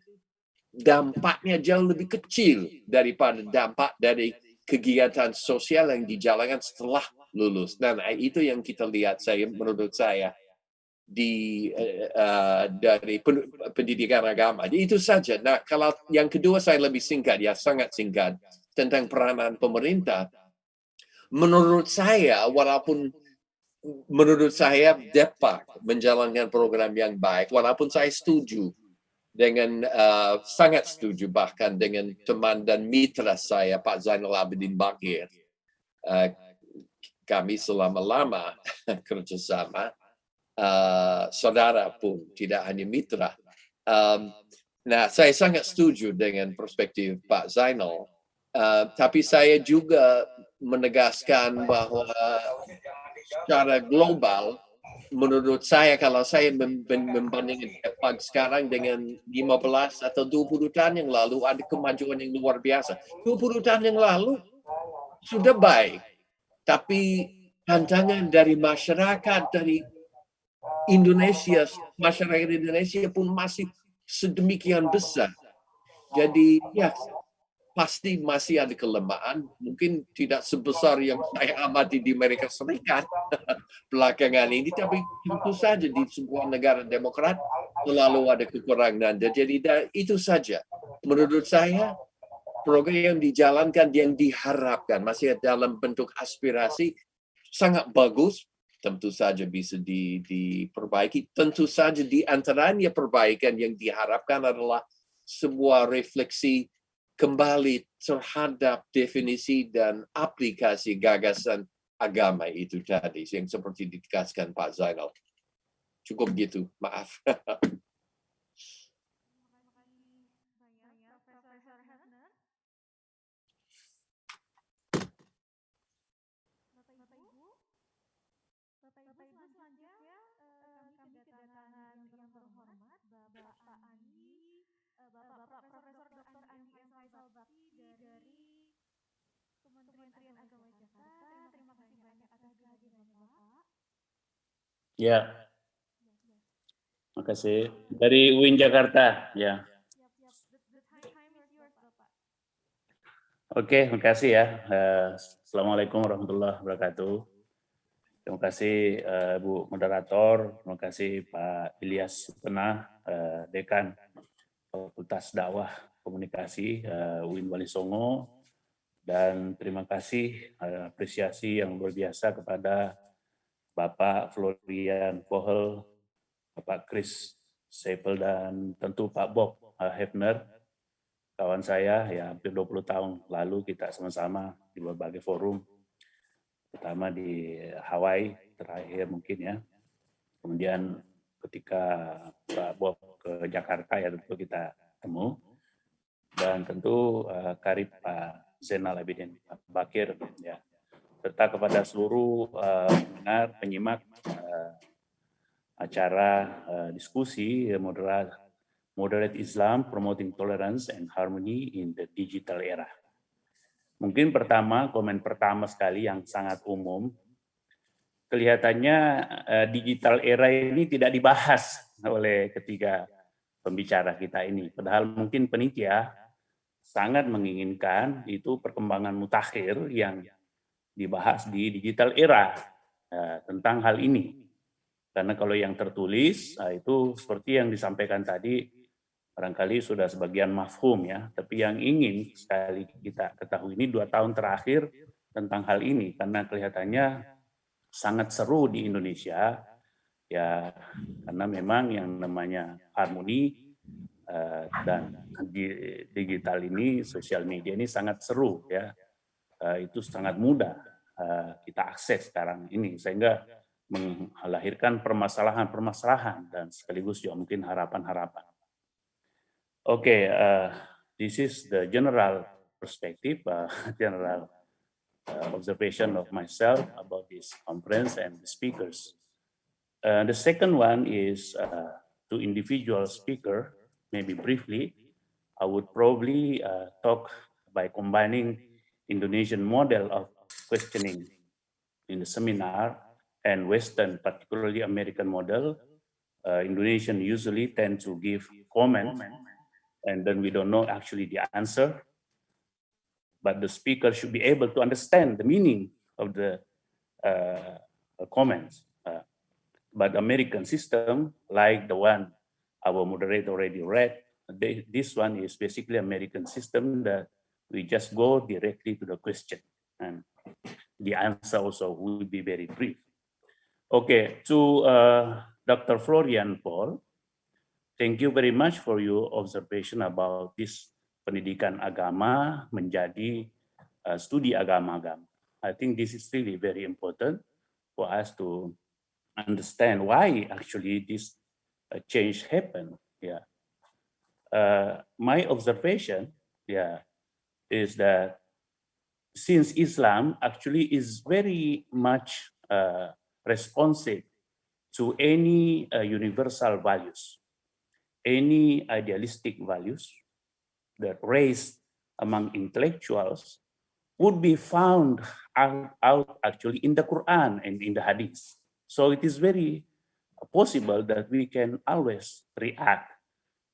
dampaknya jauh lebih kecil daripada dampak dari kegiatan sosial yang dijalankan setelah lulus. Dan itu yang kita lihat, menurut saya dari pendidikan agama. Jadi itu saja. Nah, kalau yang kedua saya lebih singkat, ya sangat singkat, tentang peranan pemerintah. Menurut saya, walaupun menurut saya Depak menjalankan program yang baik, walaupun saya setuju dengan sangat setuju bahkan dengan teman dan mitra saya Pak Zainal Abidin Bakir, kami selama lama kerjasama, saudara pun tidak hanya mitra. Nah, saya sangat setuju dengan perspektif Pak Zainal, tapi saya juga menegaskan bahwa secara global, menurut saya kalau saya membandingkan Depak sekarang dengan 15 atau 20 tahun yang lalu, ada kemajuan yang luar biasa. 20 tahun yang lalu sudah baik. Tapi tantangan dari masyarakat dari Indonesia, masyarakat Indonesia pun masih sedemikian besar. Jadi ya pasti masih ada kelemahan, mungkin tidak sebesar yang saya amati di Amerika Serikat belakangan ini, tapi tentu saja di sebuah negara demokrat selalu ada kekurangan. Jadi itu saja. Menurut saya, program yang dijalankan, yang diharapkan masih dalam bentuk aspirasi, sangat bagus. Tentu saja bisa diperbaiki. Tentu saja di antaranya perbaikan yang diharapkan adalah sebuah refleksi kembali terhadap definisi dan aplikasi gagasan agama itu tadi, yang seperti ditegaskan Pak Zainal. Cukup gitu, maaf. Ya, makasih. Dari UIN Jakarta, ya. Oke, makasih ya. Assalamualaikum warahmatullahi wabarakatuh. Terima kasih Bu Moderator, terima kasih Pak Ilyas Supenah, Dekan Fakultas Dakwah Komunikasi UIN Walisongo, dan terima kasih apresiasi yang luar biasa kepada Bapak Florian Pohel, Bapak Chris Seipel, dan tentu Pak Bob Hefner, kawan saya ya, hampir 20 tahun lalu kita sama-sama di berbagai forum, pertama di Hawaii terakhir mungkin ya, kemudian ketika Pak Bob ke Jakarta ya tentu kita ketemu, dan tentu karib Pak Zainal Abidin Bakir ya, serta kepada seluruh penyimak acara diskusi Moderate Islam Promoting Tolerance and Harmony in the Digital Era. Mungkin komen pertama sekali yang sangat umum, kelihatannya digital era ini tidak dibahas oleh ketiga pembicara kita ini. Padahal mungkin penitia sangat menginginkan itu perkembangan mutakhir yang dibahas di digital era tentang hal ini. Karena kalau yang tertulis itu seperti yang disampaikan tadi, barangkali sudah sebagian mafhum ya, tapi yang ingin sekali kita ketahui ini 2 tahun terakhir tentang hal ini, karena kelihatannya sangat seru di Indonesia ya, karena memang yang namanya harmoni dan digital ini, sosial media ini sangat seru ya, itu sangat mudah kita akses sekarang ini, sehingga melahirkan permasalahan-permasalahan dan sekaligus juga mungkin harapan-harapan. Okay, this is the general perspective, general observation of myself about this conference and the speakers. The second one is to individual speaker, maybe briefly. I would probably talk by combining Indonesian model of questioning in the seminar and Western, particularly American model. Indonesian usually tend to give comment, and then we don't know actually the answer. But the speaker should be able to understand the meaning of the comments. But American system, like the one our moderator already read, this one is basically American system that we just go directly to the question, and the answer also will be very brief. Okay, to Dr. Florian Paul, thank you very much for your observation about this pendidikan agama menjadi studi agama-agama. I think this is really very important for us to understand why actually this change happened. Yeah, my observation, yeah, is that since Islam actually is very much responsive to any universal values, any idealistic values that raised among intellectuals would be found out actually in the Quran and in the Hadith. So it is very possible that we can always react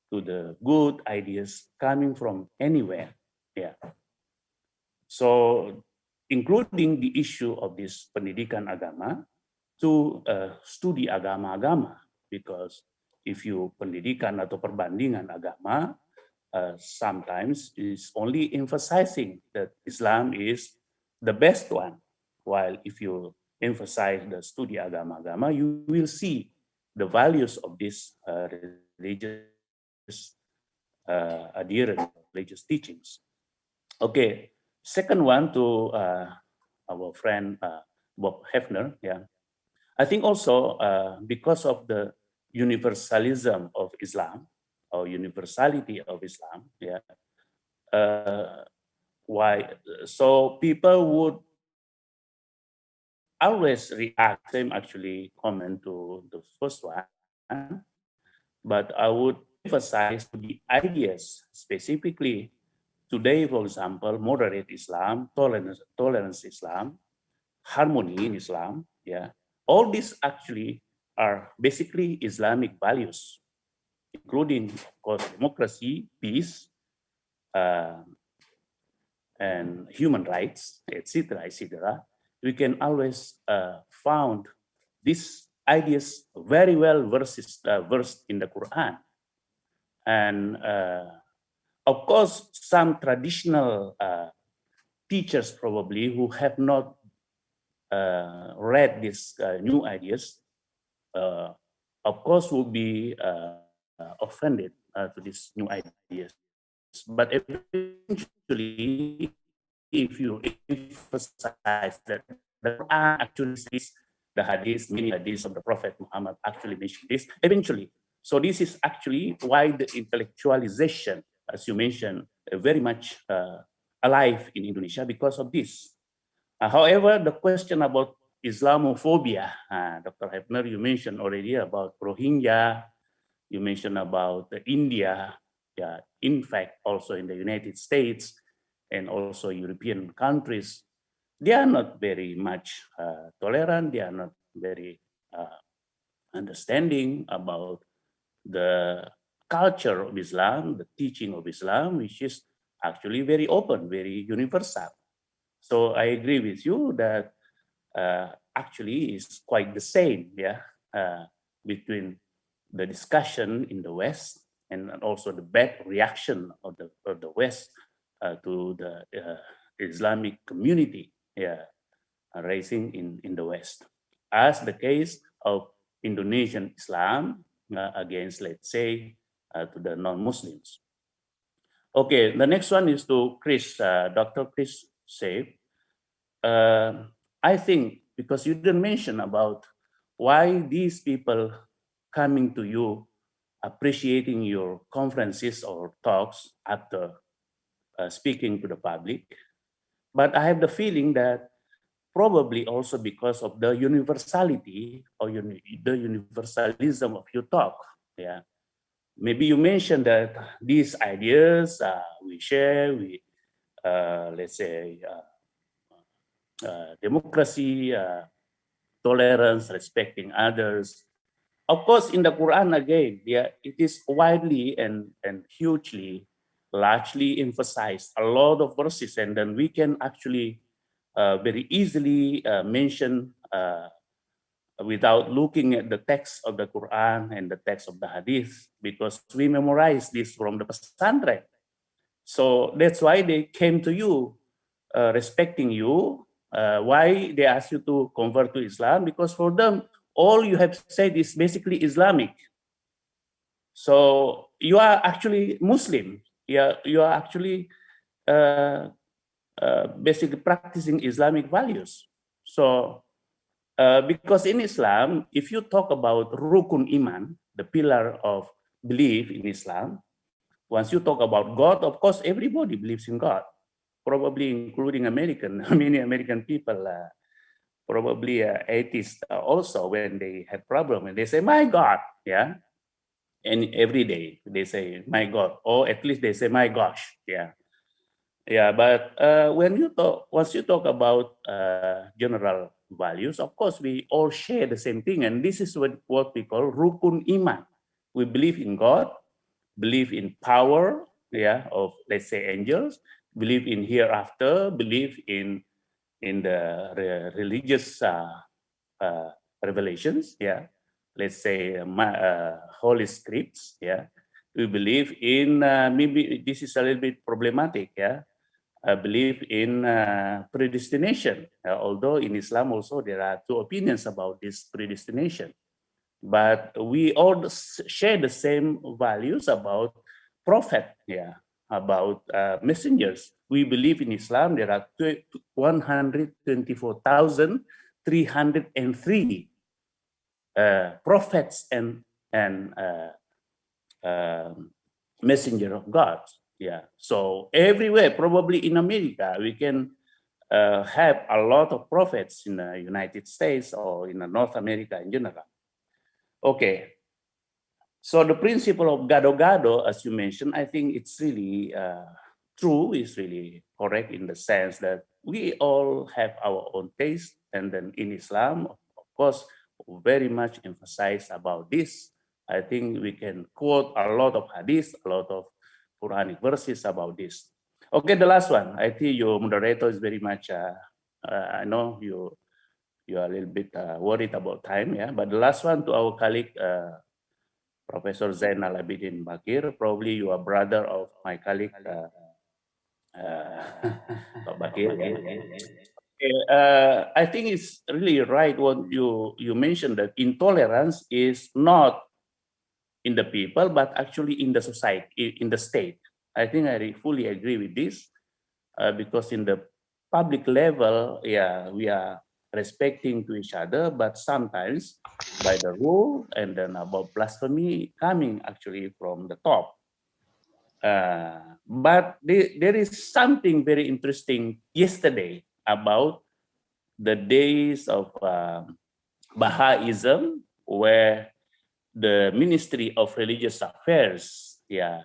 to the good ideas coming from anywhere. Yeah. So including the issue of this pendidikan agama to studi agama-agama, because if you pendidikan atau perbandingan agama, sometimes is only emphasizing that Islam is the best one, while if you emphasize the studi agama-agama, you will see the values of this religious adherence, religious teachings. Okay, second one to our friend Bob Hefner. Yeah, I think also because of the universalism of Islam or universality of Islam. Yeah, why? So people would always react. Same actually comment to the first one, but I would emphasize the ideas specifically. Today, for example, moderate Islam, tolerance Islam, harmony in Islam, yeah, all these actually are basically Islamic values, including, of course, democracy, peace, and human rights, etc., etc. We can always found these ideas very well versed in the Quran, and of course, some traditional teachers probably who have not read these new ideas, of course, will be offended to these new ideas. But eventually, if you emphasize that the Quran actually says the hadith, many hadiths of the Prophet Muhammad actually mention this, eventually. So this is actually why the intellectualization, as you mentioned, very much alive in Indonesia because of this. However, the question about Islamophobia, Dr. Hefner, you mentioned already about Rohingya, you mentioned about India, yeah, in fact, also in the United States and also European countries, they are not very much tolerant, they are not very understanding about the culture of Islam, the teaching of Islam, which is actually very open, very universal. So I agree with you that actually is quite the same, yeah, between the discussion in the West and also the bad reaction of the West to the Islamic community, yeah, rising in the West, as the case of Indonesian Islam against, let's say, to the non-Muslims. Okay, the next one is to Chris, Dr. Chris Saif. I think because you didn't mention about why these people coming to you, appreciating your conferences or talks after speaking to the public, but I have the feeling that probably also because of the universality or the universalism of your talk. Yeah, maybe you mentioned that these ideas we share, we let's say democracy, tolerance, respecting others. Of course, in the Quran again, yeah, it is widely and hugely, largely emphasized. A lot of verses, and then we can actually very easily mention without looking at the text of the Quran and the text of the Hadith, because we memorize this from the pesantren. So that's why they came to you, respecting you. Why they ask you to convert to Islam? Because for them, all you have said is basically Islamic. So you are actually Muslim. Yeah, you are actually basically practicing Islamic values. So because in Islam, if you talk about rukun iman, the pillar of belief in Islam, once you talk about God, of course, everybody believes in God, probably including many American people, probably atheists also, when they have problem and they say, my God, yeah. And every day they say, my God, or at least they say, my gosh, yeah. Yeah, but once you talk about general values, of course, we all share the same thing. And this is what we call rukun iman. We believe in God, believe in power, yeah, of, let's say, angels, believe in hereafter, believe in the religious revelations, yeah, let's say holy scripts, yeah. We believe in, maybe this is a little bit problematic, yeah. I believe in predestination, although in Islam also there are two opinions about this predestination. But we all share the same values about prophet, yeah, about messengers. We believe in Islam there are 124,303 prophets and messenger of God. Yeah, so everywhere, probably in America, we can have a lot of prophets in the United States or in North America in general. Okay, so the principle of gado-gado, as you mentioned, I think it's really true, it's really correct in the sense that we all have our own taste, and then in Islam, of course, very much emphasize about this. I think we can quote a lot of hadith, a lot of Quranic verses about this. Okay, the last one. I think your moderator is very much, I know you are a little bit worried about time, yeah. But the last one to our colleague, Professor Zainal Abidin Bakir, probably you are brother of my colleague, Pak Bakir. I think it's really right what you mentioned, that intolerance is not in the people, but actually in the society, in the state. I think I fully agree with this, because in the public level, yeah, we are respecting to each other, but sometimes by the rule and then about blasphemy coming actually from the top. But there is something very interesting yesterday about the days of Baha'ism, where the Ministry of Religious Affairs, yeah,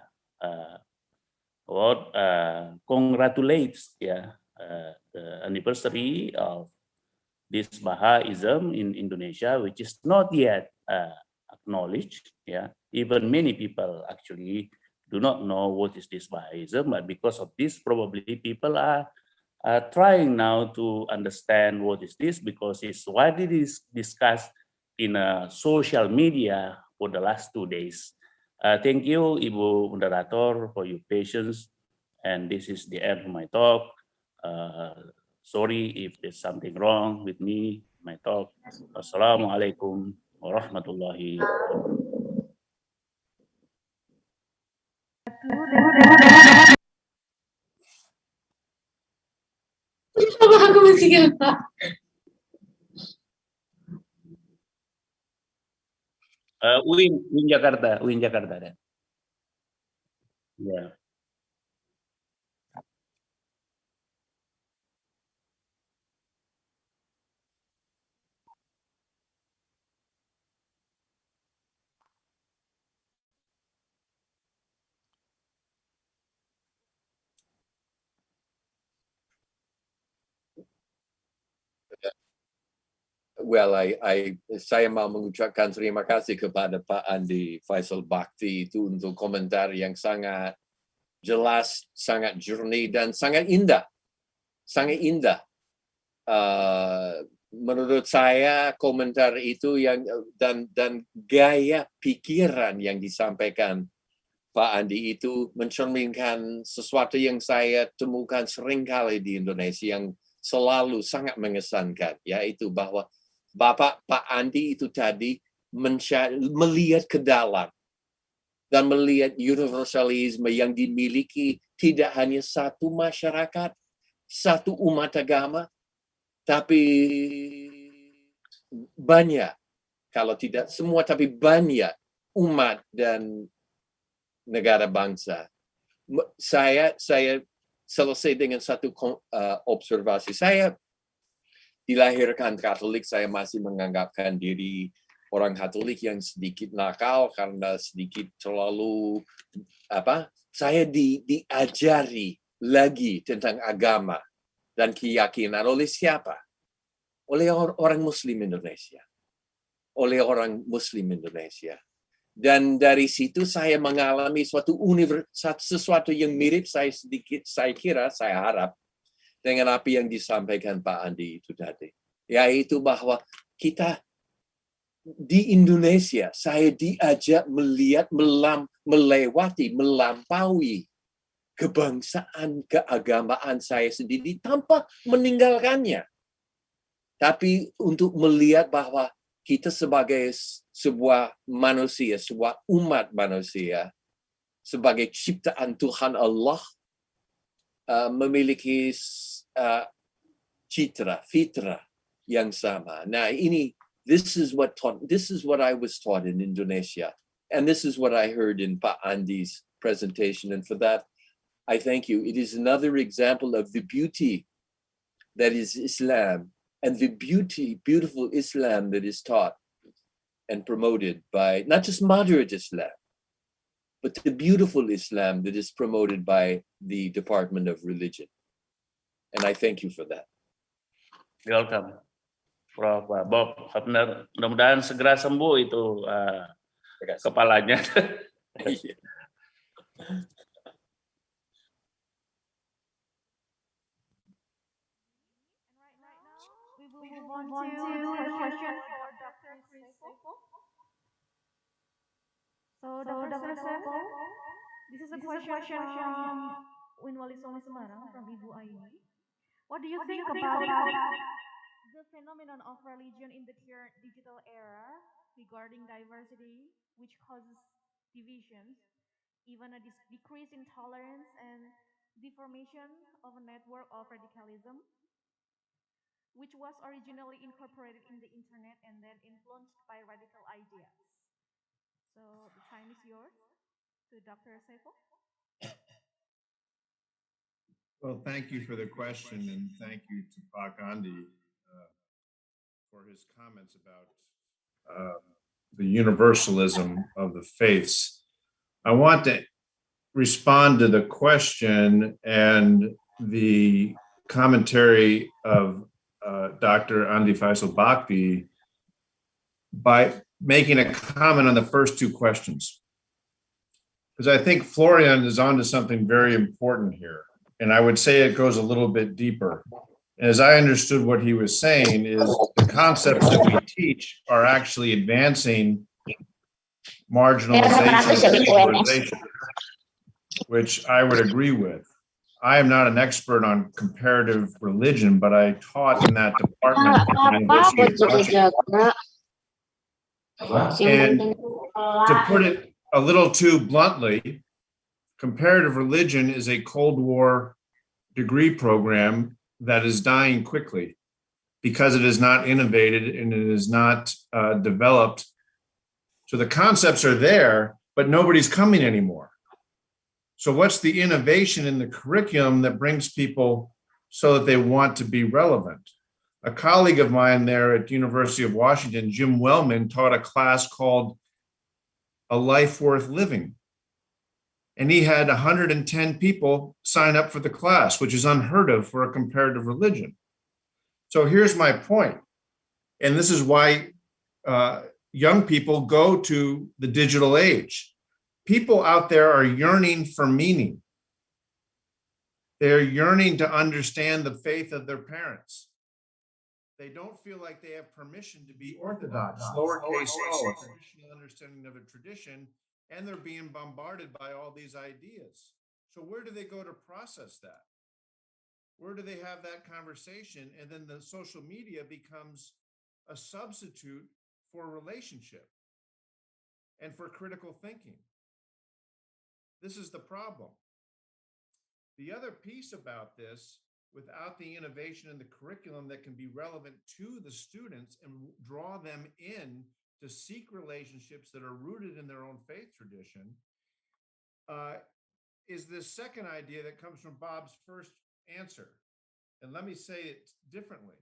congratulates, yeah, the anniversary of this Baha'ism in Indonesia, which is not yet acknowledged. Yeah, even many people actually do not know what is this Baha'ism, but because of this, probably people are trying now to understand what is this, because it's widely discussed in social media for the last 2 days. Thank you, Ibu Moderator, for your patience. And this is the end of my talk. Sorry if there's something wrong with me, my talk. Assalamualaikum warahmatullahi wabarakatuh. Aku masih Pak. Win Jakarta, Win Jakarta. Ya. Yeah. Well, saya mau mengucapkan terima kasih kepada Pak Andi Faisal Bakti itu untuk komentar yang sangat jelas, sangat jernih, dan sangat indah. Sangat indah. Menurut saya komentar itu dan gaya pikiran yang disampaikan Pak Andi itu mencerminkan sesuatu yang saya temukan seringkali di Indonesia yang selalu sangat mengesankan, yaitu bahwa Pak Andi itu tadi melihat ke dalam dan melihat universalisme yang dimiliki tidak hanya satu masyarakat, satu umat agama, tapi banyak, kalau tidak semua, tapi banyak umat dan negara bangsa. Saya selesai dengan satu observasi. Saya dilahirkan Katolik, saya masih menganggapkan diri orang Katolik yang sedikit nakal karena sedikit terlalu saya diajari lagi tentang agama dan keyakinan oleh siapa? Oleh orang Muslim Indonesia. Oleh orang Muslim Indonesia. Dan dari situ saya mengalami sesuatu yang mirip saya harap, dengan apa yang disampaikan Pak Andi itu tadi. Yaitu bahwa kita di Indonesia, saya diajak melihat, melampaui kebangsaan, keagamaan saya sendiri tanpa meninggalkannya. Tapi untuk melihat bahwa kita sebagai sebuah manusia, sebuah umat manusia, sebagai ciptaan Tuhan Allah, memiliki citra, fitrah yang sama. Nah, this is what I was taught in Indonesia, and this is what I heard in Pak Andi's presentation, and for that, I thank you. It is another example of the beauty that is Islam, and the beautiful Islam that is taught and promoted by not just moderate Islam, but the beautiful Islam that is promoted by the Department of Religion. And I thank you for that. Welcome, Prof. Bob. Mudah-mudahan segera sembuh itu kepalanya. So Dr. Seifo, this is a question from Walisongo Semarang from Ibu Aini. What do you think about the phenomenon of religion in the current digital era regarding diversity, which causes divisions, even a decrease in tolerance and deformation of a network of radicalism, which was originally incorporated in the internet and then influenced by radical ideas? So the time is yours to Dr. Seifo. Well, thank you for the question, and thank you to Pak Andi for his comments about the universalism of the faiths. I want to respond to the question and the commentary of Dr. Andi Faisal Bakti by making a comment on the first two questions. Because I think Florian is onto something very important here. And I would say it goes a little bit deeper. As I understood what he was saying is the concepts that we teach are actually advancing marginalization, which I would agree with. I am not an expert on comparative religion, but I taught in that department at the University of Washington. And to put it a little too bluntly, comparative religion is a Cold War degree program that is dying quickly because it is not innovated and it is not developed. So the concepts are there, but nobody's coming anymore. So what's the innovation in the curriculum that brings people so that they want to be relevant? A colleague of mine there at the University of Washington, Jim Wellman, taught a class called A Life Worth Living. And he had 110 people sign up for the class, which is unheard of for a comparative religion. So here's my point. And this is why young people go to the digital age. People out there are yearning for meaning. They're yearning to understand the faith of their parents. They don't feel like they have permission to be orthodox, lowercase o, a traditional understanding of a tradition, and they're being bombarded by all these ideas. So where do they go to process that? Where do they have that conversation? And then the social media becomes a substitute for relationship and for critical thinking. This is the problem. The other piece about this, without the innovation in the curriculum that can be relevant to the students and draw them in to seek relationships that are rooted in their own faith tradition, is this second idea that comes from Bob's first answer. And let me say it differently.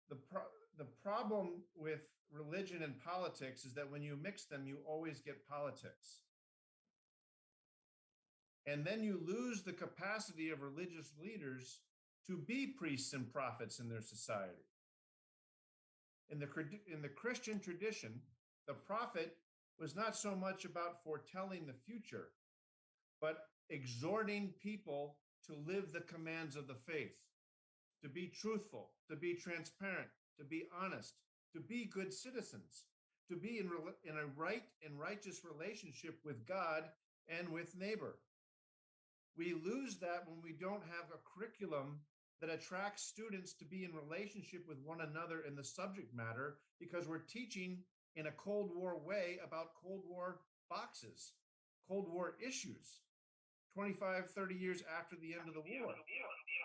The problem with religion and politics is that when you mix them, you always get politics. And then you lose the capacity of religious leaders to be priests and prophets in their society. In the Christian tradition, the prophet was not so much about foretelling the future, but exhorting people to live the commands of the faith, to be truthful, to be transparent, to be honest, to be good citizens, to be in a right and righteous relationship with God and with neighbor. We lose that when we don't have a curriculum that attracts students to be in relationship with one another in the subject matter, because we're teaching in a Cold War way about Cold War boxes, Cold War issues, 25, 30 years after the end of the war.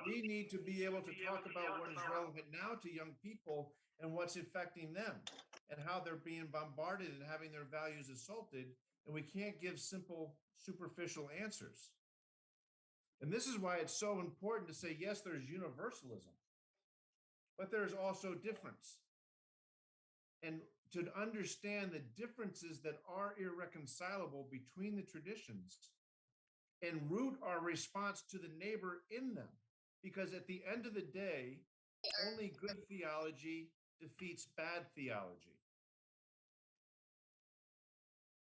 We need to be able to talk about what is relevant now to young people and what's affecting them and how they're being bombarded and having their values assaulted. And we can't give simple, superficial answers. And this is why it's so important to say, yes, there's universalism, but there's also difference. And to understand the differences that are irreconcilable between the traditions and root our response to the neighbor in them. Because at the end of the day, only good theology defeats bad theology.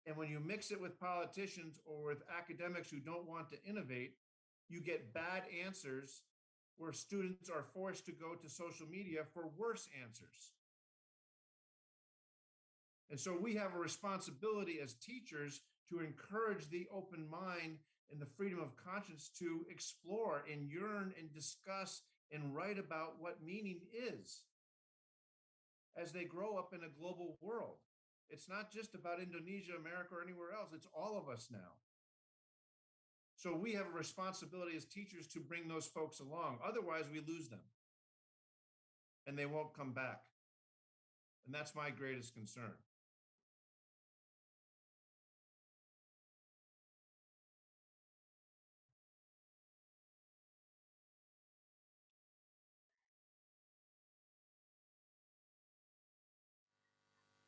And when you mix it with politicians or with academics who don't want to innovate, you get bad answers where students are forced to go to social media for worse answers. And so we have a responsibility as teachers to encourage the open mind and the freedom of conscience to explore and yearn and discuss and write about what meaning is as they grow up in a global world. It's not just about Indonesia, America, or anywhere else. It's all of us now. So we have a responsibility as teachers to bring those folks along. Otherwise, we lose them and they won't come back. And that's my greatest concern.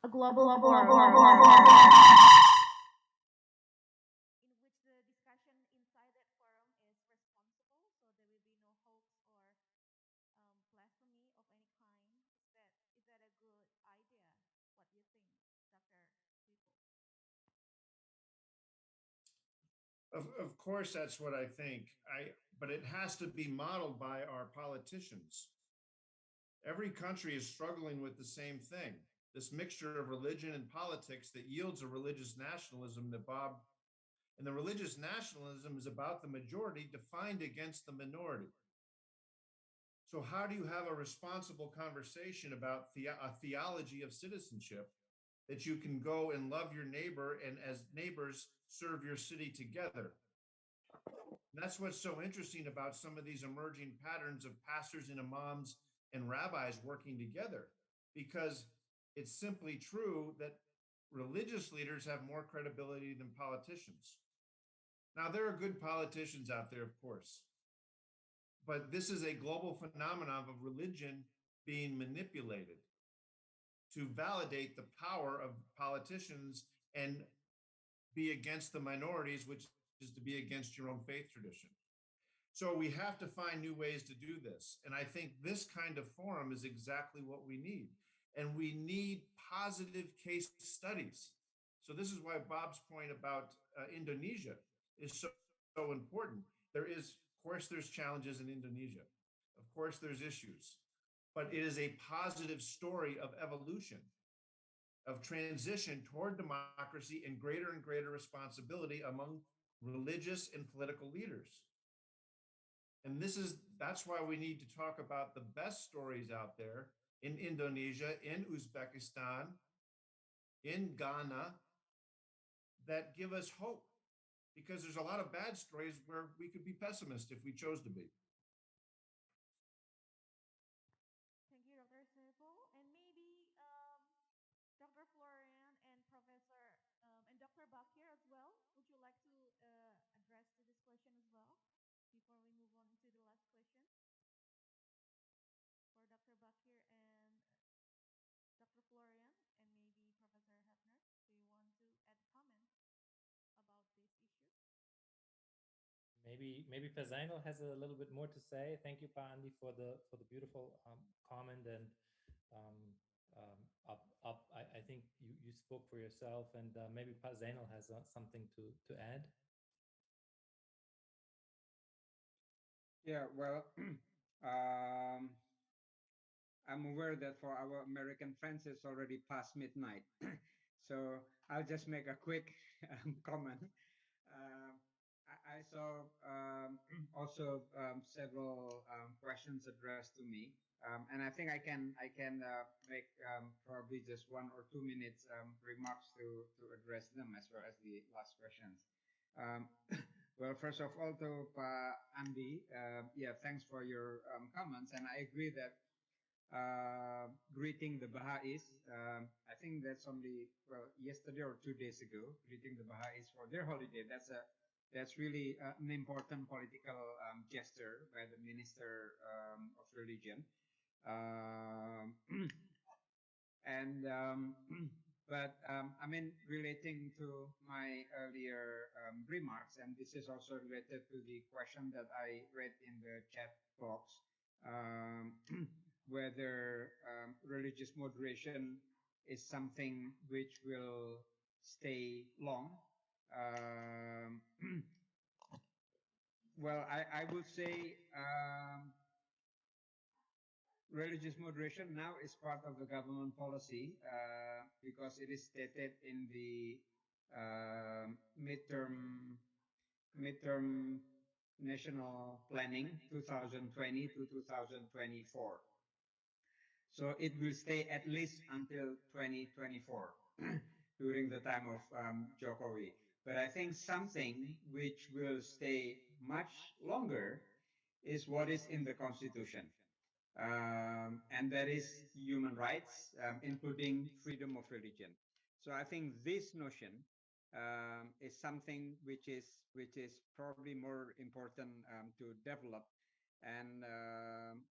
A global forum in which the discussion inside that forum is responsible, so there will be no hoax or blasphemy of any kind. Is that a good idea? What do you think, Dr. Of course, that's what I think. But it has to be modeled by our politicians. Every country is struggling with the same thing, this mixture of religion and politics that yields a religious nationalism that and the religious nationalism is about the majority defined against the minority. So how do you have a responsible conversation about a theology of citizenship that you can go and love your neighbor and as neighbors serve your city together? And that's what's so interesting about some of these emerging patterns of pastors and imams and rabbis working together, because it's simply true that religious leaders have more credibility than politicians. Now, there are good politicians out there, of course, but this is a global phenomenon of religion being manipulated to validate the power of politicians and be against the minorities, which is to be against your own faith tradition. So we have to find new ways to do this. And I think this kind of forum is exactly what we need. And we need positive case studies. So this is why Bob's point about Indonesia is so important. Of course, there's challenges in Indonesia. Of course, there's issues. But it is a positive story of evolution, of transition toward democracy and greater responsibility among religious and political leaders. And that's why we need to talk about the best stories out there in Indonesia, in Uzbekistan, in Ghana, that give us hope. Because there's a lot of bad stories where we could be pessimists if we chose to be. Thank you, Dr. Servo. And maybe Dr. Florian and Professor and Dr. Bakir as well. Would you like to address to this question as well before we move on to the last question? For Dr. Bakir and Dr. Florian and maybe Professor Hefner, do you want to add comments about this issue? maybe Pak Zainal has a little bit more to say. Thank you, Pak Andi, for the beautiful comment, and I think you spoke for yourself, and maybe Pak Zainal has something to add. Yeah, well, I'm aware that for our American friends, it's already past midnight. So I'll just make a quick comment. I saw also several questions addressed to me, and I think I can make probably just 1 or 2 minutes remarks to address them as well as the last questions. Um, well, first of all, to Pa Andi, yeah, thanks for your comments, and I agree that greeting the Baha'is. I think that's only yesterday or 2 days ago. Greeting the Baha'is for their holiday. That's really an important political gesture by the Minister of Religion. And but I mean, relating to my earlier remarks, and this is also related to the question that I read in the chat box, whether religious moderation is something which will stay long. Well, I would say religious moderation now is part of the government policy because it is stated in the midterm national planning 2020 to 2024. So it will stay at least until 2024 during the time of Jokowi. But I think something which will stay much longer is what is in the Constitution. And that is human rights, including freedom of religion. So I think this notion is something which is probably more important to develop. And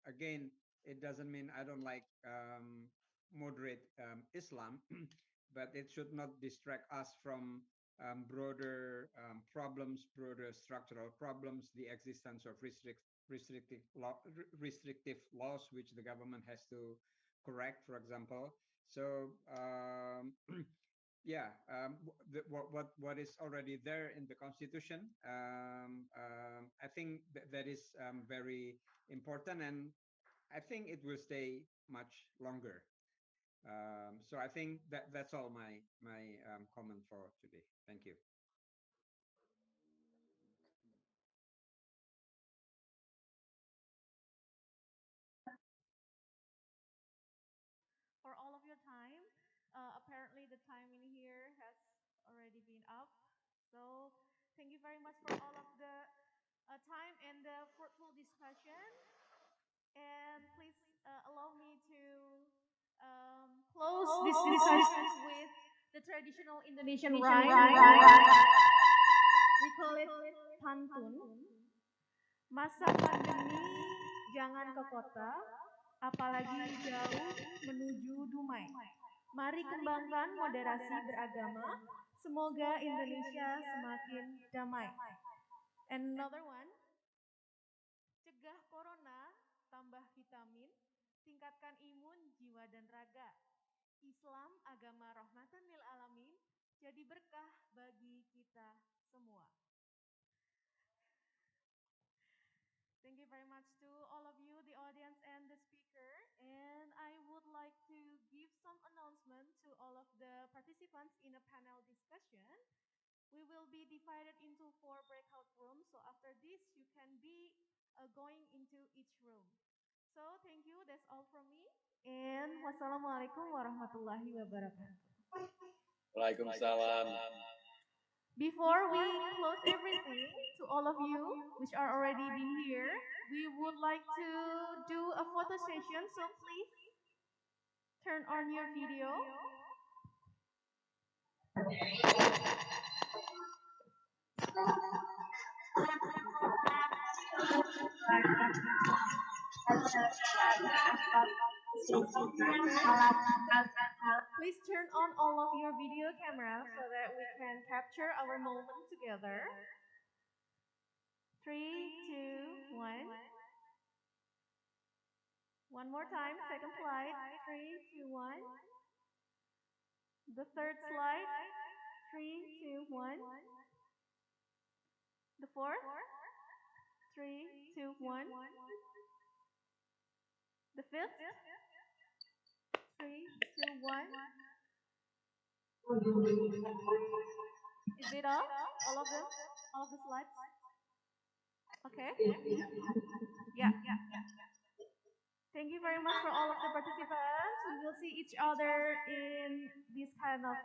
again, it doesn't mean I don't like moderate Islam, but it should not distract us from broader problems, broader structural problems, the existence of restrictive laws which the government has to correct, for example. So yeah, what is already there in the Constitution, I think that is very important, and I think it will stay much longer. So I think that's all my comment for today. Thank you. For all of your time. Apparently, the time in here has already been up. So, thank you very much for all of the time and the fruitful discussion. And please allow me to close this discussion with the traditional Indonesian rhyme. We call it pantun. Masa pandemi jangan ke kota, apalagi jauh menuju Dumai. Mari kembangkan moderasi beragama, semoga Indonesia semakin damai. And another one, cegah corona, tambah vitamin, tingkatkan imun jiwa dan raga. Islam agama rahmatan lil alamin, jadi berkah bagi kita semua. Thank you very much to all of you, the audience and the speaker. And I would like to give some announcement to all of the participants in a panel discussion. We will be divided into 4 breakout rooms. So after this, you can be going into each room. So thank you. That's all from me. And wassalamualaikum warahmatullahi wabarakatuh. Waalaikumsalam. Before we close everything, to all of you which are already been here, we would like to do a photo session. So please turn on your video. Please turn on all of your video camera so that we can capture our moment together. 3, 2, 1. One more time, second slide. 3, 2, 1. The third slide. 3, 2, 1. The fourth. 3, 2, 1. The fifth. 3, 2, 1. Is it all? All of them? All of the slides? Okay. Yeah. Thank you very much for all of the participants. We will see each other in this kind of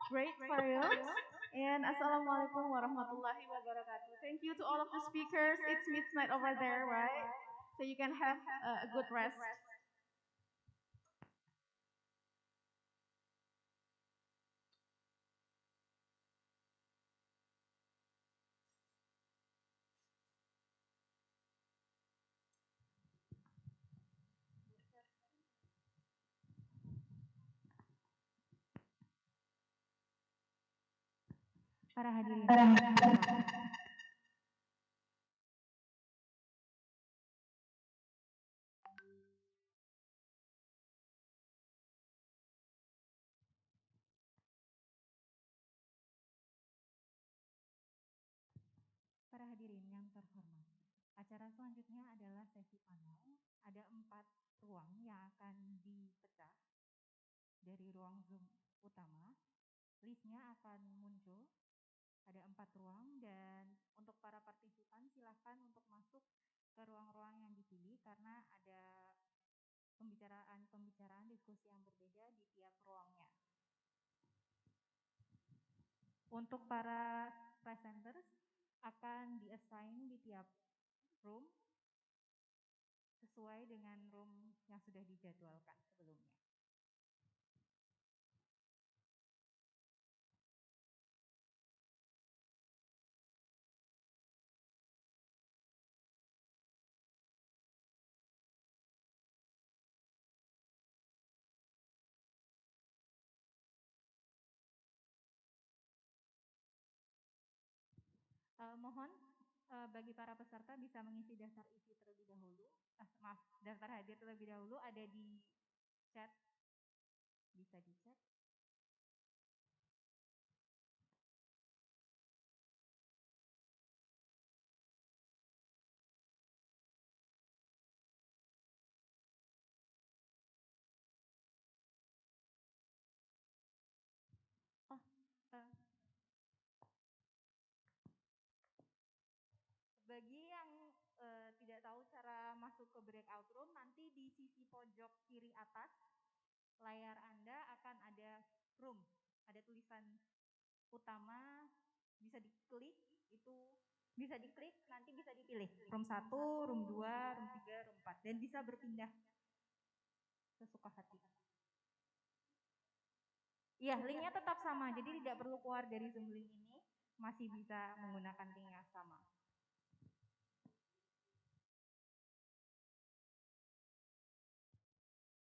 great periods. And Assalamualaikum warahmatullahi wabarakatuh. Thank you to all of the speakers. It's midnight over there, right? So you can have a good rest. Para hadirin. Para hadirin yang terhormat, acara selanjutnya adalah sesi panel. Ada 4 ruang yang akan dipecah dari ruang Zoom utama. Listnya akan muncul. Ada 4 ruang dan untuk para partisipan silakan untuk masuk ke ruang-ruang yang dipilih karena ada pembicaraan diskusi yang berbeda di tiap ruangnya. Untuk para presenters akan di-assign di tiap room sesuai dengan room yang sudah dijadwalkan sebelumnya. Mohon bagi para peserta bisa mengisi daftar isi terlebih dahulu. Daftar hadir terlebih dahulu ada di chat. Bisa dicek. Bagi yang tidak tahu cara masuk ke breakout room, nanti di sisi pojok kiri atas layar Anda akan ada room. Ada tulisan utama, bisa diklik, nanti bisa dipilih. Room 1, room 2, room 3, room 4. Dan bisa berpindah sesuka hati. Iya, linknya tetap sama, jadi tidak perlu keluar dari Zoom link ini. Masih bisa menggunakan link yang sama.